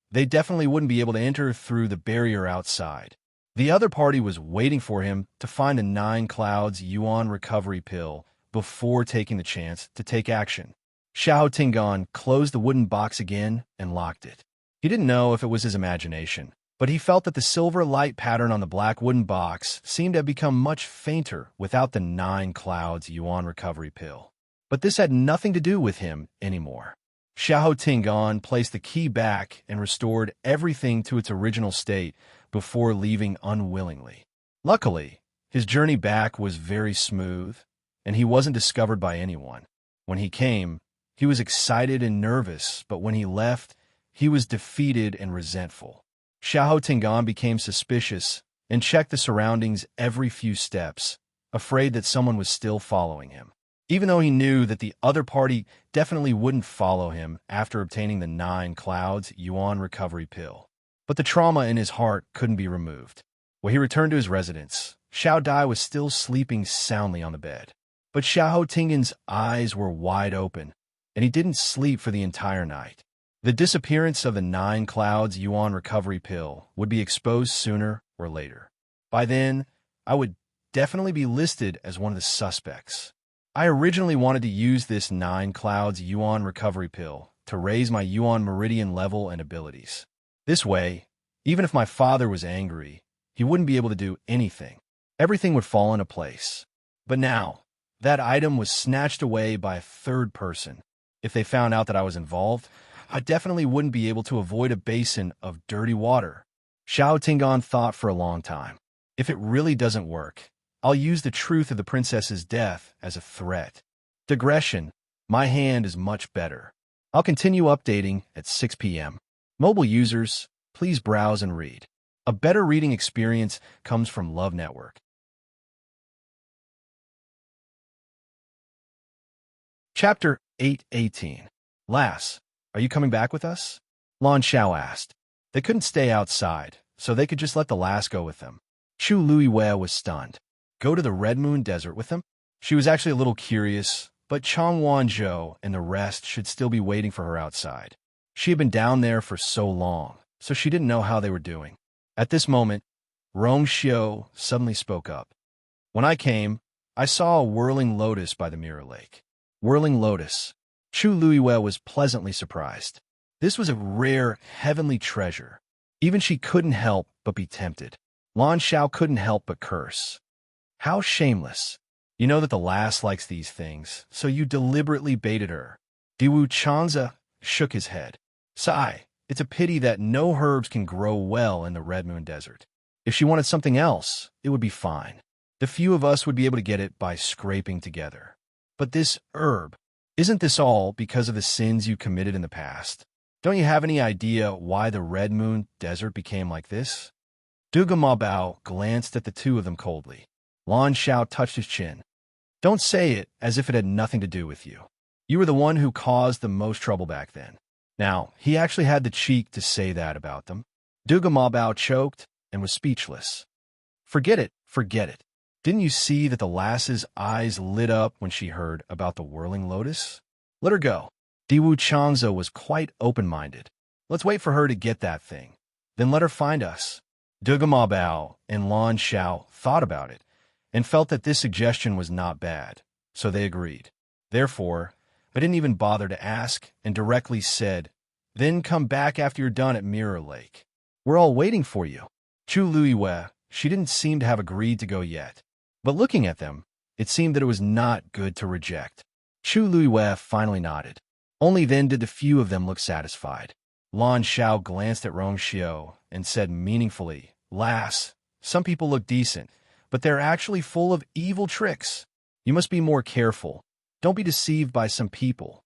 they definitely wouldn't be able to enter through the barrier outside. The other party was waiting for him to find the 9 Clouds Yuan recovery pill before taking the chance to take action. Xiao Tingan closed the wooden box again and locked it. He didn't know if it was his imagination, but he felt that the silver light pattern on the black wooden box seemed to have become much fainter without the 9 Clouds Yuan recovery pill. But this had nothing to do with him anymore. Xiao Tingan placed the key back and restored everything to its original state before leaving unwillingly. Luckily, his journey back was very smooth, and he wasn't discovered by anyone. When he came, he was excited and nervous, but when he left, he was defeated and resentful. Xiao Tingan became suspicious and checked the surroundings every few steps, afraid that someone was still following him. Even though he knew that the other party definitely wouldn't follow him after obtaining the 9 Clouds Yuan recovery pill. But the trauma in his heart couldn't be removed. When he returned to his residence, Xiao Dai was still sleeping soundly on the bed. But Xiao Tingan's eyes were wide open, and he didn't sleep for the entire night. The disappearance of the 9 Clouds Yuan recovery pill would be exposed sooner or later. By then, I would definitely be listed as one of the suspects. I originally wanted to use this 9 Clouds Yuan recovery pill to raise my Yuan meridian level and abilities. This way, even if my father was angry, he wouldn't be able to do anything. Everything would fall into place. But now, that item was snatched away by a third person. If they found out that I was involved, I definitely wouldn't be able to avoid a basin of dirty water. Xiao Tingan thought for a long time. If it really doesn't work, I'll use the truth of the princess's death as a threat. Digression, my hand is much better. I'll continue updating at 6 p.m. Mobile users, please browse and read. A better reading experience comes from Love Network. Chapter 8:18. Lass, are you coming back with us? Lan Xiao asked. They couldn't stay outside, so they could just let the lass go with them. Chu Luiwei was stunned. Go to the Red Moon Desert with them? She was actually a little curious, but Chang Wanzhou and the rest should still be waiting for her outside. She had been down there for so long, so she didn't know how they were doing. At this moment, Rong Xiu suddenly spoke up. When I came, I saw a whirling lotus by the Mirror Lake. Whirling lotus. Chu Luiwei was pleasantly surprised. This was a rare, heavenly treasure. Even she couldn't help but be tempted. Lan Xiao couldn't help but curse. How shameless. You know that the lass likes these things, so you deliberately baited her. Diwu Chanza shook his head. Sigh, it's a pity that no herbs can grow well in the Red Moon Desert. If she wanted something else, it would be fine. The few of us would be able to get it by scraping together. But this herb, isn't this all because of the sins you committed in the past? Don't you have any idea why the Red Moon Desert became like this? Duga Mabao glanced at the two of them coldly. Lan Xiao touched his chin. Don't say it as if it had nothing to do with you. You were the one who caused the most trouble back then. Now, he actually had the cheek to say that about them. Duga Mabao choked and was speechless. Forget it, forget it. Didn't you see that the lass's eyes lit up when she heard about the whirling lotus? Let her go. Diwu Changzhou was quite open-minded. Let's wait for her to get that thing. Then let her find us. Duga Mabao and Lan Xiao thought about it and felt that this suggestion was not bad, so they agreed. Therefore, I didn't even bother to ask and directly said, then come back after you're done at Mirror Lake. We're all waiting for you. Chu Luiwei, she didn't seem to have agreed to go yet. But looking at them, it seemed that it was not good to reject. Chu Luiwei finally nodded. Only then did the few of them look satisfied. Lan Xiao glanced at Rong Xiu and said meaningfully, Lass, some people look decent, but they're actually full of evil tricks. You must be more careful. Don't be deceived by some people.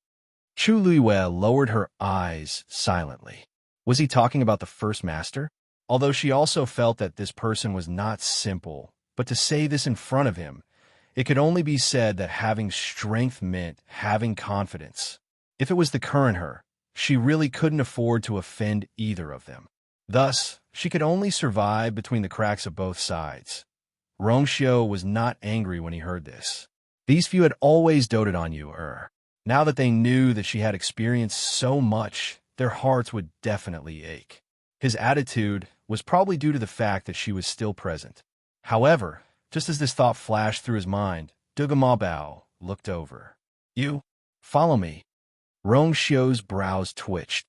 Chu Luiwei lowered her eyes silently. Was he talking about the first master? Although she also felt that this person was not simple, but to say this in front of him, it could only be said that having strength meant having confidence. If it was the current her, she really couldn't afford to offend either of them. Thus, she could only survive between the cracks of both sides. Rong Xiu was not angry when he heard this. These few had always doted on you, Now that they knew that she had experienced so much, their hearts would definitely ache. His attitude was probably due to the fact that she was still present. However, just as this thought flashed through his mind, Duga Mabao looked over. You? Follow me. Rong Xiu's brows twitched.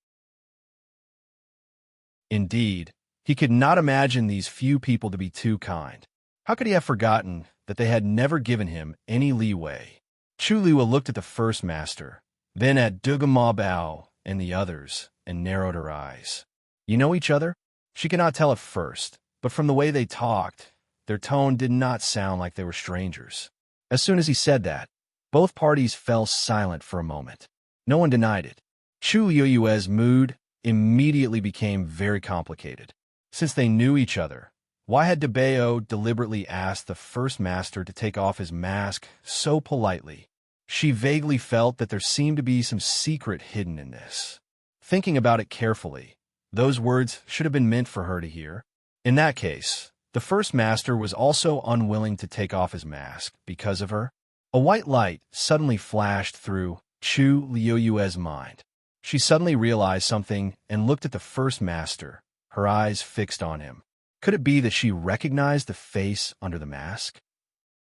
Indeed, he could not imagine these few people to be too kind. How could he have forgotten that they had never given him any leeway? Chu Luiwei looked at the first master, then at Duga Mabao and the others, and narrowed her eyes. You know each other? She could not tell at first, but from the way they talked, their tone did not sound like they were strangers. As soon as he said that, both parties fell silent for a moment. No one denied it. Chu Luiwei's mood immediately became very complicated. Since they knew each other, why had Debao deliberately asked the first master to take off his mask so politely? She vaguely felt that there seemed to be some secret hidden in this. Thinking about it carefully, those words should have been meant for her to hear. In that case, the first master was also unwilling to take off his mask because of her. A white light suddenly flashed through Chu Luiwei's mind. She suddenly realized something and looked at the first master, her eyes fixed on him. Could it be that she recognized the face under the mask?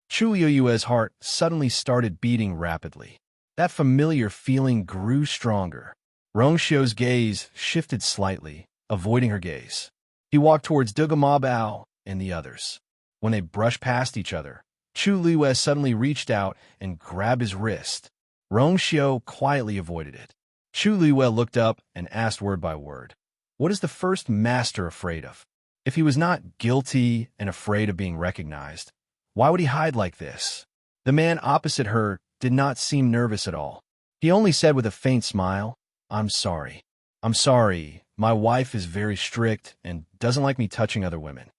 Chu Luiwei's heart suddenly started beating rapidly. That familiar feeling grew stronger. Rong Xiu's gaze shifted slightly, avoiding her gaze. He walked towards Duga Mabao and the others. When they brushed past each other, Chu Luiwei suddenly reached out and grabbed his wrist. Rong Xiu quietly avoided it. Chu Luiwei looked up and asked word by word, "What is the first master afraid of?" If he was not guilty and afraid of being recognized, why would he hide like this? The man opposite her did not seem nervous at all. He only said with a faint smile, "I'm sorry. I'm sorry. My wife is very strict and doesn't like me touching other women."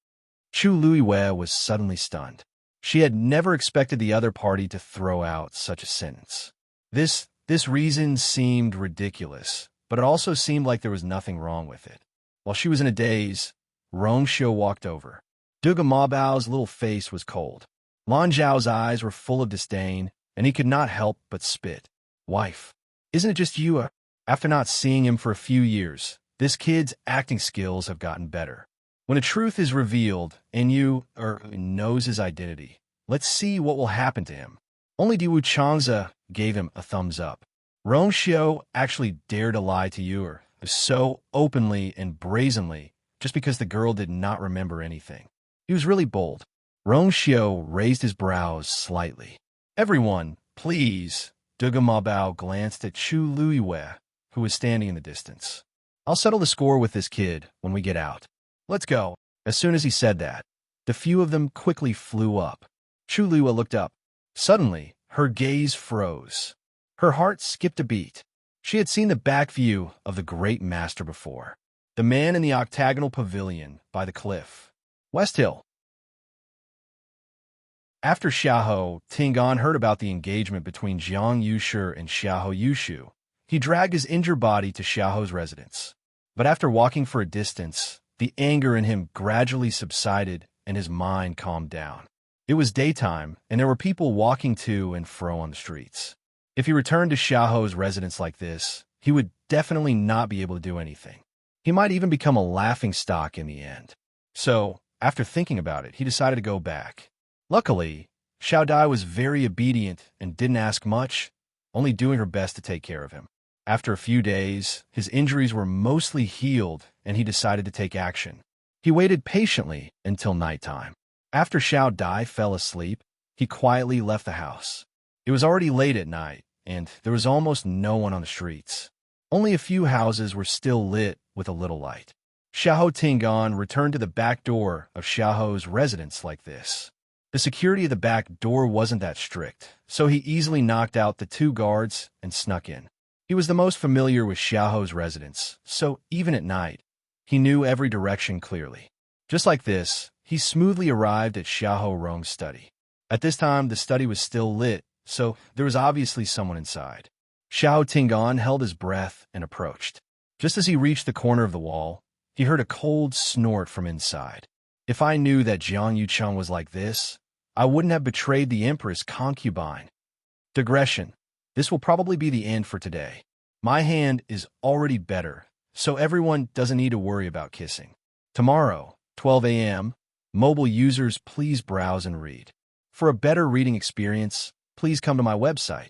Chu Luiwei was suddenly stunned. She had never expected the other party to throw out such a sentence. This reason seemed ridiculous, but it also seemed like there was nothing wrong with it. While she was in a daze, Rong Xiu walked over. Duga Mabao's little face was cold. Lan Zhao's eyes were full of disdain, and he could not help but spit. "Wife, isn't it just you? After not seeing him for a few years, this kid's acting skills have gotten better. When a truth is revealed and you knows his identity, let's see what will happen to him." Only Diwu Changze gave him a thumbs up. Rong Xiu actually dared to lie to you so openly and brazenly just because the girl did not remember anything. He was really bold. Rong Xiu raised his brows slightly. "Everyone, please." Duga Mabao glanced at Chu Luiwei, who was standing in the distance. "I'll settle the score with this kid when we get out. Let's go." As soon as he said that, the few of them quickly flew up. Chu Luiwei looked up. Suddenly, her gaze froze. Her heart skipped a beat. She had seen the back view of the great master before. The man in the octagonal pavilion by the cliff. West Hill. After Xiahou Tingan heard about the engagement between Jiang Yushi and Xiahou Yushu, he dragged his injured body to Xiahou's residence. But after walking for a distance, the anger in him gradually subsided and his mind calmed down. It was daytime, and there were people walking to and fro on the streets. If he returned to Xiahou's residence like this, he would definitely not be able to do anything. He might even become a laughingstock in the end. So, after thinking about it, he decided to go back. Luckily, Xiao Dai was very obedient and didn't ask much, only doing her best to take care of him. After a few days, his injuries were mostly healed, and he decided to take action. He waited patiently until nighttime. After Xiao Dai fell asleep, he quietly left the house. It was already late at night, and there was almost no one on the streets. Only a few houses were still lit with a little light. Xiahou Tingan returned to the back door of Xiahou's residence like this. The security of the back door wasn't that strict, so he easily knocked out the 2 guards and snuck in. He was the most familiar with Xiahou's residence, so even at night, he knew every direction clearly. Just like this, he smoothly arrived at Xiahou Rong's study. At this time, the study was still lit, so there was obviously someone inside. Xiahou Tingan held his breath and approached. Just as he reached the corner of the wall, he heard a cold snort from inside. If I knew that Jiang Yucheng was like this, I wouldn't have betrayed the Empress concubine. Digression. This will probably be the end for today. My hand is already better, so everyone doesn't need to worry about kissing. Tomorrow, 12 a.m., mobile users please browse and read. For a better reading experience, please come to my website.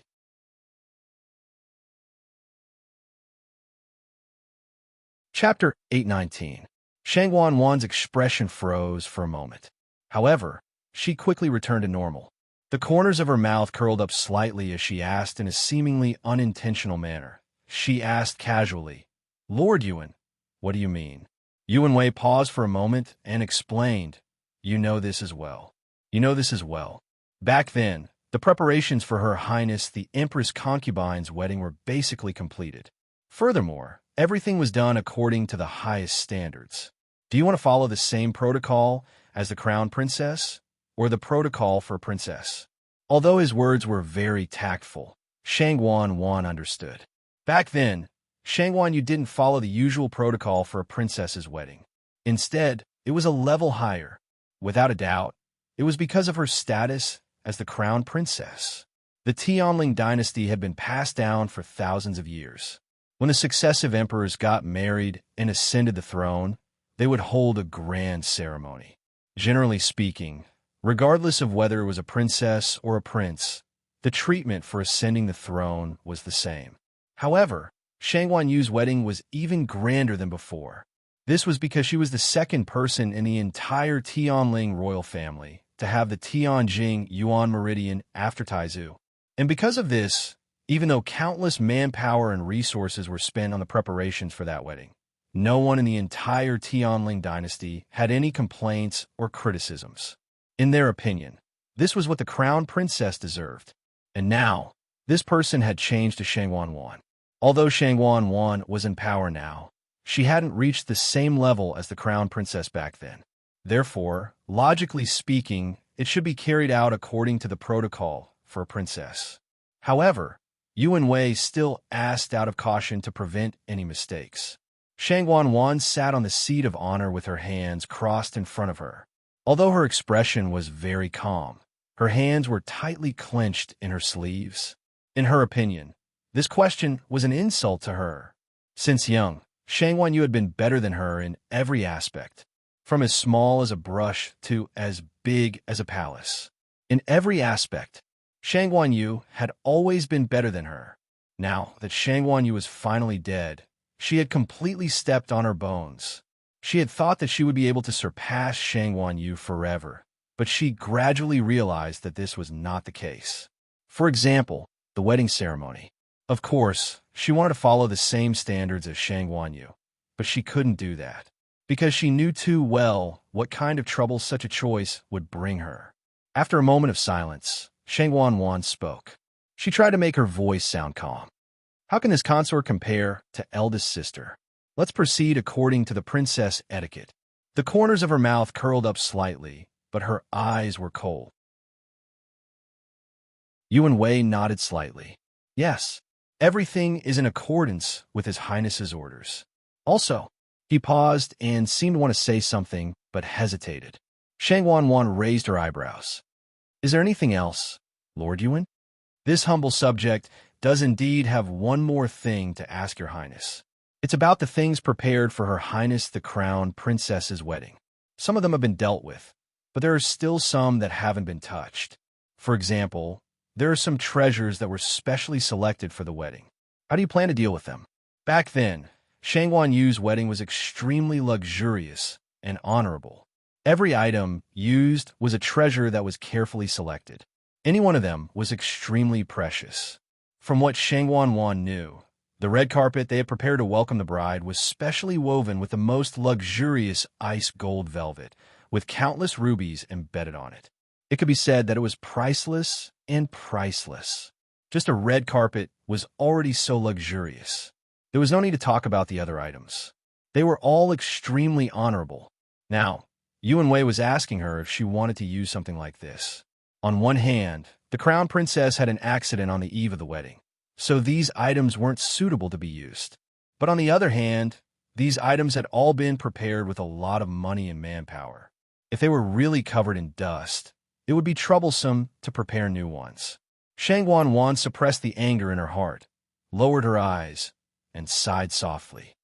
Chapter 819. Shang Wanwan's expression froze for a moment. However, she quickly returned to normal. The corners of her mouth curled up slightly as she asked in a seemingly unintentional manner. She asked casually, "Lord Yuan, what do you mean?" Yuan Wei paused for a moment and explained, "You know this as well. You know this as well." Back then, the preparations for Her Highness the Empress Concubine's wedding were basically completed. Furthermore, everything was done according to the highest standards. Do you want to follow the same protocol as the crown princess, or the protocol for a princess? Although his words were very tactful, Shang Wan understood. Back then, Shang Wan, you didn't follow the usual protocol for a princess's wedding. Instead, it was a level higher. Without a doubt, it was because of her status as the crown princess. The Tianling dynasty had been passed down for thousands of years. When the successive emperors got married and ascended the throne, they would hold a grand ceremony. Generally speaking, regardless of whether it was a princess or a prince, the treatment for ascending the throne was the same. However, Shang Yu's wedding was even grander than before. This was because she was the second person in the entire Tianling royal family to have the Tianjing Yuan meridian after Taizu. And because of this, even though countless manpower and resources were spent on the preparations for that wedding, no one in the entire Tianling dynasty had any complaints or criticisms. In their opinion, this was what the crown princess deserved. And now, this person had changed to Shang Wanwan. Although Shang Wanwan was in power now, she hadn't reached the same level as the crown princess back then. Therefore, logically speaking, it should be carried out according to the protocol for a princess. However, Yuan Wei still asked out of caution to prevent any mistakes. Shang Wanwan sat on the seat of honor with her hands crossed in front of her. Although her expression was very calm, her hands were tightly clenched in her sleeves. In her opinion, this question was an insult to her. Since young, Shang Wanyu had been better than her in every aspect, from as small as a brush to as big as a palace. In every aspect, Shang Wanyu had always been better than her. Now that Shang Wanyu was finally dead, she had completely stepped on her bones. She had thought that she would be able to surpass Shang Wanyu forever, but she gradually realized that this was not the case. For example, the wedding ceremony. Of course, she wanted to follow the same standards as Shang Wanyu, but she couldn't do that, because she knew too well what kind of trouble such a choice would bring her. After a moment of silence, Shang Wanwan spoke. She tried to make her voice sound calm. How can this consort compare to eldest sister? Let's proceed according to the princess etiquette. The corners of her mouth curled up slightly, but her eyes were cold. Yuan Wei nodded slightly. Yes, everything is in accordance with His Highness's orders. Also, he paused and seemed to want to say something, but hesitated. Shang Wanwan raised her eyebrows. Is there anything else, Lord Yuan? This humble subject does indeed have one more thing to ask your highness. It's about the things prepared for Her Highness the Crown Princess's wedding. Some of them have been dealt with, but there are still some that haven't been touched. For example, there are some treasures that were specially selected for the wedding. How do you plan to deal with them? Back then, Shang Wanyu's wedding was extremely luxurious and honorable. Every item used was a treasure that was carefully selected. Any one of them was extremely precious. From what Shang Wanwan knew, the red carpet they had prepared to welcome the bride was specially woven with the most luxurious ice gold velvet, with countless rubies embedded on it. It could be said that it was priceless and priceless. Just a red carpet was already so luxurious. There was no need to talk about the other items. They were all extremely honorable. Now, Yuan Wei was asking her if she wanted to use something like this. On one hand, the crown princess had an accident on the eve of the wedding, so these items weren't suitable to be used. But on the other hand, these items had all been prepared with a lot of money and manpower. If they were really covered in dust, it would be troublesome to prepare new ones. Shang Wanwan suppressed the anger in her heart, lowered her eyes, and sighed softly.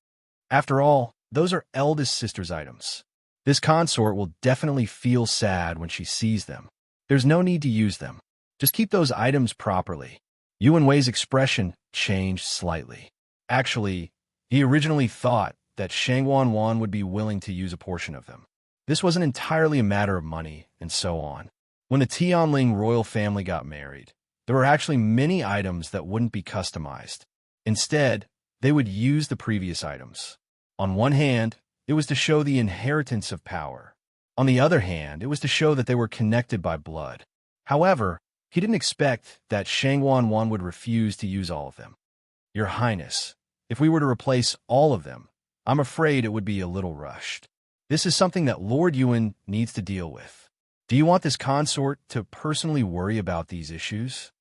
After all, those are eldest sister's items. This consort will definitely feel sad when she sees them. There's no need to use them. Just keep those items properly. Yuan Wei's expression changed slightly. Actually, he originally thought that Shang Wanwan would be willing to use a portion of them. This wasn't entirely a matter of money, and so on. When the Tianling royal family got married, there were actually many items that wouldn't be customized. Instead, they would use the previous items. On one hand, it was to show the inheritance of power. On the other hand, it was to show that they were connected by blood. However, he didn't expect that Shang Wanwan would refuse to use all of them. Your Highness, if we were to replace all of them, I'm afraid it would be a little rushed. This is something that Lord Yuan needs to deal with. Do you want this consort to personally worry about these issues?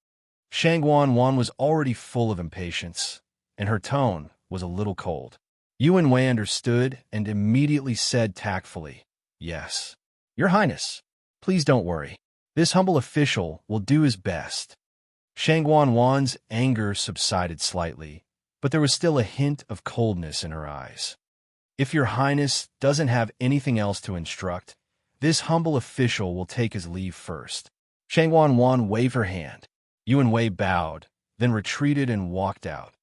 Shang Wanwan was already full of impatience, and her tone was a little cold. Yuan Wei understood and immediately said tactfully, Yes, Your Highness, please don't worry. This humble official will do his best. Shang Wanwan's anger subsided slightly, but there was still a hint of coldness in her eyes. If Your Highness doesn't have anything else to instruct, this humble official will take his leave first. Shang Wanwan waved her hand. Yuan Wei bowed, then retreated and walked out.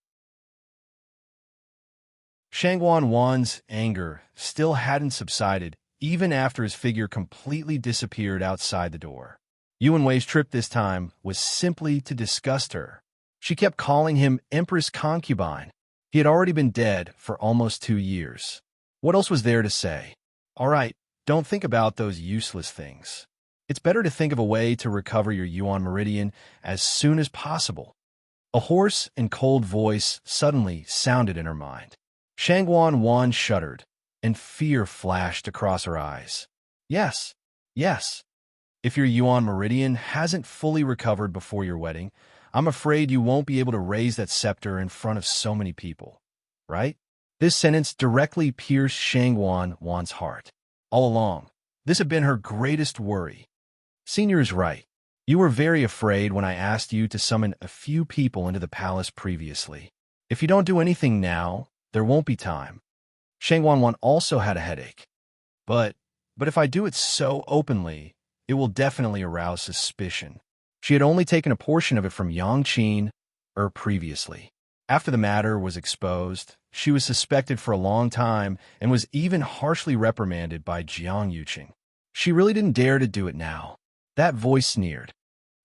Shang Wanwan's anger still hadn't subsided, even after his figure completely disappeared outside the door. Yuan Wei's trip this time was simply to disgust her. She kept calling him Empress Concubine. He had already been dead for almost 2 years. What else was there to say? All right, don't think about those useless things. It's better to think of a way to recover your Yuan Meridian as soon as possible. A hoarse and cold voice suddenly sounded in her mind. Shangguan Wan shuddered, and fear flashed across her eyes. Yes, yes. If your Yuan Meridian hasn't fully recovered before your wedding, I'm afraid you won't be able to raise that scepter in front of so many people. Right? This sentence directly pierced Shangguan Wan's heart. All along, this had been her greatest worry. Senior is right. You were very afraid when I asked you to summon a few people into the palace previously. If you don't do anything now, there won't be time. Shangguan Wan also had a headache. But if I do it so openly, it will definitely arouse suspicion. She had only taken a portion of it from Yang Qin previously. After the matter was exposed, she was suspected for a long time and was even harshly reprimanded by Jiang Yuqing. She really didn't dare to do it now. That voice sneered.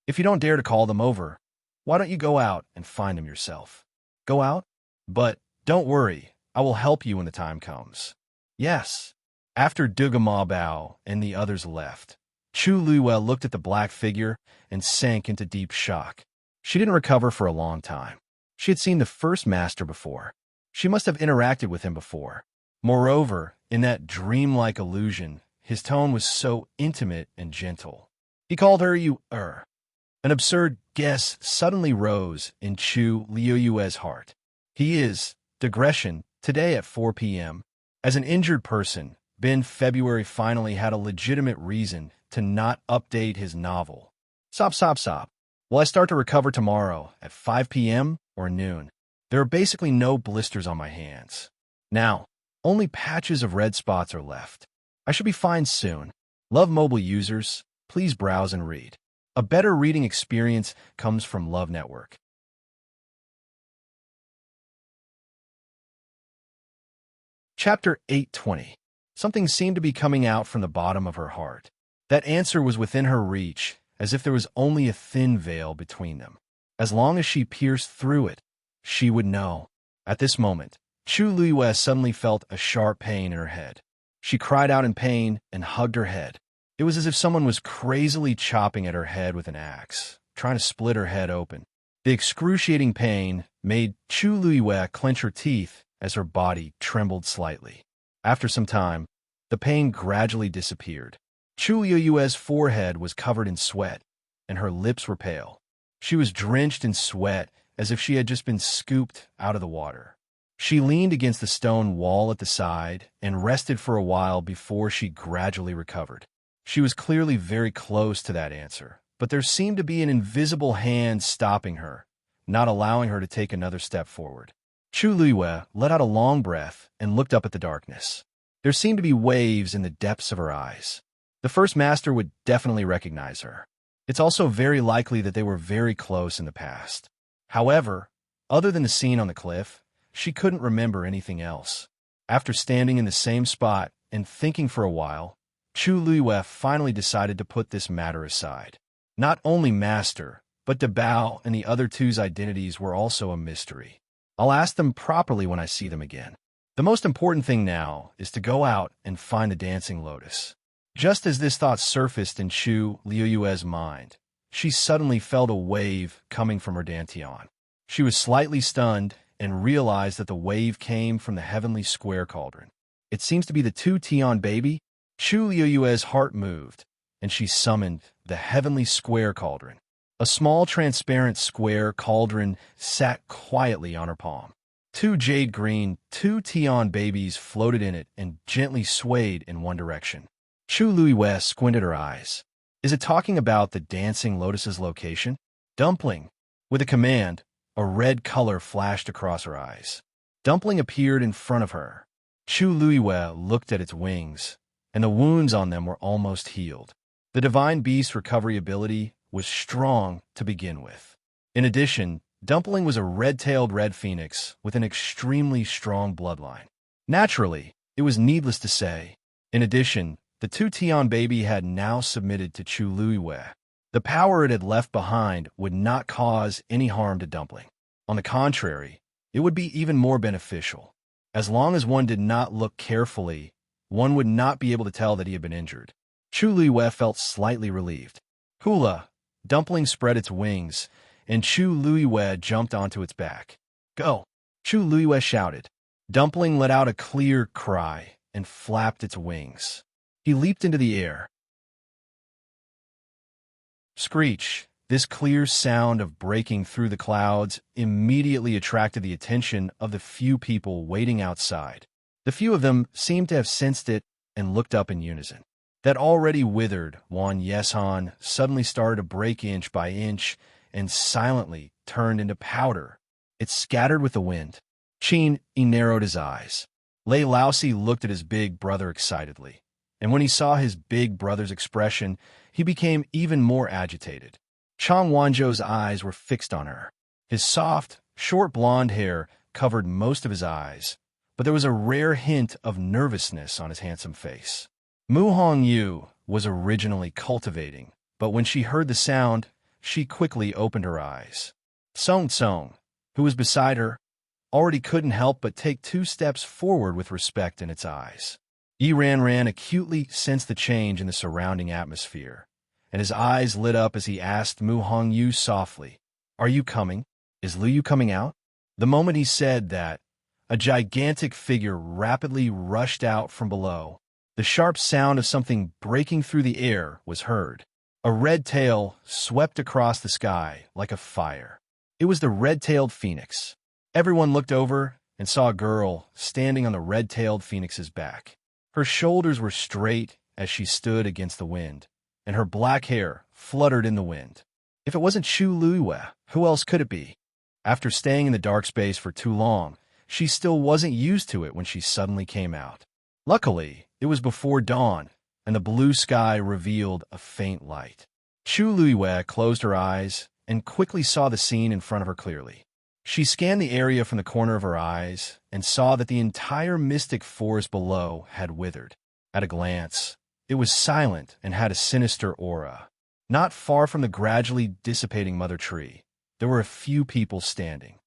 If you don't dare to call them over, why don't you go out and find them yourself? Go out? But don't worry, I will help you when the time comes. Yes. After Duga Ma Bao and the others left, Chu Luiwei looked at the black figure and sank into deep shock. She didn't recover for a long time. She had seen the first master before. She must have interacted with him before. Moreover, in that dreamlike illusion, his tone was so intimate and gentle. He called her An absurd guess suddenly rose in Chu Liuyue's heart. He is, digression, today at 4 p.m. As an injured person, Ben February finally had a legitimate reason to not update his novel. Sop. Will I start to recover tomorrow at 5 p.m. or noon? There are basically no blisters on my hands. Now, only patches of red spots are left. I should be fine soon. Love mobile users, please browse and read. A better reading experience comes from Love Network. Chapter 820. Something seemed to be coming out from the bottom of her heart. That answer was within her reach, as if there was only a thin veil between them. As long as she pierced through it, she would know. At this moment, Chu Luiwei suddenly felt a sharp pain in her head. She cried out in pain and hugged her head. It was as if someone was crazily chopping at her head with an axe, trying to split her head open. The excruciating pain made Chu Luiwei clench her teeth as her body trembled slightly. After some time, the pain gradually disappeared. Chu Luiwei's forehead was covered in sweat, and her lips were pale. She was drenched in sweat as if she had just been scooped out of the water. She leaned against the stone wall at the side and rested for a while before she gradually recovered. She was clearly very close to that answer, but there seemed to be an invisible hand stopping her, not allowing her to take another step forward. Chu Luiwei let out a long breath and looked up at the darkness. There seemed to be waves in the depths of her eyes. The first master would definitely recognize her. It's also very likely that they were very close in the past. However, other than the scene on the cliff, she couldn't remember anything else. After standing in the same spot and thinking for a while, Chu Luiwei finally decided to put this matter aside. Not only Master, but De Bao and the other two's identities were also a mystery. I'll ask them properly when I see them again. The most important thing now is to go out and find the dancing lotus. Just as this thought surfaced in Chu Liuyue's mind, she suddenly felt a wave coming from her dantian. She was slightly stunned and realized that the wave came from the heavenly square cauldron. It seems to be the 2 Tian baby. Chu Liuyue's heart moved, and she summoned the heavenly square cauldron. A small transparent square cauldron sat quietly on her palm. 2 jade green 2 Tian babies floated in it and gently swayed in one direction. Chu Luiwei squinted her eyes. Is it talking about the dancing lotus's location? Dumpling. With a command, a red color flashed across her eyes. Dumpling appeared in front of her. Chu Luiwei looked at its wings, and the wounds on them were almost healed. The divine beast's recovery ability was strong to begin with. In addition, Dumpling was a red-tailed red phoenix with an extremely strong bloodline. Naturally, it was needless to say. In addition, the 2 Tian baby had now submitted to Chu Luiwei. The power it had left behind would not cause any harm to Dumpling. On the contrary, It would be even more beneficial. As long as one did not look carefully, one would not be able to tell that he had been injured. Chu Luiyue felt slightly relieved. Hula, Dumpling spread its wings, and Chu Luiyue jumped onto its back. Go! Chu Luiyue shouted. Dumpling let out a clear cry and flapped its wings. He leaped into the air. Screech! This clear sound of breaking through the clouds immediately attracted the attention of the few people waiting outside. The few of them seemed to have sensed it and looked up in unison. That already withered Wan Yeshan suddenly started to break inch by inch and silently turned into powder. It scattered with the wind. Qin narrowed his eyes. Lei Laosi looked at his big brother excitedly, and when he saw his big brother's expression, he became even more agitated. Chang Wanzhou's eyes were fixed on her. His soft, short blonde hair covered most of his eyes, but there was a rare hint of nervousness on his handsome face. Mu Hongyu was originally cultivating, but when she heard the sound, she quickly opened her eyes. Song Tsong, who was beside her, already couldn't help but take 2 steps forward with respect in its eyes. Yi Ran acutely sensed the change in the surrounding atmosphere, and his eyes lit up as he asked Mu Hongyu softly, "Are you coming? Is Luyu coming out?" The moment he said that, a gigantic figure rapidly rushed out from below. The sharp sound of something breaking through the air was heard. A red tail swept across the sky like a fire. It was the red-tailed phoenix. Everyone looked over and saw a girl standing on the red-tailed phoenix's back. Her shoulders were straight as she stood against the wind, and her black hair fluttered in the wind. If it wasn't Chu Luiyue, who else could it be? After staying in the dark space for too long, she still wasn't used to it when she suddenly came out. Luckily, it was before dawn, and the blue sky revealed a faint light. Chu Luiyue closed her eyes and quickly saw the scene in front of her clearly. She scanned the area from the corner of her eyes and saw that the entire mystic forest below had withered. At a glance, it was silent and had a sinister aura. Not far from the gradually dissipating mother tree, there were a few people standing.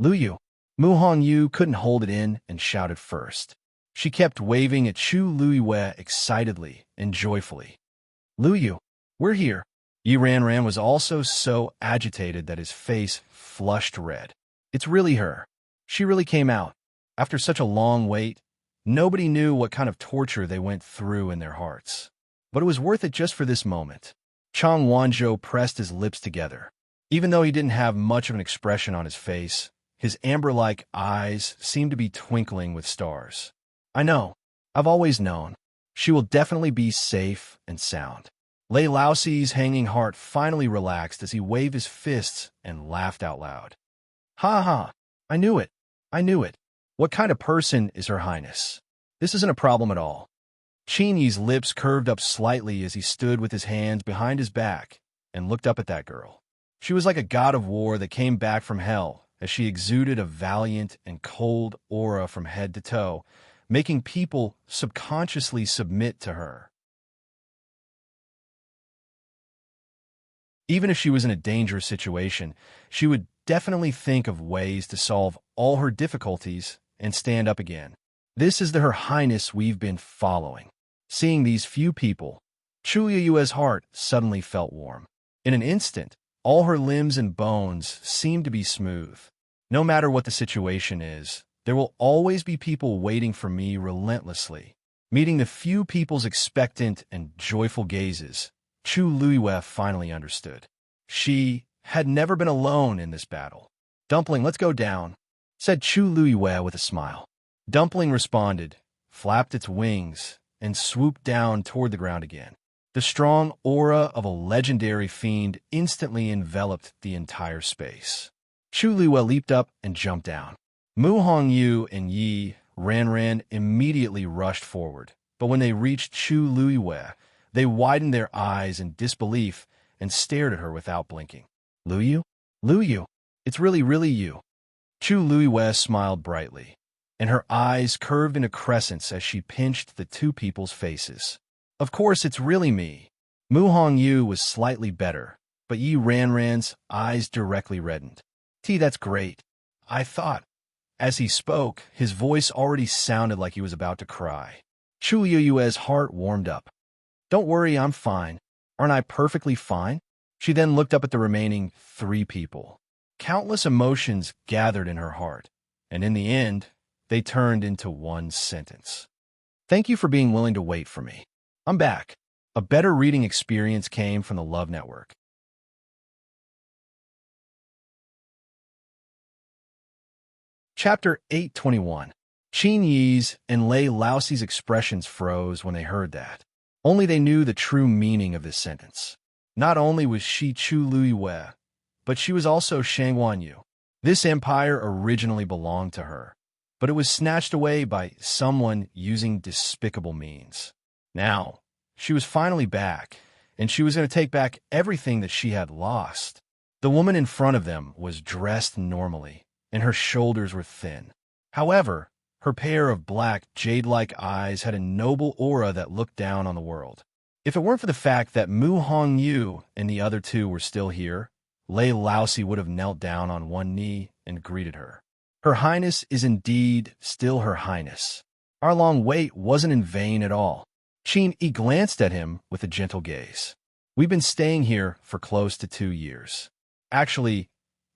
Luyu! Mu Hongyu couldn't hold it in and shouted first. She kept waving at Chu Luiyue excitedly and joyfully. Luyu, we're here. Yi Ran was also so agitated that his face flushed red. It's really her. She really came out. After such a long wait, nobody knew what kind of torture they went through in their hearts. But it was worth it just for this moment. Chang Wanzhou pressed his lips together. Even though he didn't have much of an expression on his face, his amber-like eyes seemed to be twinkling with stars. I know. I've always known. She will definitely be safe and sound. Lei Laoxi's hanging heart finally relaxed as he waved his fists and laughed out loud. Ha ha! I knew it. I knew it. What kind of person is Her Highness? This isn't a problem at all. Qin Yi's lips curved up slightly as he stood with his hands behind his back and looked up at that girl. She was like a god of war that came back from hell as she exuded a valiant and cold aura from head to toe, making people subconsciously submit to her. Even if she was in a dangerous situation, she would definitely think of ways to solve all her difficulties and stand up again. This is the Her Highness we've been following. Seeing these few people, Chu Luiyue's heart suddenly felt warm. In an instant, all her limbs and bones seemed to be smooth. No matter what the situation is, there will always be people waiting for me relentlessly. Meeting the few people's expectant and joyful gazes, Chu Luiyue finally understood. She had never been alone in this battle. Dumpling, let's go down, said Chu Luiyue with a smile. Dumpling responded, flapped its wings, and swooped down toward the ground again. The strong aura of a legendary fiend instantly enveloped the entire space. Chu Luiyue leaped up and jumped down. Mu Hongyu and Yi Ran immediately rushed forward, but when they reached Chu Luiyue, they widened their eyes in disbelief and stared at her without blinking. Luyu? Luyu, it's really you. Chu Luiyue smiled brightly, and her eyes curved into crescents as she pinched the two people's faces. Of course, it's really me. Mu Hongyu was slightly better, but Yi Ran's eyes directly reddened. That's great. I thought As he spoke, his voice already sounded like he was about to cry. Chu Yue's heart warmed up. Don't worry, I'm fine. Aren't I perfectly fine? She then looked up at the remaining 3 people. Countless emotions gathered in her heart, and in the end, they turned into one sentence. Thank you for being willing to wait for me. I'm back. A better reading experience came from the Love Network. Chapter 821. Qin Yi's and Lei Laoxi's expressions froze when they heard that. Only they knew the true meaning of this sentence. Not only was she Chu Luiyue, but she was also Shang Wanyu. This empire originally belonged to her, but it was snatched away by someone using despicable means. Now, she was finally back, and she was going to take back everything that she had lost. The woman in front of them was dressed normally, and her shoulders were thin. However, her pair of black, jade-like eyes had a noble aura that looked down on the world. If it weren't for the fact that Mu Hongyu and the other 2 were still here, Lei Laoxi would have knelt down on one knee and greeted her. Her Highness is indeed still Her Highness. Our long wait wasn't in vain at all. Qin Yi glanced at him with a gentle gaze. We've been staying here for close to 2 years. Actually,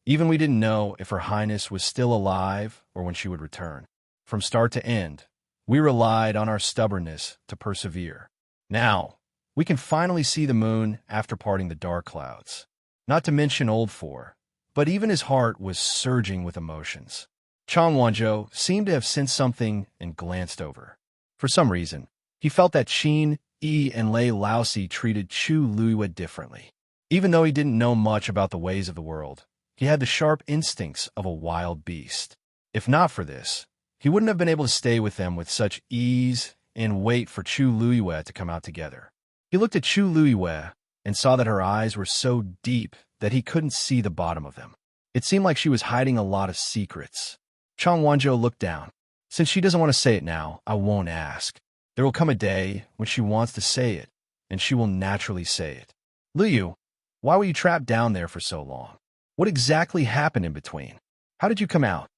even we didn't know if Her Highness was still alive or when she would return. From start to end, we relied on our stubbornness to persevere. Now, we can finally see the moon after parting the dark clouds. Not to mention Old Four, but even his heart was surging with emotions. Chang Wanzhou seemed to have sensed something and glanced over. For some reason, he felt that Qin Yi and Lei Laoxi treated Chu Luiyue differently. Even though he didn't know much about the ways of the world, he had the sharp instincts of a wild beast. If not for this, he wouldn't have been able to stay with them with such ease and wait for Chu Luiyue to come out together. He looked at Chu Luiyue and saw that her eyes were so deep that he couldn't see the bottom of them. It seemed like she was hiding a lot of secrets. Chang Wanzhou looked down. Since she doesn't want to say it now, I won't ask. There will come a day when she wants to say it, and she will naturally say it. Liu, why were you trapped down there for so long? What exactly happened in between? How did you come out?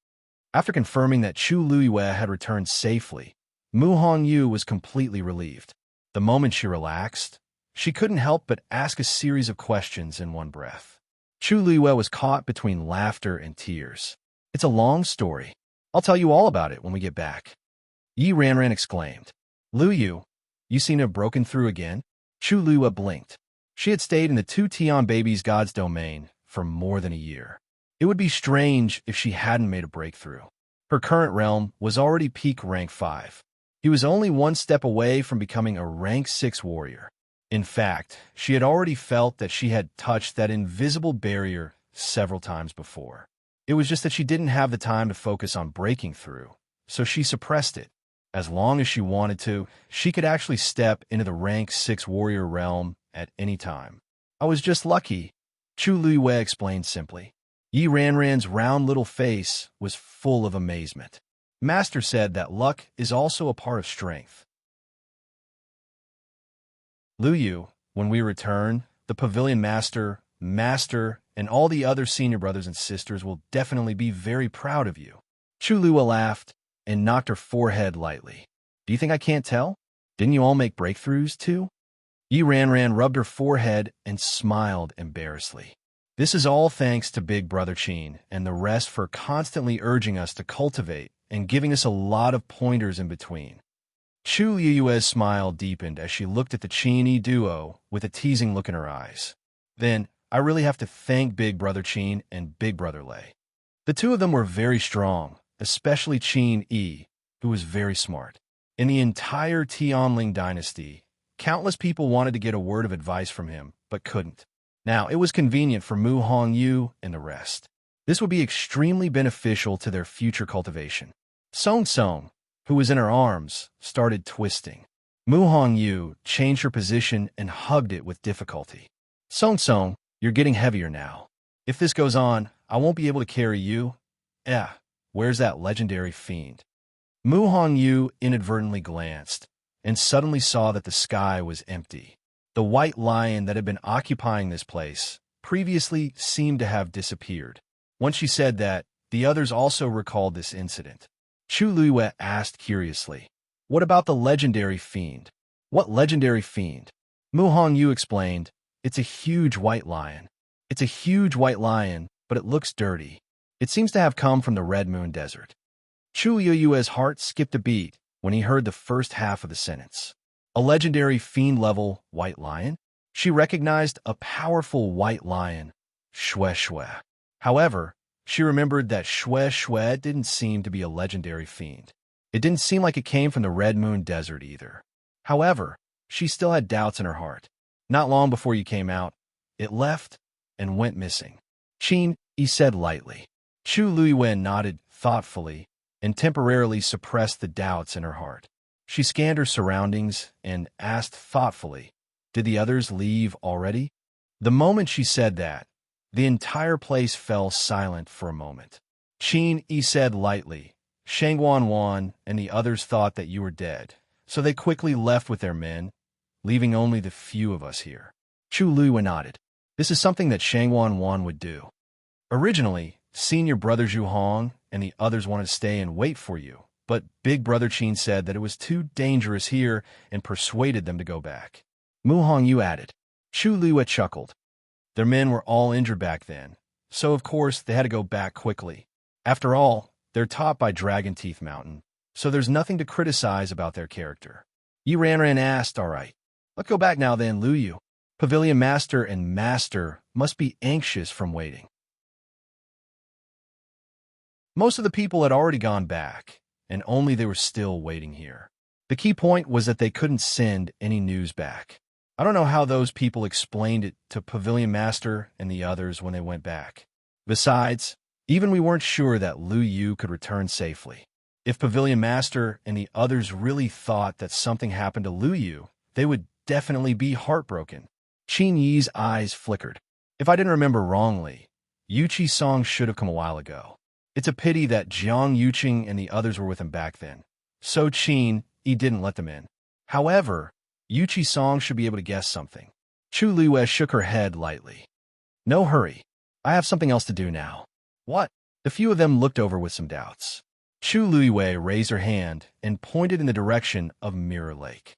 After confirming that Chu Luiyue had returned safely, Mu Hongyu was completely relieved. The moment she relaxed, she couldn't help but ask a series of questions in one breath. Chu Luiyue was caught between laughter and tears. It's a long story. I'll tell you all about it when we get back. Yi Ranran exclaimed. Liu, you seem to have broken through again? Chu Luiyue blinked. She had stayed in the 2 Tian babies' god's domain for more than a year. It would be strange if she hadn't made a breakthrough. Her current realm was already peak rank 5. He was only one step away from becoming a rank 6 warrior. In fact, she had already felt that she had touched that invisible barrier several times before. It was just that she didn't have the time to focus on breaking through, so she suppressed it. As long as she wanted to, she could actually step into the rank 6 warrior realm at any time. I was just lucky, Chu Luiyue explained simply. Yi Ranran's round little face was full of amazement. Master said that luck is also a part of strength. Liu, when we return, the pavilion master, and all the other senior brothers and sisters will definitely be very proud of you. Chu Luiyue laughed and knocked her forehead lightly. Do you think I can't tell? Didn't you all make breakthroughs too? Yi Ranran rubbed her forehead and smiled embarrassedly. This is all thanks to Big Brother Qin and the rest for constantly urging us to cultivate and giving us a lot of pointers in between. Chu Yue's smile deepened as she looked at the Qin-Yi duo with a teasing look in her eyes. Then, I really have to thank Big Brother Qin and Big Brother Lei. The 2 of them were very strong, especially Qin-Yi, who was very smart. In the entire Tianling dynasty, countless people wanted to get a word of advice from him, but couldn't. Now, it was convenient for Mu Hongyu and the rest. This would be extremely beneficial to their future cultivation. Song, who was in her arms, started twisting. Mu Hongyu changed her position and hugged it with difficulty. Song, you're getting heavier now. If this goes on, I won't be able to carry you. Where's that legendary fiend? Mu Hongyu inadvertently glanced and suddenly saw that the sky was empty. The white lion that had been occupying this place previously seemed to have disappeared. Once she said that, The others also recalled this incident. Chu Luiyue asked curiously, "What about the legendary fiend?" "What legendary fiend?" Mu Hongyu explained, "It's a huge white lion. It's a huge white lion, but it looks dirty. It seems to have come from the Red Moon Desert." Chu Luiyue's heart skipped a beat when he heard the first half of the sentence. A legendary fiend-level white lion? She recognized a powerful white lion, Xue Xue. However, she remembered that Xue Xue didn't seem to be a legendary fiend. It didn't seem like it came from the Red Moon Desert either. However, she still had doubts in her heart. "Not long before you came out, it left and went missing." "Qin," he said lightly. Chu Luiyue nodded thoughtfully and temporarily suppressed the doubts in her heart. She scanned her surroundings and asked thoughtfully, "Did the others leave already?" The moment she said that, the entire place fell silent for a moment. "Qin," he said lightly, "Shangguan Wan and the others thought that you were dead, so they quickly left with their men, leaving only the few of us here." Chu Luiyue nodded. "This is something that Shangguan Wan would do. Originally, Senior Brother Zhu Hong and the others wanted to stay and wait for you, but Big Brother Qin said that it was too dangerous here and persuaded them to go back." Mu Hongyu added. Chu Luiyue chuckled. "Their men were all injured back then, so of course they had to go back quickly. After all, they're taught by Dragon Teeth Mountain, so there's nothing to criticize about their character." Yi Ranran asked, "All right, let's go back now then, Luyu. Pavilion Master and Master must be anxious from waiting." Most of the people had already gone back, and only they were still waiting here. The key point was that they couldn't send any news back. I don't know how those people explained it to Pavilion Master and the others when they went back. Besides, even we weren't sure that Lu Yu could return safely. If Pavilion Master and the others really thought that something happened to Lu Yu, they would definitely be heartbroken. Qin Yi's eyes flickered. If I didn't remember wrongly, Yu Chi Song should have come a while ago. It's a pity that Jiang Yuqing and the others were with him back then. So Qin Yi didn't let them in. However, Yu Chi Song should be able to guess something. Chu Luiyue shook her head lightly. "No hurry. I have something else to do now." "What?" The few of them looked over with some doubts. Chu Luiyue raised her hand and pointed in the direction of Mirror Lake.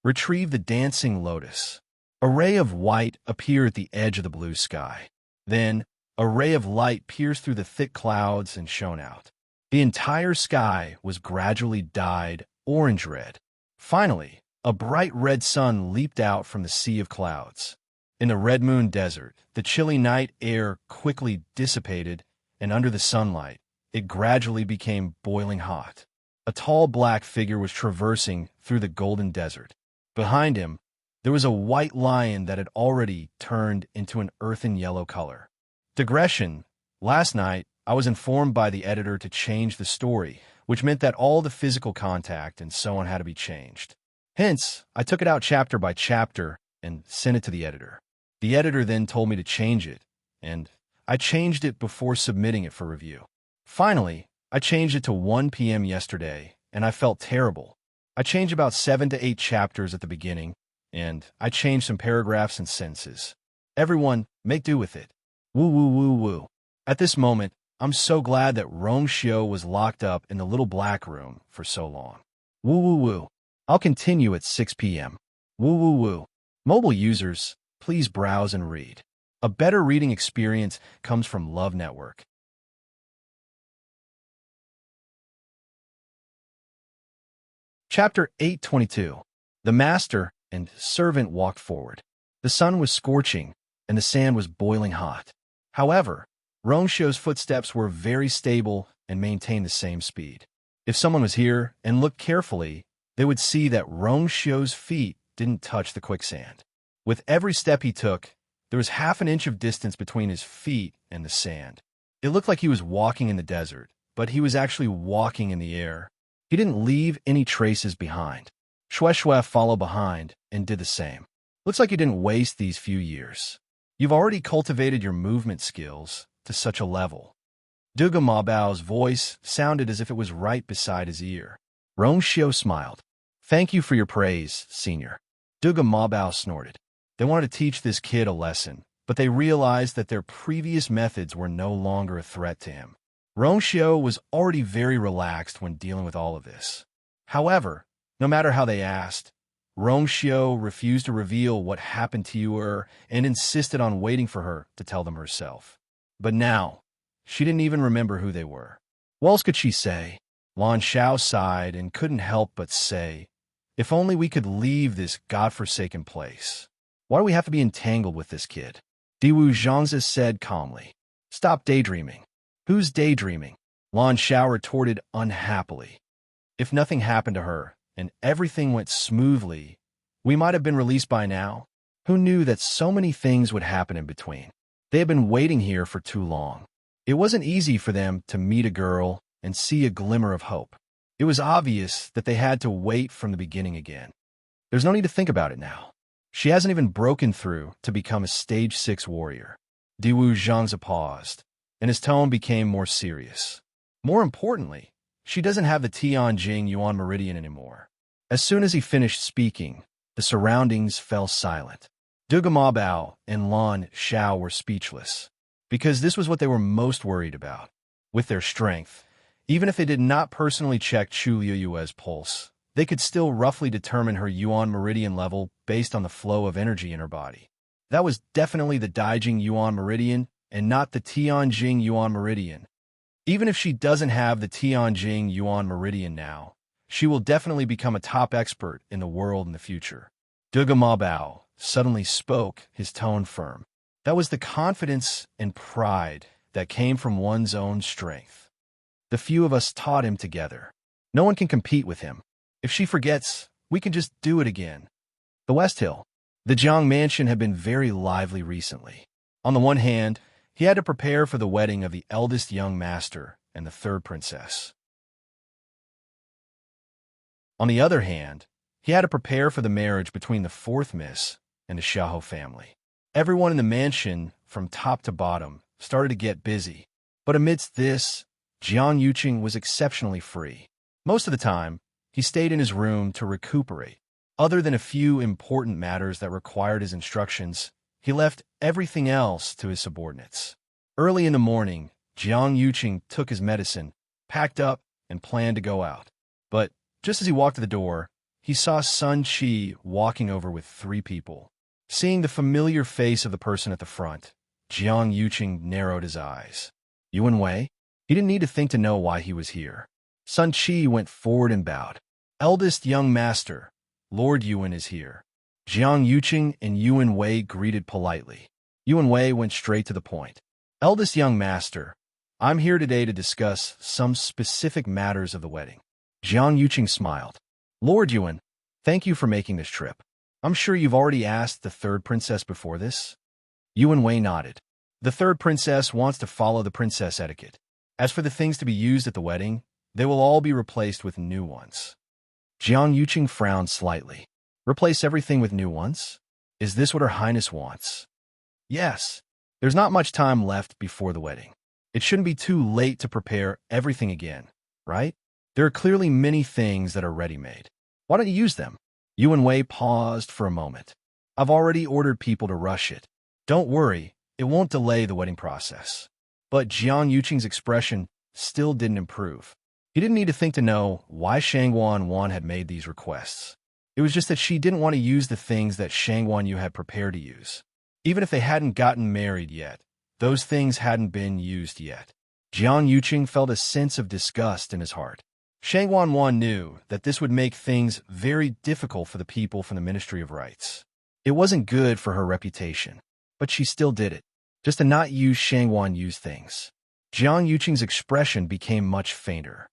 "Retrieve the dancing lotus." A ray of white appeared at the edge of the blue sky. Then, a ray of light pierced through the thick clouds and shone out. The entire sky was gradually dyed orange-red. Finally, a bright red sun leaped out from the sea of clouds. In the Red Moon Desert, the chilly night air quickly dissipated, and under the sunlight, it gradually became boiling hot. A tall black figure was traversing through the golden desert. Behind him, there was a white lion that had already turned into an earthen yellow color. Digression. Last night, I was informed by the editor to change the story, which meant that all the physical contact and so on had to be changed. Hence, I took it out chapter by chapter and sent it to the editor. The editor then told me to change it, and I changed it before submitting it for review. Finally, I changed it to 1 p.m. yesterday, and I felt terrible. I changed about 7 to 8 chapters at the beginning, and I changed some paragraphs and sentences. Everyone, make do with it. Woo woo woo woo. At this moment, I'm so glad that Rong Xiu was locked up in the little black room for so long. Woo woo woo. I'll continue at 6 p.m. Woo woo woo. Mobile users, please browse and read. A better reading experience comes from Love Network. Chapter 822. The master and servant walked forward. The sun was scorching, and the sand was boiling hot. However, Rong Xiu's footsteps were very stable and maintained the same speed. If someone was here and looked carefully, they would see that Rong Xiu's feet didn't touch the quicksand. With every step he took, there was half an inch of distance between his feet and the sand. It looked like he was walking in the desert, but he was actually walking in the air. He didn't leave any traces behind. Xue Xue followed behind and did the same. Looks like you didn't waste these few years. You've already cultivated your movement skills to such a level. Duga Mabao's voice sounded as if it was right beside his ear. Rong Xiu smiled. Thank you for your praise, senior. Duga Mabao snorted. They wanted to teach this kid a lesson, but they realized that their previous methods were no longer a threat to him. Rongxiu was already very relaxed when dealing with all of this. However, no matter how they asked, Rongxiu refused to reveal what happened to her and insisted on waiting for her to tell them herself. But now, she didn't even remember who they were. What else could she say? Lan Xiao sighed and couldn't help but say, if only we could leave this godforsaken place. Why do we have to be entangled with this kid? Diwu Zhangzi said calmly. Stop daydreaming. Who's daydreaming? Lan Xiao retorted unhappily. If nothing happened to her, and everything went smoothly, we might have been released by now. Who knew that so many things would happen in between? They had been waiting here for too long. It wasn't easy for them to meet a girl and see a glimmer of hope. It was obvious that they had to wait from the beginning again. There's no need to think about it now. She hasn't even broken through to become a stage 6 warrior. Diwu Zhangzi paused, and his tone became more serious. More importantly, she doesn't have the Tianjing Yuan Meridian anymore. As soon as he finished speaking, the surroundings fell silent. Duga Mabao and Lan Xiao were speechless, because this was what they were most worried about. With their strength, even if they did not personally check Chu Liyue's pulse, they could still roughly determine her Yuan Meridian level based on the flow of energy in her body. That was definitely the Daijing Yuan Meridian and not the Tianjing Yuan Meridian. Even if she doesn't have the Tianjing Yuan Meridian now, she will definitely become a top expert in the world in the future. Duga Mabao suddenly spoke, his tone firm. That was the confidence and pride that came from one's own strength. The few of us taught him together. No one can compete with him. If she forgets, we can just do it again. The West Hill. The Jiang mansion had been very lively recently. On the one hand, he had to prepare for the wedding of the eldest young master and the third princess. On the other hand, he had to prepare for the marriage between the fourth miss and the Xiaohou family. Everyone in the mansion, from top to bottom, started to get busy. But amidst this, Jiang Yuqing was exceptionally free. Most of the time, he stayed in his room to recuperate. Other than a few important matters that required his instructions, he left everything else to his subordinates. Early in the morning, Jiang Yuqing took his medicine, packed up, and planned to go out. But just as he walked to the door, he saw Sun Qi walking over with 3 people. Seeing the familiar face of the person at the front, Jiang Yuqing narrowed his eyes. Yuan Wei? He didn't need to think to know why he was here. Sun Qi went forward and bowed. Eldest young master, Lord Yuan is here. Jiang Yuqing and Yuan Wei greeted politely. Yuan Wei went straight to the point. Eldest young master, I'm here today to discuss some specific matters of the wedding. Jiang Yuqing smiled. Lord Yuan, thank you for making this trip. I'm sure you've already asked the third princess before this? Yuan Wei nodded. The third princess wants to follow the princess etiquette. As for the things to be used at the wedding, they will all be replaced with new ones. Jiang Yuqing frowned slightly. Replace everything with new ones? Is this what Her Highness wants? Yes. There's not much time left before the wedding. It shouldn't be too late to prepare everything again, right? There are clearly many things that are ready-made. Why don't you use them? Yuan Wei paused for a moment. I've already ordered people to rush it. Don't worry, it won't delay the wedding process. But Jiang Yuqing's expression still didn't improve. He didn't need to think to know why Shangguan Wan had made these requests. It was just that she didn't want to use the things that Shangguan Yu had prepared to use. Even if they hadn't gotten married yet, those things hadn't been used yet. Jiang Yuqing felt a sense of disgust in his heart. Shangguan Wan knew that this would make things very difficult for the people from the Ministry of Rites. It wasn't good for her reputation, but she still did it, just to not use Shangguan Yu's things. Jiang Yuqing's expression became much fainter.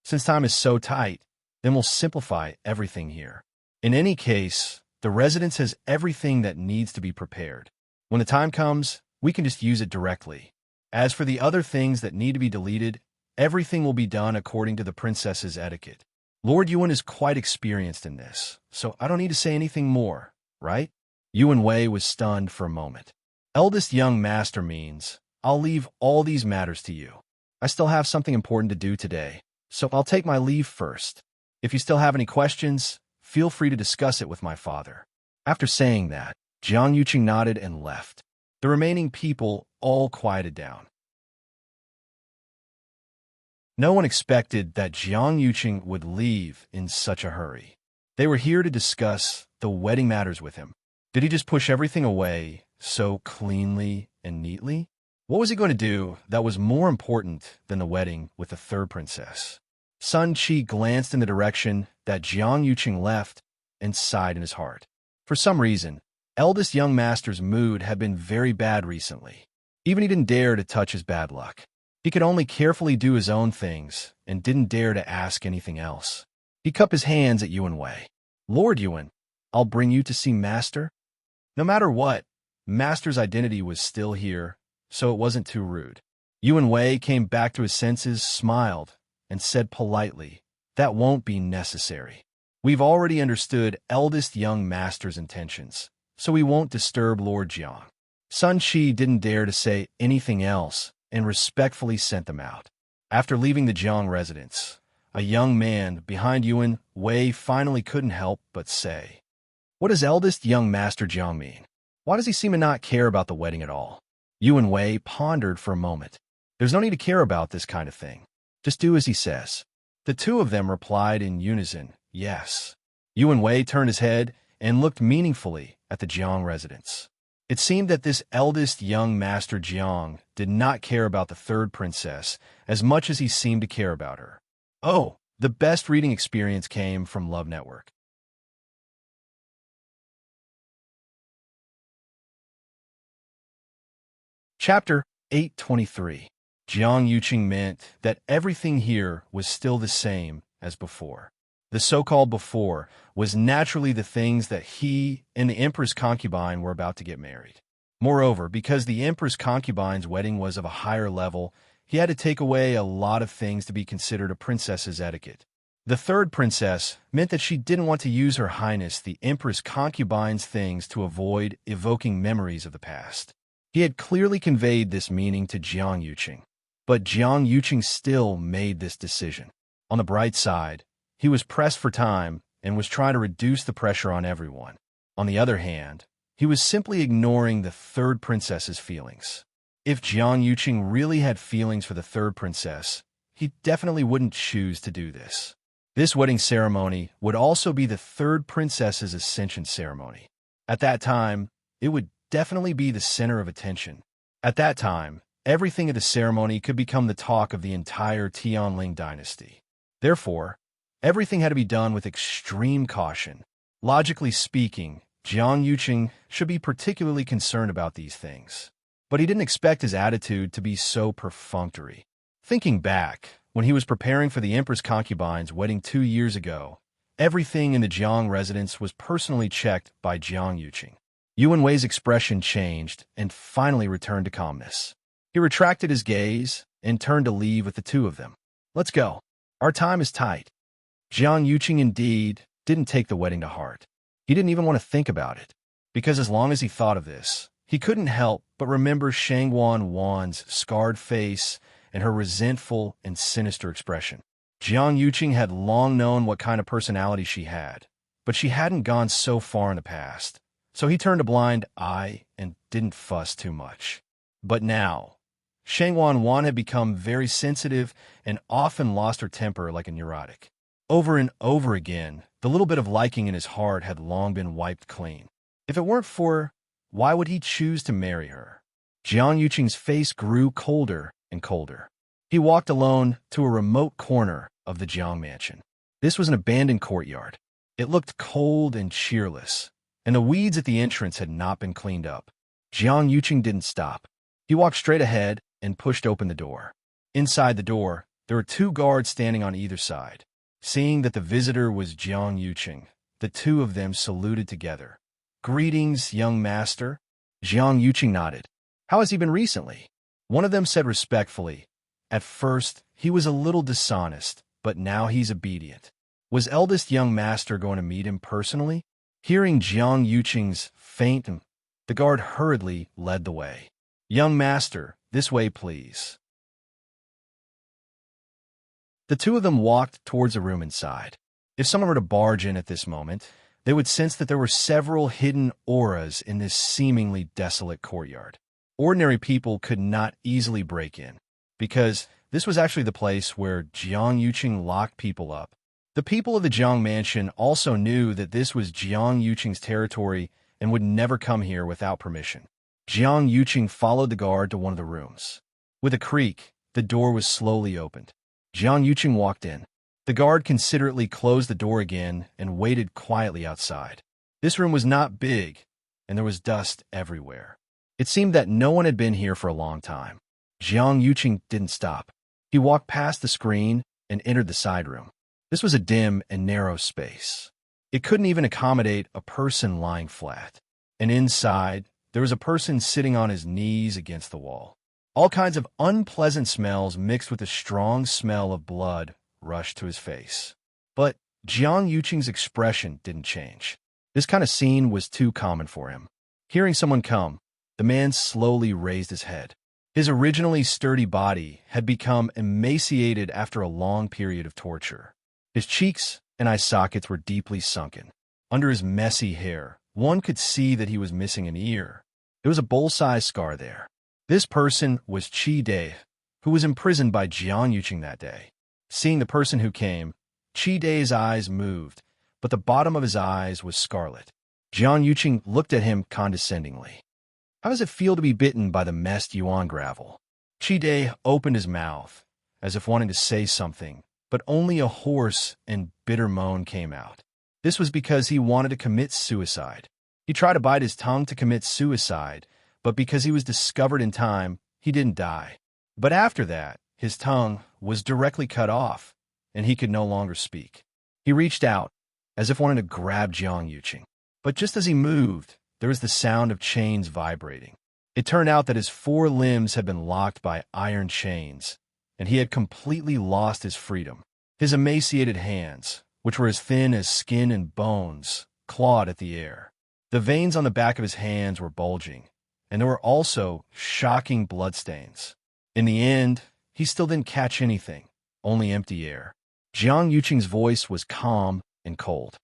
Since time is so tight, then we'll simplify everything here. In any case, the residence has everything that needs to be prepared. When the time comes, we can just use it directly. As for the other things that need to be deleted, everything will be done according to the princess's etiquette. Lord Yuan is quite experienced in this, so I don't need to say anything more, right? Yuan Wei was stunned for a moment. Eldest young master means, I'll leave all these matters to you. I still have something important to do today, so I'll take my leave first. If you still have any questions, feel free to discuss it with my father. After saying that, Jiang Yuqing nodded and left. The remaining people all quieted down. No one expected that Jiang Yuqing would leave in such a hurry. They were here to discuss the wedding matters with him. Did he just push everything away so cleanly and neatly? What was he going to do that was more important than the wedding with the third princess? Sun Qi glanced in the direction that Jiang Yuqing left and sighed in his heart. For some reason, eldest young master's mood had been very bad recently. Even he didn't dare to touch his bad luck. He could only carefully do his own things and didn't dare to ask anything else. He cupped his hands at Yuan Wei. Lord Yuan, I'll bring you to see Master? No matter what, Master's identity was still here, so it wasn't too rude. Yuan Wei came back to his senses, smiled, and said politely, that won't be necessary. We've already understood eldest young master's intentions, so we won't disturb Lord Jiang. Sun Qi didn't dare to say anything else and respectfully sent them out. After leaving the Jiang residence, a young man behind Yuan Wei finally couldn't help but say, what does eldest young master Jiang mean? Why does he seem to not care about the wedding at all? Yuan Wei pondered for a moment. There's no need to care about this kind of thing. Just do as he says. The two of them replied in unison, yes. Yuan Wei turned his head and looked meaningfully at the Jiang residence. It seemed that this eldest young master Jiang did not care about the third princess as much as he seemed to care about her. Oh, the best reading experience came from Love Network. Chapter 823. Jiang Yuqing meant that everything here was still the same as before. The so-called before was naturally the things that he and the Empress concubine were about to get married. Moreover, because the Empress concubine's wedding was of a higher level, he had to take away a lot of things to be considered a princess's etiquette. The third princess meant that she didn't want to use Her Highness the Empress concubine's things to avoid evoking memories of the past. He had clearly conveyed this meaning to Jiang Yuqing, but Jiang Yuqing still made this decision. On the bright side, he was pressed for time and was trying to reduce the pressure on everyone. On the other hand, he was simply ignoring the third princess's feelings. If Jiang Yuqing really had feelings for the third princess, he definitely wouldn't choose to do this. This wedding ceremony would also be the third princess's ascension ceremony. At that time, it would definitely be the center of attention. At that time, everything at the ceremony could become the talk of the entire Tianling dynasty. Therefore, everything had to be done with extreme caution. Logically speaking, Jiang Yuqing should be particularly concerned about these things. But he didn't expect his attitude to be so perfunctory. Thinking back, when he was preparing for the Empress concubine's wedding 2 years ago, everything in the Jiang residence was personally checked by Jiang Yuqing. Yuan Wei's expression changed and finally returned to calmness. He retracted his gaze and turned to leave with the two of them. Let's go. Our time is tight. Jiang Yuqing indeed didn't take the wedding to heart. He didn't even want to think about it, because as long as he thought of this, he couldn't help but remember Shangwan Wan's scarred face and her resentful and sinister expression. Jiang Yuqing had long known what kind of personality she had, but she hadn't gone so far in the past, so he turned a blind eye and didn't fuss too much. But now, Shangwan Wan had become very sensitive and often lost her temper like a neurotic. Over and over again, the little bit of liking in his heart had long been wiped clean. If it weren't for her, why would he choose to marry her? Jiang Yuqing's face grew colder and colder. He walked alone to a remote corner of the Jiang mansion. This was an abandoned courtyard. It looked cold and cheerless, and the weeds at the entrance had not been cleaned up. Jiang Yuqing didn't stop. He walked straight ahead and pushed open the door. Inside the door, there were 2 guards standing on either side. Seeing that the visitor was Jiang Yuqing, the two of them saluted together. Greetings, young master. Jiang Yuqing nodded. How has he been recently? One of them said respectfully. At first, he was a little dishonest, but now he's obedient. Was eldest young master going to meet him personally? Hearing Jiang Yuqing's faint, the guard hurriedly led the way. Young master, this way please. The two of them walked towards a room inside. If someone were to barge in at this moment, they would sense that there were several hidden auras in this seemingly desolate courtyard. Ordinary people could not easily break in, because This was actually the place where Jiang Yuqing locked people up. The people of the Jiang mansion also knew that this was Jiang Yuqing's territory and would never come here without permission. Jiang Yuqing followed the guard to one of the rooms. With a creak, the door was slowly opened. Jiang Yuqing walked in. The guard considerately closed the door again and waited quietly outside. This room was not big, and there was dust everywhere. It seemed that no one had been here for a long time. Jiang Yuqing didn't stop. He walked past the screen and entered the side room. This was a dim and narrow space. It couldn't even accommodate a person lying flat. And inside, there was a person sitting on his knees against the wall. All kinds of unpleasant smells mixed with a strong smell of blood rushed to his face. But Jiang Yuqing's expression didn't change. This kind of scene was too common for him. Hearing someone come, the man slowly raised his head. His originally sturdy body had become emaciated after a long period of torture. His cheeks and eye sockets were deeply sunken. Under his messy hair, one could see that he was missing an ear. There was a bowl-sized scar there. This person was Qi Dai, who was imprisoned by Jiang Yuqing that day. Seeing the person who came, Qi Dai's eyes moved, but the bottom of his eyes was scarlet. Jiang Yuqing looked at him condescendingly. How does it feel to be bitten by the messed yuan gravel? Qi Dai opened his mouth, as if wanting to say something, but only a hoarse and bitter moan came out. This was because he wanted to commit suicide. He tried to bite his tongue to commit suicide, but because he was discovered in time, he didn't die. But after that, his tongue was directly cut off, and he could no longer speak. He reached out, as if wanting to grab Jiang Yuqing. But just as he moved, there was the sound of chains vibrating. It turned out that his 4 limbs had been locked by iron chains, and he had completely lost his freedom. His emaciated hands, which were as thin as skin and bones, clawed at the air. The veins on the back of his hands were bulging, and there were also shocking bloodstains. In the end, he still didn't catch anything, only empty air. Jiang Yuqing's voice was calm and cold.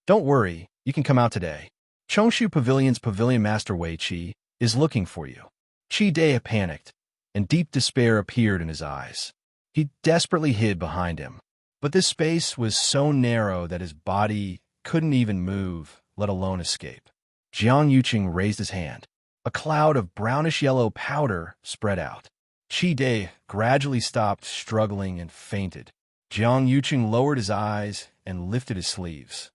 Don't worry, you can come out today. Chongshu Pavilion's Pavilion Master Wei Qi is looking for you. Qi Dai panicked, and deep despair appeared in his eyes. He desperately hid behind him, but this space was so narrow that his body couldn't even move, let alone escape. Jiang Yuqing raised his hand. A cloud of brownish-yellow powder spread out. Qi Dai gradually stopped struggling and fainted. Jiang Yuqing lowered his eyes and lifted his sleeves.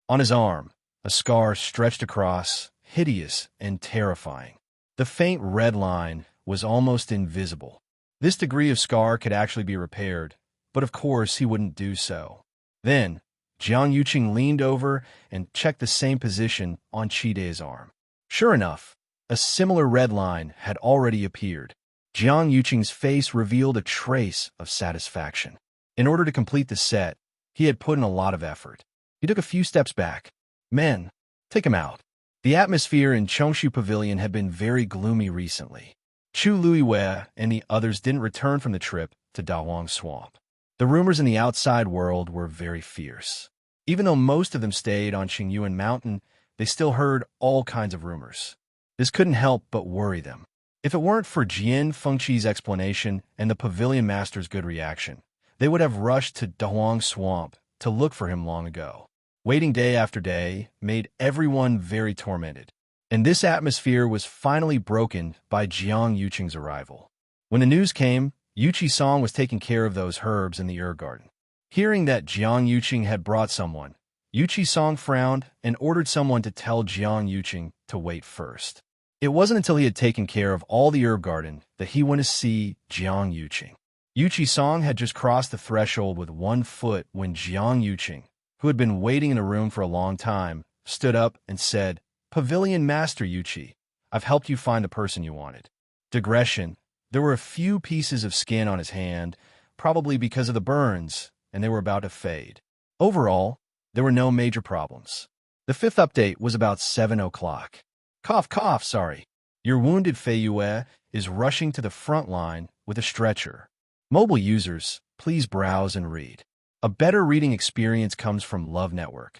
On his arm, a scar stretched across, hideous and terrifying. The faint red line was almost invisible. This degree of scar could actually be repaired, but of course he wouldn't do so. Then, Jiang Yuqing leaned over and checked the same position on Qi Dai's arm. Sure enough, a similar red line had already appeared. Jiang Yuqing's face revealed a trace of satisfaction. In order to complete the set, he had put in a lot of effort. He took a few steps back. Men, take him out. The atmosphere in Chongshu Pavilion had been very gloomy recently. Chu Luiwei and the others didn't return from the trip to Dawang Swamp. The rumors in the outside world were very fierce. Even though most of them stayed on Qingyuan Mountain, they still heard all kinds of rumors. This couldn't help but worry them. If it weren't for Jian Fengqi's explanation and the Pavilion Master's good reaction, they would have rushed to Dawang Swamp to look for him long ago. Waiting day after day made everyone very tormented, and this atmosphere was finally broken by Jiang Yuqing's arrival. When the news came, Yuqi Song was taking care of those herbs in the herb garden. Hearing that Jiang Yuqing had brought someone, Yuqi Song frowned and ordered someone to tell Jiang Yuqing to wait first. It wasn't until he had taken care of all the herb garden that he went to see Jiang Yuqing. Yuqi Song had just crossed the threshold with 1 foot when Jiang Yuqing, who had been waiting in the room for a long time, stood up and said, "Pavilion Master Yuqi, I've helped you find the person you wanted." Digression, there were a few pieces of skin on his hand, probably because of the burns, and they were about to fade. Overall, there were no major problems. The 5th update was about 7 o'clock. Cough, cough, sorry. Your wounded Fei Yue is rushing to the front line with a stretcher. Mobile users, please browse and read. A better reading experience comes from Love Network.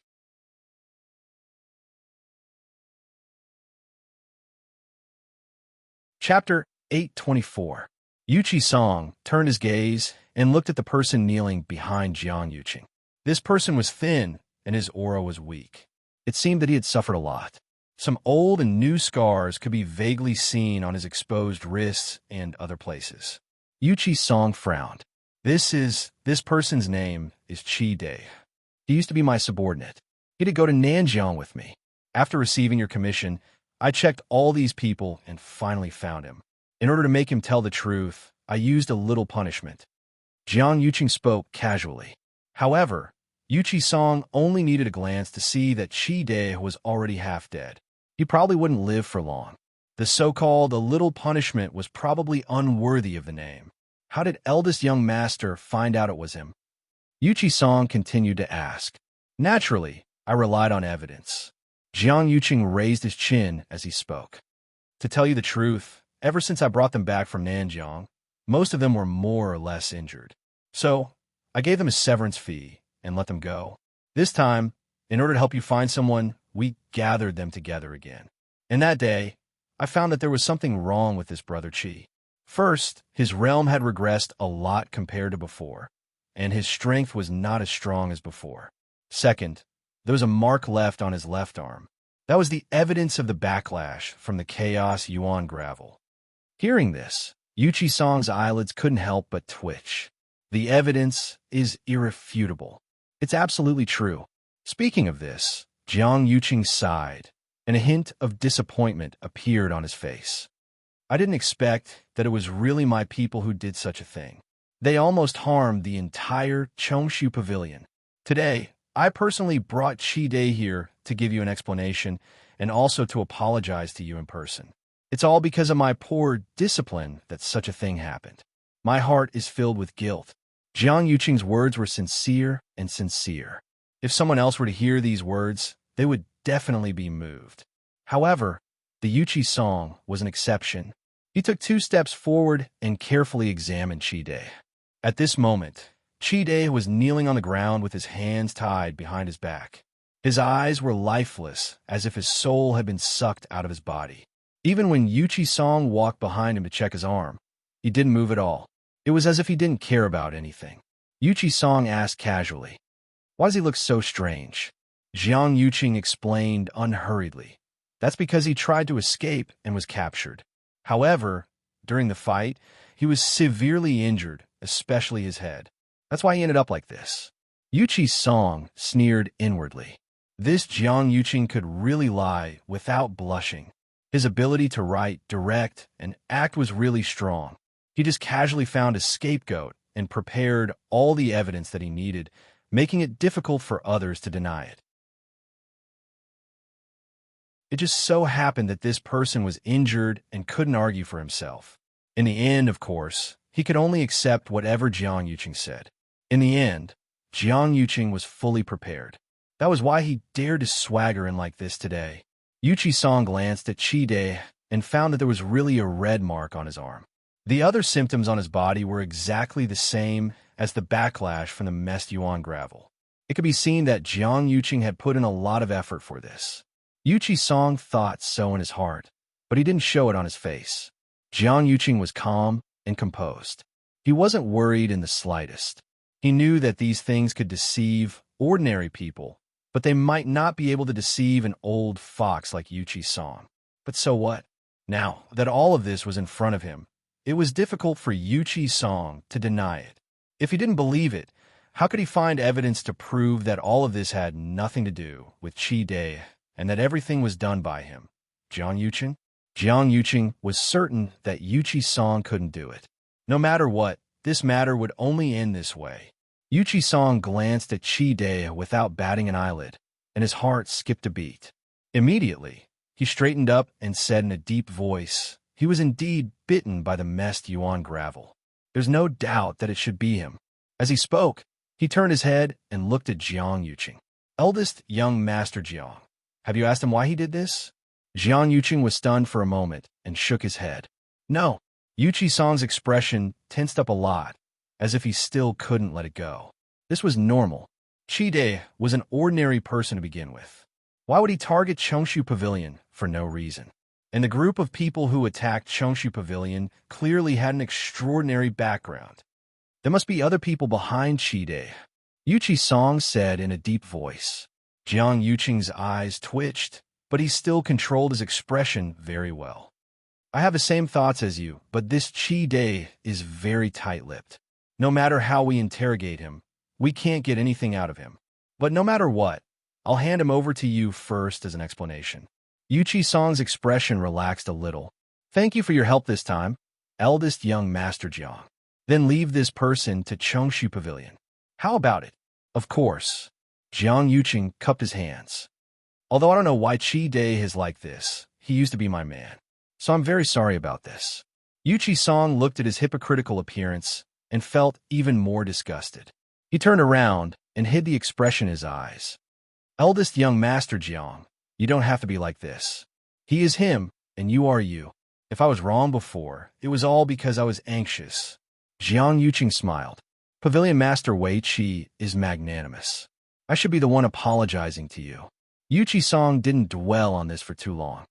Chapter 8:24. Yuchi Song turned his gaze and looked at the person kneeling behind Jiang Yuqing. This person was thin, and his aura was weak. It seemed that he had suffered a lot. Some old and new scars could be vaguely seen on his exposed wrists and other places. Yuchi Song frowned. This person's name is Chi Dai. He used to be my subordinate. He did go to Nanjiang with me. After receiving your commission, I checked all these people and finally found him. In order to make him tell the truth, I used a little punishment. Jiang Yuqing spoke casually. However, Yuchi Song only needed a glance to see that Chi Dai was already half dead. He probably wouldn't live for long. The so-called a little punishment was probably unworthy of the name. How did eldest young master find out it was him? Yuchi Song continued to ask. Naturally, I relied on evidence. Jiang Yuqing raised his chin as he spoke. To tell you the truth, ever since I brought them back from Nanjiang, most of them were more or less injured. So, I gave them a severance fee and let them go. This time, in order to help you find someone, we gathered them together again. And that day, I found that there was something wrong with this brother Chi. First, his realm had regressed a lot compared to before, and his strength was not as strong as before. Second, there was a mark left on his left arm. That was the evidence of the backlash from the chaos yuan gravel. Hearing this, Yuchi Song's eyelids couldn't help but twitch. The evidence is irrefutable. It's absolutely true. Speaking of this, Jiang Yuqing sighed, and a hint of disappointment appeared on his face. I didn't expect that it was really my people who did such a thing. They almost harmed the entire Chongshu Pavilion. Today, I personally brought Chi Dai here to give you an explanation and also to apologize to you in person. It's all because of my poor discipline that such a thing happened. My heart is filled with guilt. Jiang Yuqing's words were sincere and sincere. If someone else were to hear these words, they would definitely be moved. However, the Yuchi Song was an exception. He took 2 steps forward and carefully examined Chi Dai. At this moment, Chi Dai was kneeling on the ground with his hands tied behind his back. His eyes were lifeless, as if his soul had been sucked out of his body. Even when Yuchi Song walked behind him to check his arm, he didn't move at all. It was as if he didn't care about anything. Yuchi Song asked casually, "Why does he look so strange?" Jiang Yuqing explained unhurriedly. That's because he tried to escape and was captured. However, during the fight, he was severely injured, especially his head. That's why he ended up like this. Yuchi Song sneered inwardly. This Jiang Yuqing could really lie without blushing. His ability to write, direct, and act was really strong. He just casually found a scapegoat and prepared all the evidence that he needed, making it difficult for others to deny it. It just so happened that this person was injured and couldn't argue for himself. In the end, of course, he could only accept whatever Jiang Yuqing said. In the end, Jiang Yuqing was fully prepared. That was why he dared to swagger in like this today. Yuchi Song glanced at Chi Dai and found that there was really a red mark on his arm. The other symptoms on his body were exactly the same as the backlash from the messed yuan gravel. It could be seen that Jiang Yuqing had put in a lot of effort for this. Yuchi Song thought so in his heart, but he didn't show it on his face. Jiang Yuqing was calm and composed. He wasn't worried in the slightest. He knew that these things could deceive ordinary people, but they might not be able to deceive an old fox like Yuchi Song. But so what? Now that all of this was in front of him, it was difficult for Yuchi Song to deny it. If he didn't believe it, how could he find evidence to prove that all of this had nothing to do with Chi Dai and that everything was done by him? Jiang Yuqing? Jiang Yuqing was certain that Yuchi Song couldn't do it. No matter what, this matter would only end this way. Yuchi Song glanced at Chi Dai without batting an eyelid, and his heart skipped a beat. Immediately, he straightened up and said in a deep voice, he was indeed bitten by the messed yuan gravel. There's no doubt that it should be him. As he spoke, he turned his head and looked at Jiang Yuqing. Eldest young Master Jiang, have you asked him why he did this? Jiang Yuqing was stunned for a moment and shook his head. No. Yuchi Song's expression tensed up a lot, as if he still couldn't let it go. This was normal. Chi Dai was an ordinary person to begin with. Why would he target Chongshu Pavilion for no reason? and the group of people who attacked Chongshu Pavilion clearly had an extraordinary background. There must be other people behind Chi-Dai, Yuchi Song said in a deep voice. Jiang Yuqing's eyes twitched, but he still controlled his expression very well. I have the same thoughts as you, but this Chi-Dai is very tight-lipped. No matter how we interrogate him, we can't get anything out of him. But no matter what, I'll hand him over to you first as an explanation. Yuchi Song's expression relaxed a little. Thank you for your help this time, eldest young Master Jiang. Then leave this person to Chongshu Pavilion. How about it? Of course. Jiang Yuqing cupped his hands. Although I don't know why Chi-Dai is like this, he used to be my man. So I'm very sorry about this. Yuchi Song looked at his hypocritical appearance and felt even more disgusted. He turned around and hid the expression in his eyes. Eldest young Master Jiang, you don't have to be like this. He is him, and you are you. If I was wrong before, it was all because I was anxious. Jiang Yuqing smiled. Pavilion Master Wei Qi is magnanimous. I should be the one apologizing to you. Yuchi Song didn't dwell on this for too long.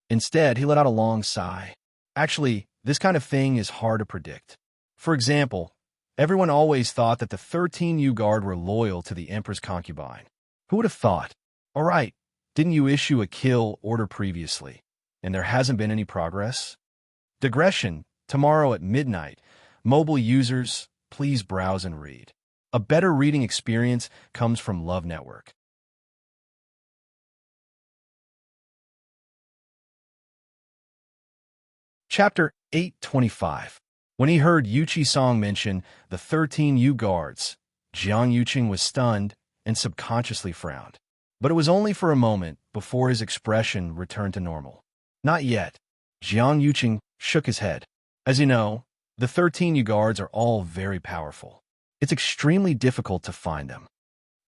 Instead, he let out a long sigh. Actually, this kind of thing is hard to predict. For example, everyone always thought that the 13 U-Guard were loyal to the Emperor's concubine. Who would have thought? All right, didn't you issue a kill order previously, and there hasn't been any progress? Digression, tomorrow at midnight. Mobile users, please browse and read. A better reading experience comes from Love Network. Chapter 825. When he heard Yuchi Song mention the 13 U-Guards, Jiang Yuqing was stunned and subconsciously frowned. But it was only for a moment before his expression returned to normal. Not yet. Jiang Yuqing shook his head. As you know, the 13 U-Guards are all very powerful. It's extremely difficult to find them.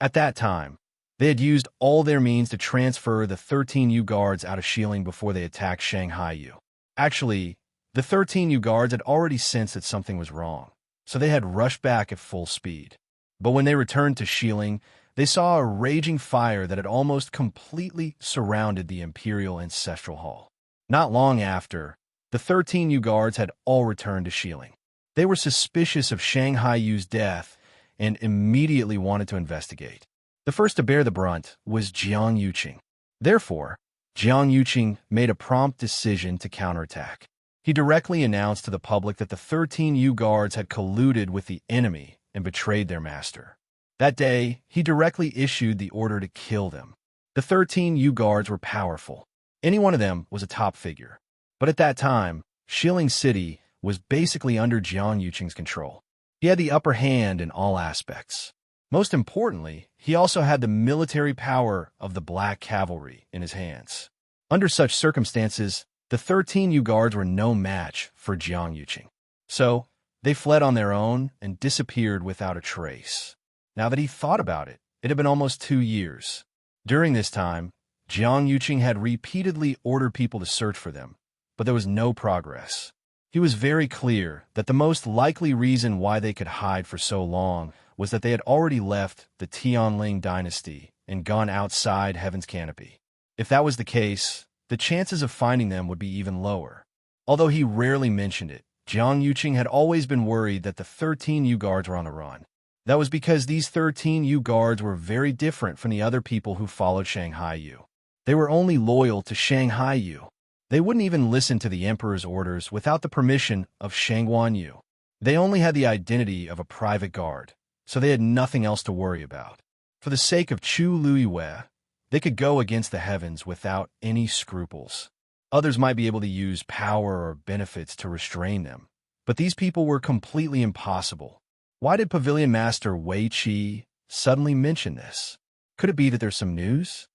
At that time, they had used all their means to transfer the 13 U-Guards out of Shieling before they attacked Shanghai U. Actually, the 13 U-Guards had already sensed that something was wrong, so they had rushed back at full speed. But when they returned to Shieling, they saw a raging fire that had almost completely surrounded the Imperial Ancestral Hall. Not long after, the 13 U-Guards had all returned to Shieling. They were suspicious of Shanghai Yu's death and immediately wanted to investigate. The first to bear the brunt was Jiang Yuqing. Therefore, Jiang Yuqing made a prompt decision to counterattack. He directly announced to the public that the 13 U-Guards had colluded with the enemy and betrayed their master. That day, he directly issued the order to kill them. The 13 U-Guards were powerful. Any one of them was a top figure. But at that time, Shilling City was basically under Jiang Yuqing's control. He had the upper hand in all aspects. Most importantly, he also had the military power of the Black Cavalry in his hands. Under such circumstances, the 13 U-Guards were no match for Jiang Yuqing. So, they fled on their own and disappeared without a trace. Now that he thought about it, it had been almost 2 years. During this time, Jiang Yuqing had repeatedly ordered people to search for them, but there was no progress. He was very clear that the most likely reason why they could hide for so long was that they had already left the Tianling dynasty and gone outside Heaven's Canopy. If that was the case, the chances of finding them would be even lower. Although he rarely mentioned it, Jiang Yuqing had always been worried that the 13 U-Guards were on the run. That was because these 13 U-Guards were very different from the other people who followed Shanghai Yu. They were only loyal to Shanghai Yu. They wouldn't even listen to the Emperor's orders without the permission of Shangguan Yu. They only had the identity of a private guard, so they had nothing else to worry about. For the sake of Chu Luiyue, they could go against the heavens without any scruples. Others might be able to use power or benefits to restrain them, but these people were completely impossible. Why did Pavilion Master Wei Qi suddenly mention this? Could it be that there's some news?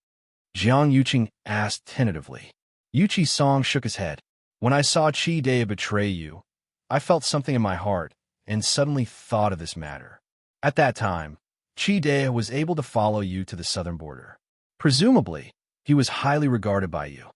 Jiang Yuqing asked tentatively. Yuchi Song shook his head. When I saw Chi-Dai betray you, I felt something in my heart and suddenly thought of this matter. At that time, Chi-Dai was able to follow you to the southern border. Presumably, he was highly regarded by you.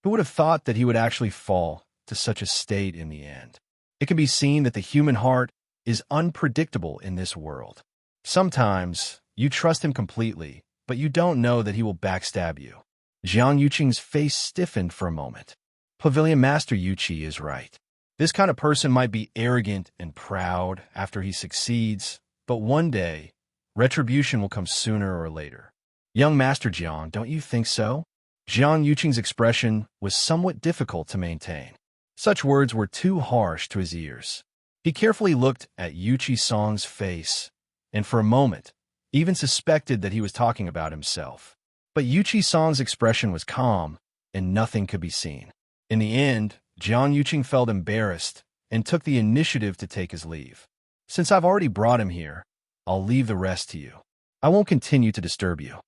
Who would have thought that he would actually fall to such a state in the end? It can be seen that the human heart is unpredictable in this world. Sometimes, you trust him completely, but you don't know that he will backstab you. Jiang Yuqing's face stiffened for a moment. Pavilion Master Yuqi is right. This kind of person might be arrogant and proud after he succeeds, but one day, retribution will come sooner or later. Young Master Jiang, don't you think so? Jiang Yuqing's expression was somewhat difficult to maintain. Such words were too harsh to his ears. He carefully looked at Yuqi Song's face, and for a moment, even suspected that he was talking about himself. But Yuqi Song's expression was calm, and nothing could be seen. In the end, Jiang Yuqing felt embarrassed and took the initiative to take his leave. Since I've already brought him here, I'll leave the rest to you. I won't continue to disturb you.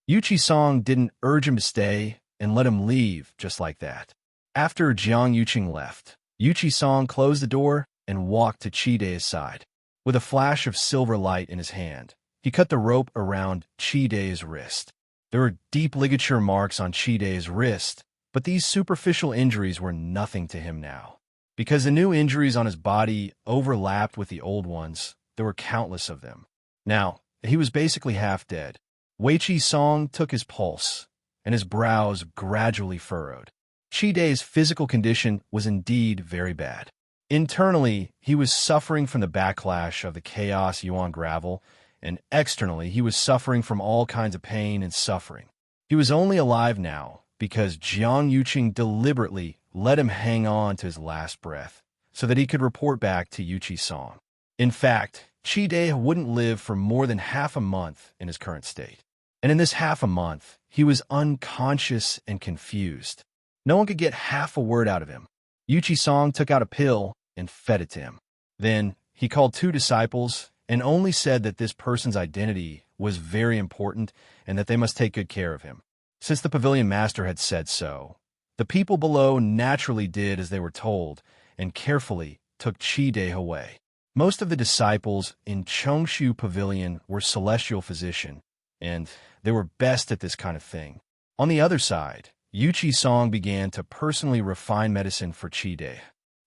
Yuqi Song didn't urge him to stay and let him leave just like that. After Jiang Yuqing left, Yuqi Song closed the door and walked to Chi Dai's side. With a flash of silver light in his hand, he cut the rope around Chi Dai's wrist. There were deep ligature marks on Chi Dai's wrist, but these superficial injuries were nothing to him now. Because the new injuries on his body overlapped with the old ones, there were countless of them. Now, he was basically half dead. Weiqi Song took his pulse, and his brows gradually furrowed. Chi Dai's physical condition was indeed very bad. Internally, he was suffering from the backlash of the chaos Yuan gravel, and externally, he was suffering from all kinds of pain and suffering. He was only alive now because Jiang Yuqing deliberately let him hang on to his last breath so that he could report back to Yuqi Song. In fact, Chi Dai wouldn't live for more than half a month in his current state. And in this half a month, he was unconscious and confused. No one could get half a word out of him. Yuqi Song took out a pill and fed it to him. Then he called 2 disciples and only said that this person's identity was very important and that they must take good care of him. Since the pavilion master had said so, the people below naturally did as they were told and carefully took Chi Dai away. Most of the disciples in Chongshu Pavilion were celestial physicians, and they were best at this kind of thing. On the other side, Yuqi Song began to personally refine medicine for Chi Dai.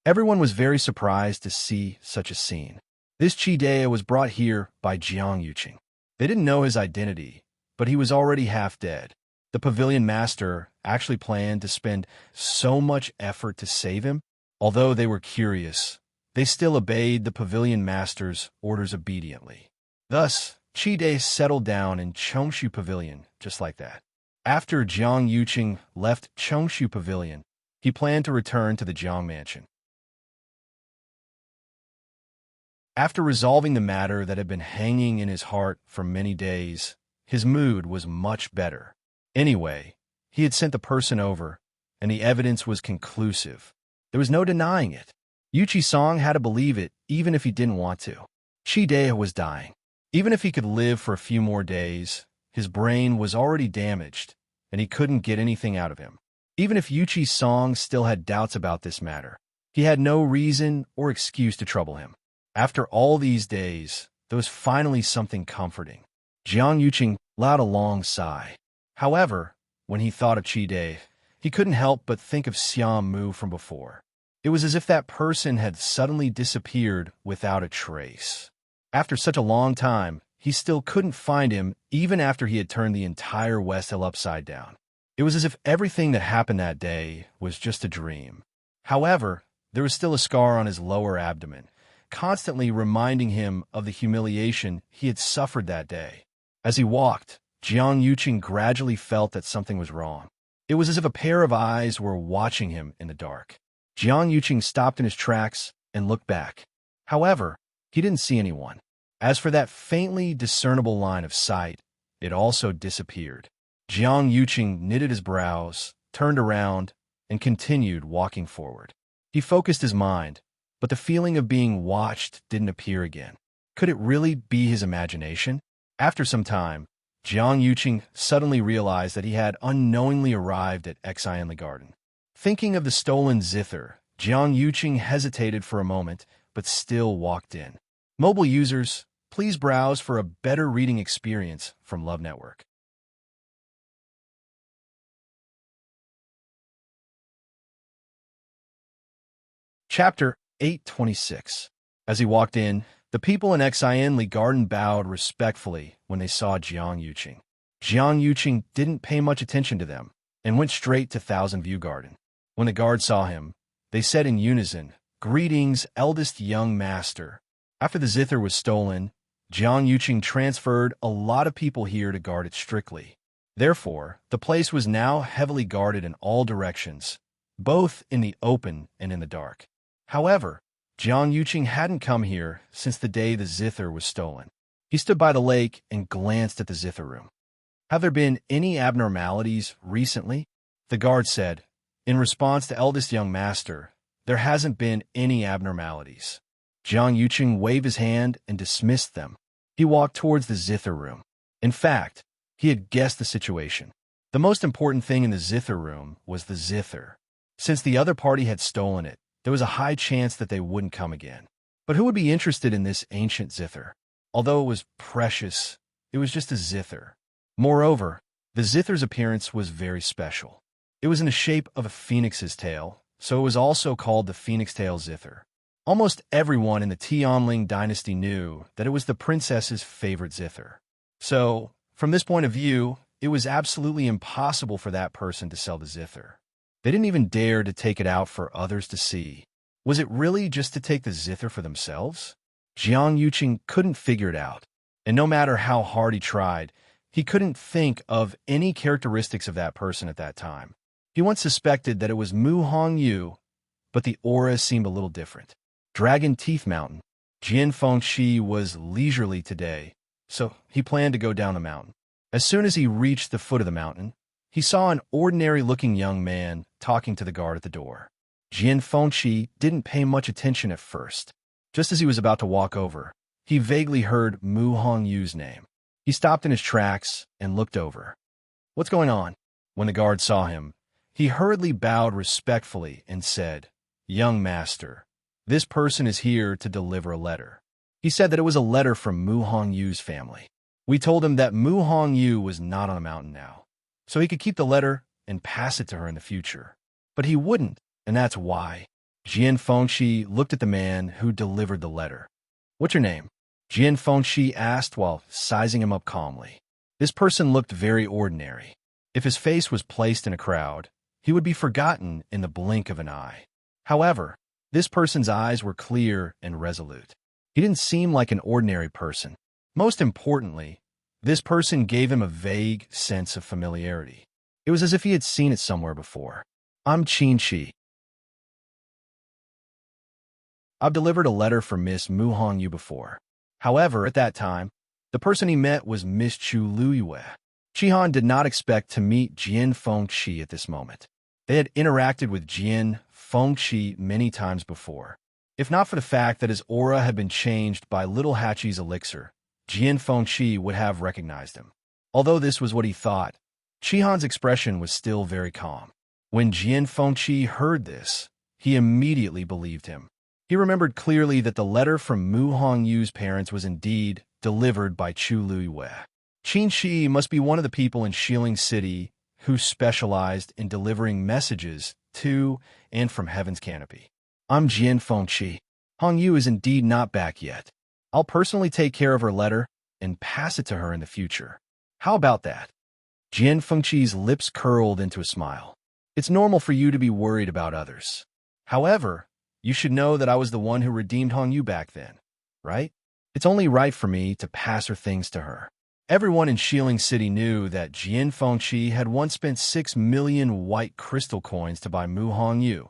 Everyone was very surprised to see such a scene. This Chi Dai was brought here by Jiang Yuqing. They didn't know his identity, but he was already half dead. The pavilion master actually planned to spend so much effort to save him. Although they were curious, they still obeyed the pavilion master's orders obediently. Thus, Chi Dai settled down in Chongshu Pavilion just like that. After Jiang Yuqing left Chongshu Pavilion, he planned to return to the Jiang Mansion. After resolving the matter that had been hanging in his heart for many days, his mood was much better. Anyway, he had sent the person over, and the evidence was conclusive. There was no denying it. Yuqi Song had to believe it, even if he didn't want to. Chi Dai was dying. Even if he could live for a few more days, his brain was already damaged, and he couldn't get anything out of him. Even if Yuqi Song still had doubts about this matter, he had no reason or excuse to trouble him. After all these days, there was finally something comforting. Jiang Yuqing let out a long sigh. However, when he thought of Chi Dai, he couldn't help but think of Xiang Mu from before. It was as if that person had suddenly disappeared without a trace. After such a long time, he still couldn't find him even after he had turned the entire West Hill upside down. It was as if everything that happened that day was just a dream. However, there was still a scar on his lower abdomen, constantly reminding him of the humiliation he had suffered that day. As he walked, Jiang Yuqing gradually felt that something was wrong. It was as if a pair of eyes were watching him in the dark. Jiang Yuqing stopped in his tracks and looked back. However, he didn't see anyone. As for that faintly discernible line of sight, it also disappeared. Jiang Yuqing knitted his brows, turned around, and continued walking forward. He focused his mind, but the feeling of being watched didn't appear again. Could it really be his imagination? After some time, Jiang Yuqing suddenly realized that he had unknowingly arrived at Xianli Garden. Thinking of the stolen zither, Jiang Yuqing hesitated for a moment, but still walked in. Mobile users, please browse for a better reading experience from Love Network. Chapter 826. As he walked in, the people in Xianli Garden bowed respectfully when they saw Jiang Yuqing. Jiang Yuqing didn't pay much attention to them and went straight to Thousand View Garden. When the guards saw him, they said in unison, "Greetings, eldest young master." After the zither was stolen, Jiang Yuqing transferred a lot of people here to guard it strictly. Therefore, the place was now heavily guarded in all directions, both in the open and in the dark. However, Jiang Yuqing hadn't come here since the day the zither was stolen. He stood by the lake and glanced at the zither room. "Have there been any abnormalities recently?" The guard said. In response to eldest young master, "There hasn't been any abnormalities." Jiang Yuqing waved his hand and dismissed them. He walked towards the zither room. In fact, he had guessed the situation. The most important thing in the zither room was the zither. Since the other party had stolen it, there was a high chance that they wouldn't come again. But who would be interested in this ancient zither? Although it was precious, it was just a zither. Moreover, the zither's appearance was very special. It was in the shape of a phoenix's tail, so it was also called the phoenix tail zither. Almost everyone in the Tianling dynasty knew that it was the princess's favorite zither. So, from this point of view, it was absolutely impossible for that person to sell the zither. They didn't even dare to take it out for others to see. Was it really just to take the zither for themselves? Jiang Yuqing couldn't figure it out, and no matter how hard he tried, he couldn't think of any characteristics of that person at that time. He once suspected that it was Mu Hongyu, but the aura seemed a little different. Dragon Teeth Mountain. Jian Fengshi was leisurely today, so he planned to go down the mountain. As soon as he reached the foot of the mountain, he saw an ordinary-looking young man talking to the guard at the door. Jian Fengshi didn't pay much attention at first. Just as he was about to walk over, he vaguely heard Mu Hongyu's name. He stopped in his tracks and looked over. "What's going on?" When the guard saw him, he hurriedly bowed respectfully and said, "Young master, this person is here to deliver a letter." He said that it was a letter from Mu Hongyu's family. We told him that Mu Hongyu was not on the mountain now, so he could keep the letter and pass it to her in the future. But he wouldn't, and that's why. Jian Fengshi looked at the man who delivered the letter. "What's your name?" Jian Fengshi asked while sizing him up calmly. This person looked very ordinary. If his face was placed in a crowd, he would be forgotten in the blink of an eye. However, this person's eyes were clear and resolute. He didn't seem like an ordinary person. Most importantly, this person gave him a vague sense of familiarity. It was as if he had seen it somewhere before. "I'm Qin Shi. I've delivered a letter for Miss Mu Hongyu before." However, at that time, the person he met was Miss Chu Luyue. Qihan did not expect to meet Jian Fengshi at this moment. They had interacted with Jian Fengshi many times before. If not for the fact that his aura had been changed by Little Hachi's elixir, Jian Fengshi would have recognized him. Although this was what he thought, Qihan's expression was still very calm. When Jian Fengshi heard this, he immediately believed him. He remembered clearly that the letter from Mu Hongyu's parents was indeed delivered by Chu Luyue. Qin Shi must be one of the people in Xiling City who specialized in delivering messages to and from Heaven's Canopy. "I'm Jian Fengshi. Hongyu is indeed not back yet. I'll personally take care of her letter and pass it to her in the future. How about that?" Jian Fengshi's lips curled into a smile. "It's normal for you to be worried about others. However, you should know that I was the one who redeemed Hongyu back then, right? It's only right for me to pass her things to her." Everyone in Xiling City knew that Jian Fengshi had once spent 6 million white crystal coins to buy Mu Hongyu,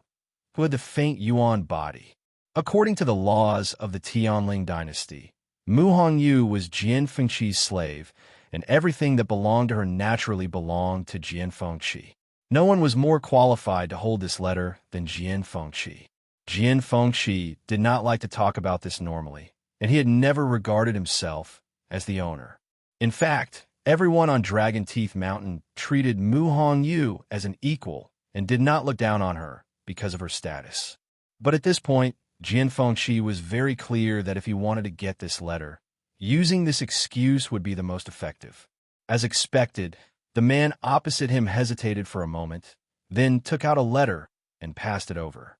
who had the faint yuan body. According to the laws of the Tianling dynasty, Mu Hongyu was Jian Fengshi's slave, and everything that belonged to her naturally belonged to Jian Fengshi. No one was more qualified to hold this letter than Jian Fengshi. Jian Fengshi did not like to talk about this normally, and he had never regarded himself as the owner. In fact, everyone on Dragon Teeth Mountain treated Mu Hongyu as an equal and did not look down on her because of her status. But at this point, Jian Fengshi was very clear that if he wanted to get this letter, using this excuse would be the most effective. As expected, the man opposite him hesitated for a moment, then took out a letter and passed it over.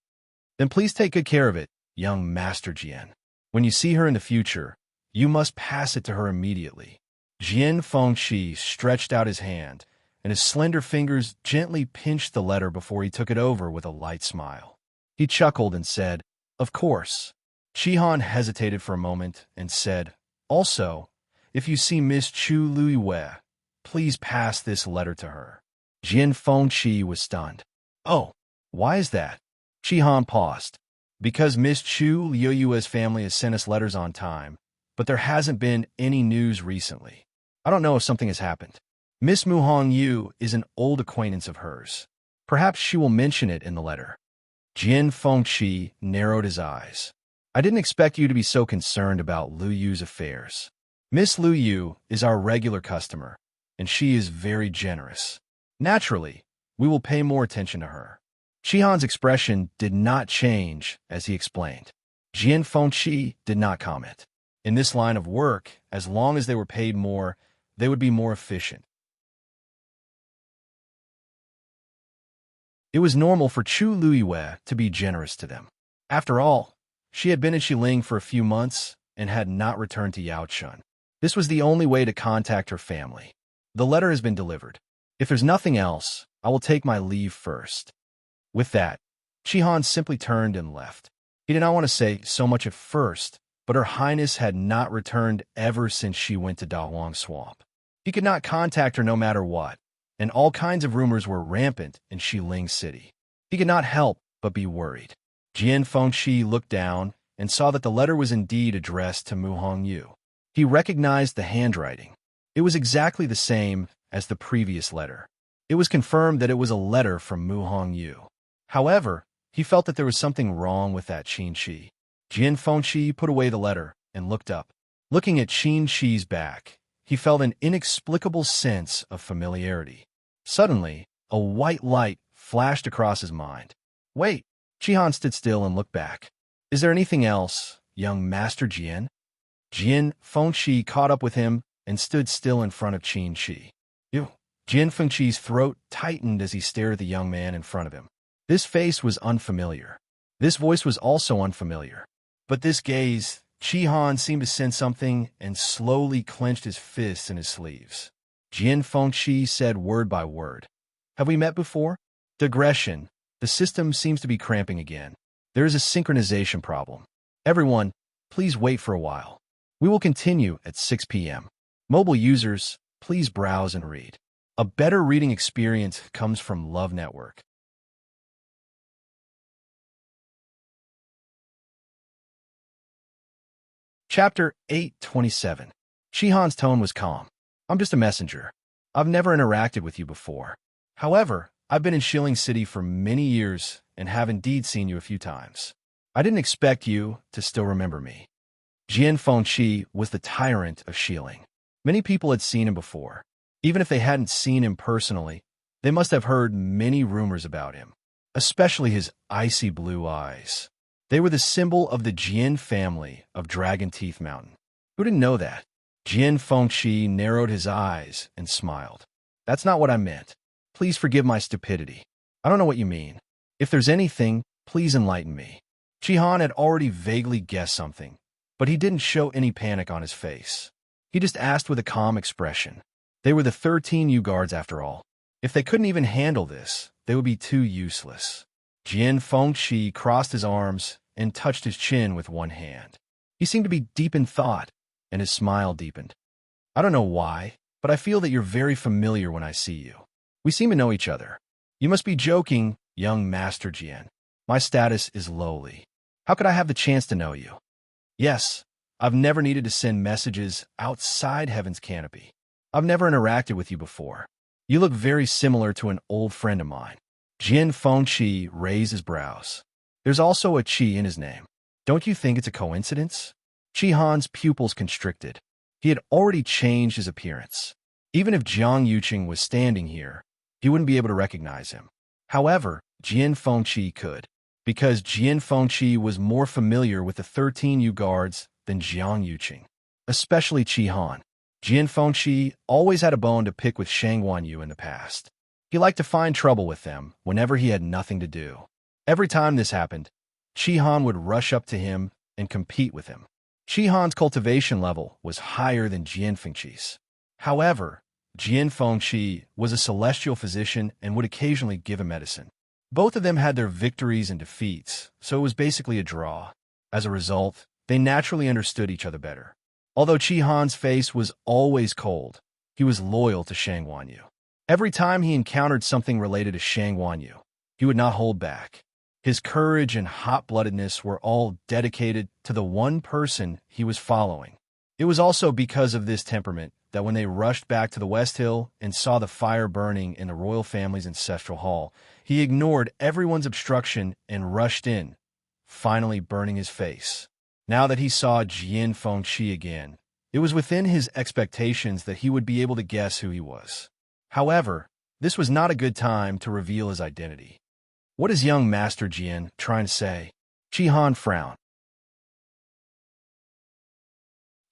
"Then please take good care of it, young Master Jian. When you see her in the future, you must pass it to her immediately. Jian Fengqi stretched out his hand, and his slender fingers gently pinched the letter before he took it over with a light smile. He chuckled and said, "Of course." Shihan hesitated for a moment and said, "Also, if you see Miss Chu Luiyue, please pass this letter to her." Jian Fengqi was stunned. "Oh, why is that?" Shihan paused. "Because Miss Chu Luiyue's family has sent us letters on time, but there hasn't been any news recently. I don't know if something has happened. Miss Mu Hongyu is an old acquaintance of hers. Perhaps she will mention it in the letter." Jian Fengqi narrowed his eyes. "I didn't expect you to be so concerned about Lu Yu's affairs. Miss Lu Yu is our regular customer, and she is very generous. Naturally, we will pay more attention to her." Shihan's expression did not change as he explained. Jian Fengqi did not comment. In this line of work, as long as they were paid more, they would be more efficient. It was normal for Chu Luiyue to be generous to them. After all, she had been in Xiling for a few months and had not returned to Yaochun. This was the only way to contact her family. "The letter has been delivered. If there's nothing else, I will take my leave first." With that, Shihan simply turned and left. He did not want to say so much at first, but Her Highness had not returned ever since she went to Dahuang Swamp. He could not contact her no matter what, and all kinds of rumors were rampant in Xiling City. He could not help but be worried. Jian Fengqi looked down and saw that the letter was indeed addressed to Mu Hongyu. He recognized the handwriting. It was exactly the same as the previous letter. It was confirmed that it was a letter from Mu Hongyu. However, he felt that there was something wrong with that Qin Shi. Jian Fengqi put away the letter and looked up. Looking at Qin Shi's back, he felt an inexplicable sense of familiarity. Suddenly, a white light flashed across his mind. "Wait!" Shihan stood still and looked back. "Is there anything else, young Master Jian?" Jian Fengqi caught up with him and stood still in front of Qin Shi. "You." Jian Fengqi's throat tightened as he stared at the young man in front of him. This face was unfamiliar. This voice was also unfamiliar. But this gaze, Shihan seemed to sense something and slowly clenched his fists in his sleeves. Jian Fengqi said word by word, "Have we met before?" Digression. The system seems to be cramping again. There is a synchronization problem. Everyone, please wait for a while. We will continue at 6 p.m. Mobile users, please browse and read. A better reading experience comes from Love Network. Chapter 827. Shihan's tone was calm. "I'm just a messenger. I've never interacted with you before. However, I've been in Xiling City for many years and have indeed seen you a few times. I didn't expect you to still remember me." Jian Fengqi was the tyrant of Xiling. Many people had seen him before. Even if they hadn't seen him personally, they must have heard many rumors about him, especially his icy blue eyes. They were the symbol of the Jian family of Dragon Teeth Mountain. Who didn't know that? Jian Fengqi narrowed his eyes and smiled. "That's not what I meant. Please forgive my stupidity. I don't know what you mean. If there's anything, please enlighten me." Shihan had already vaguely guessed something, but he didn't show any panic on his face. He just asked with a calm expression. They were the 13 U guards after all. If they couldn't even handle this, they would be too useless. Jian Fengqi crossed his arms and touched his chin with one hand. He seemed to be deep in thought, and his smile deepened. "I don't know why, but I feel that you're very familiar when I see you. We seem to know each other. You must be joking, young Master Jian. My status is lowly. How could I have the chance to know you? Yes, I've never needed to send messages outside Heaven's Canopy. I've never interacted with you before. You look very similar to an old friend of mine." Jian Fengqi raised his brows. "There's also a Qi in his name. Don't you think it's a coincidence?" Shihan's pupils constricted. He had already changed his appearance. Even if Jiang Yuqing was standing here, he wouldn't be able to recognize him. However, Jian Fengqi could, because Jian Fengqi was more familiar with the 13 U guards than Jiang Yuqing, especially Shihan. Jian Fengqi always had a bone to pick with Shang Wanyu in the past. He liked to find trouble with them whenever he had nothing to do. Every time this happened, Shihan would rush up to him and compete with him. Shihan's cultivation level was higher than Jian Fengqi's. However, Jian Fengqi was a celestial physician and would occasionally give him medicine. Both of them had their victories and defeats, so it was basically a draw. As a result, they naturally understood each other better. Although Qi Han's face was always cold, he was loyal to Shang Wanyu. Every time he encountered something related to Shang Wanyu, he would not hold back. His courage and hot-bloodedness were all dedicated to the one person he was following. It was also because of this temperament that when they rushed back to the West Hill and saw the fire burning in the royal family's ancestral hall, he ignored everyone's obstruction and rushed in, finally burning his face. Now that he saw Jian Fengqi again, it was within his expectations that he would be able to guess who he was. However, this was not a good time to reveal his identity. What is young Master Jian trying to say? Qi Han frowned.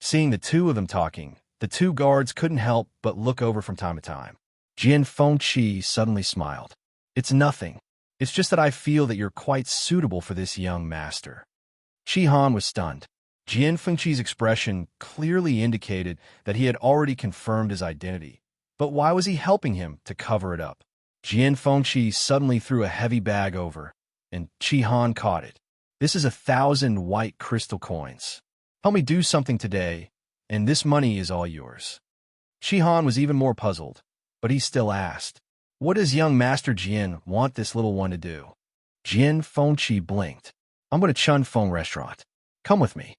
Seeing the two of them talking, the two guards couldn't help but look over from time to time. Jian Fengqi suddenly smiled. It's nothing. It's just that I feel that you're quite suitable for this young master. Qi Han was stunned. Jian Fengqi's expression clearly indicated that he had already confirmed his identity. But why was he helping him to cover it up? Jian Fengqi suddenly threw a heavy bag over, and Qi Han caught it. This is 1,000 white crystal coins. Help me do something today, and this money is all yours. Qi Han was even more puzzled, but he still asked, what does young Master Jian want this little one to do? Jian Fengqi blinked. I'm going to Chun Feng restaurant. Come with me.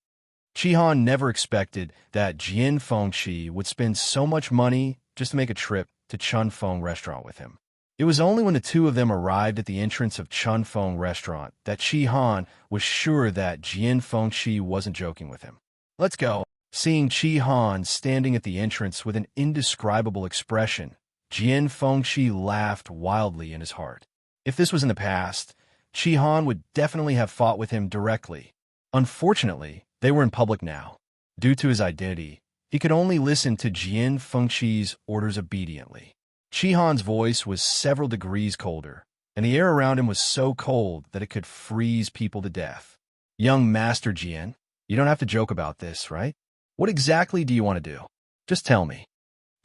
Qi Han never expected that Jian Fengqi would spend so much money just to make a trip to Chun Feng restaurant with him. It was only when the two of them arrived at the entrance of Chun Feng restaurant that Qi Han was sure that Jian Fengqi wasn't joking with him. Let's go. Seeing Qi Han standing at the entrance with an indescribable expression, Jian Fengqi laughed wildly in his heart. If this was in the past, Qi Han would definitely have fought with him directly. Unfortunately, they were in public now. Due to his identity, he could only listen to Jian Fengqi's orders obediently. Qi Han's voice was several degrees colder, and the air around him was so cold that it could freeze people to death. Young Master Jian, you don't have to joke about this, right? What exactly do you want to do? Just tell me.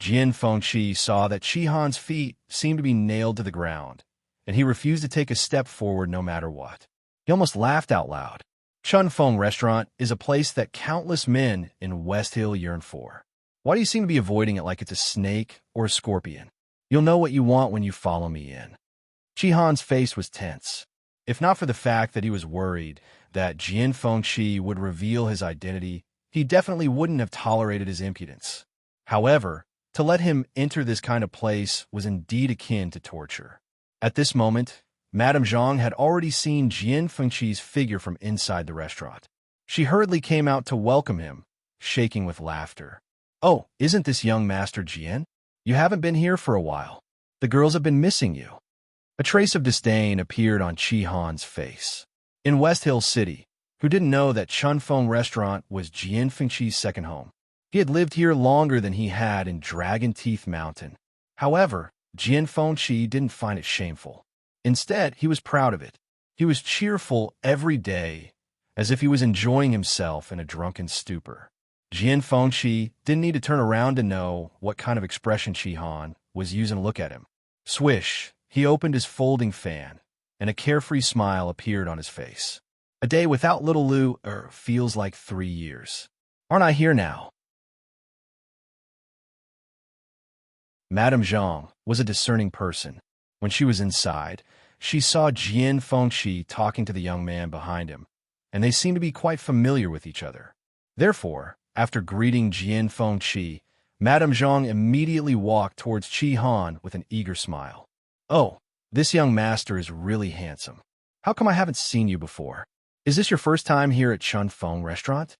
Jian Fengqi saw that Qi Han's feet seemed to be nailed to the ground, and he refused to take a step forward no matter what. He almost laughed out loud. Chun Feng restaurant is a place that countless men in West Hill yearn for. Why do you seem to be avoiding it like it's a snake or a scorpion? You'll know what you want when you follow me in. Qi Han's face was tense. If not for the fact that he was worried that Jian Fengqi would reveal his identity, he definitely wouldn't have tolerated his impudence. However, to let him enter this kind of place was indeed akin to torture. At this moment, Madame Zhang had already seen Jian Fengqi's figure from inside the restaurant. She hurriedly came out to welcome him, shaking with laughter. Oh, isn't this young Master Jian? You haven't been here for a while. The girls have been missing you. A trace of disdain appeared on Qi Han's face. In West Hill City, who didn't know that Chun Feng restaurant was Jian Fengqi's second home? He had lived here longer than he had in Dragon Teeth Mountain. However, Jian Fengqi didn't find it shameful. Instead, he was proud of it. He was cheerful every day, as if he was enjoying himself in a drunken stupor. Jian Fengqi didn't need to turn around to know what kind of expression Qi Han was using to look at him. Swish, he opened his folding fan, and a carefree smile appeared on his face. A day without little Lu feels like 3 years. Aren't I here now? Madame Zhang was a discerning person. When she was inside, she saw Jian Fengqi talking to the young man behind him, and they seemed to be quite familiar with each other. Therefore, after greeting Jian Fengqi, Madame Zhang immediately walked towards Qi Han with an eager smile. Oh, this young master is really handsome. How come I haven't seen you before? Is this your first time here at Chun Feng restaurant?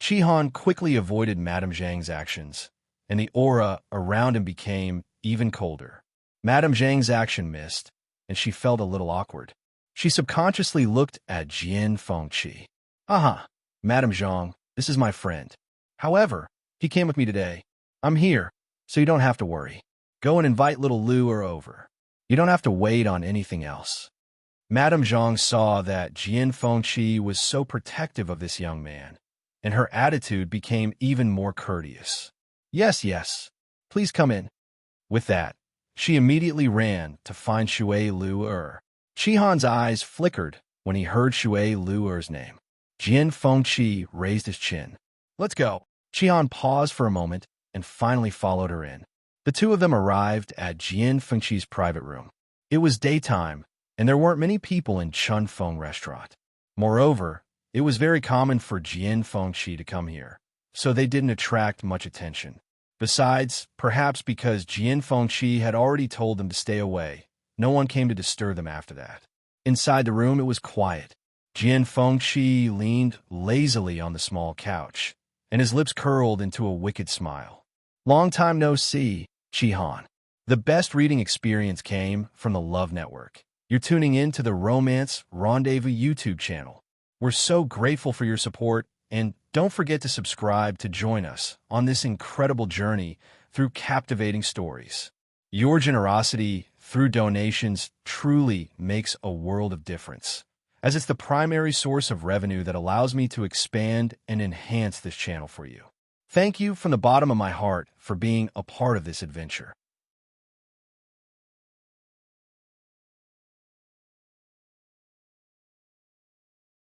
Qi Han quickly avoided Madame Zhang's actions, and the aura around him became even colder. Madame Zhang's action missed, and she felt a little awkward. She subconsciously looked at Jian Fengqi. Aha, Madame Zhang, this is my friend. However, he came with me today. I'm here, so you don't have to worry. Go and invite little Lu over. You don't have to wait on anything else. Madame Zhang saw that Jian Fengqi was so protective of this young man, and her attitude became even more courteous. Yes, Please come in. With that, she immediately ran to find Shui Lu-er. Chihan's eyes flickered when he heard Shui Lu-er's name. Jian Fengqi raised his chin. Let's go. Chihan paused for a moment and finally followed her in. The two of them arrived at Jian Fengqi's private room. It was daytime, and there weren't many people in Chunfeng restaurant. Moreover, it was very common for Jian Fengqi to come here, so they didn't attract much attention. Besides, perhaps because Jian Fengqi had already told them to stay away, no one came to disturb them after that. Inside the room, it was quiet. Jian Fengqi leaned lazily on the small couch, and his lips curled into a wicked smile. Long time no see, Chihan. The best reading experience came from the Love Network. You're tuning in to the Romance Rendezvous YouTube channel. We're so grateful for your support, and don't forget to subscribe to join us on this incredible journey through captivating stories. Your generosity through donations truly makes a world of difference, as it's the primary source of revenue that allows me to expand and enhance this channel for you. Thank you from the bottom of my heart for being a part of this adventure.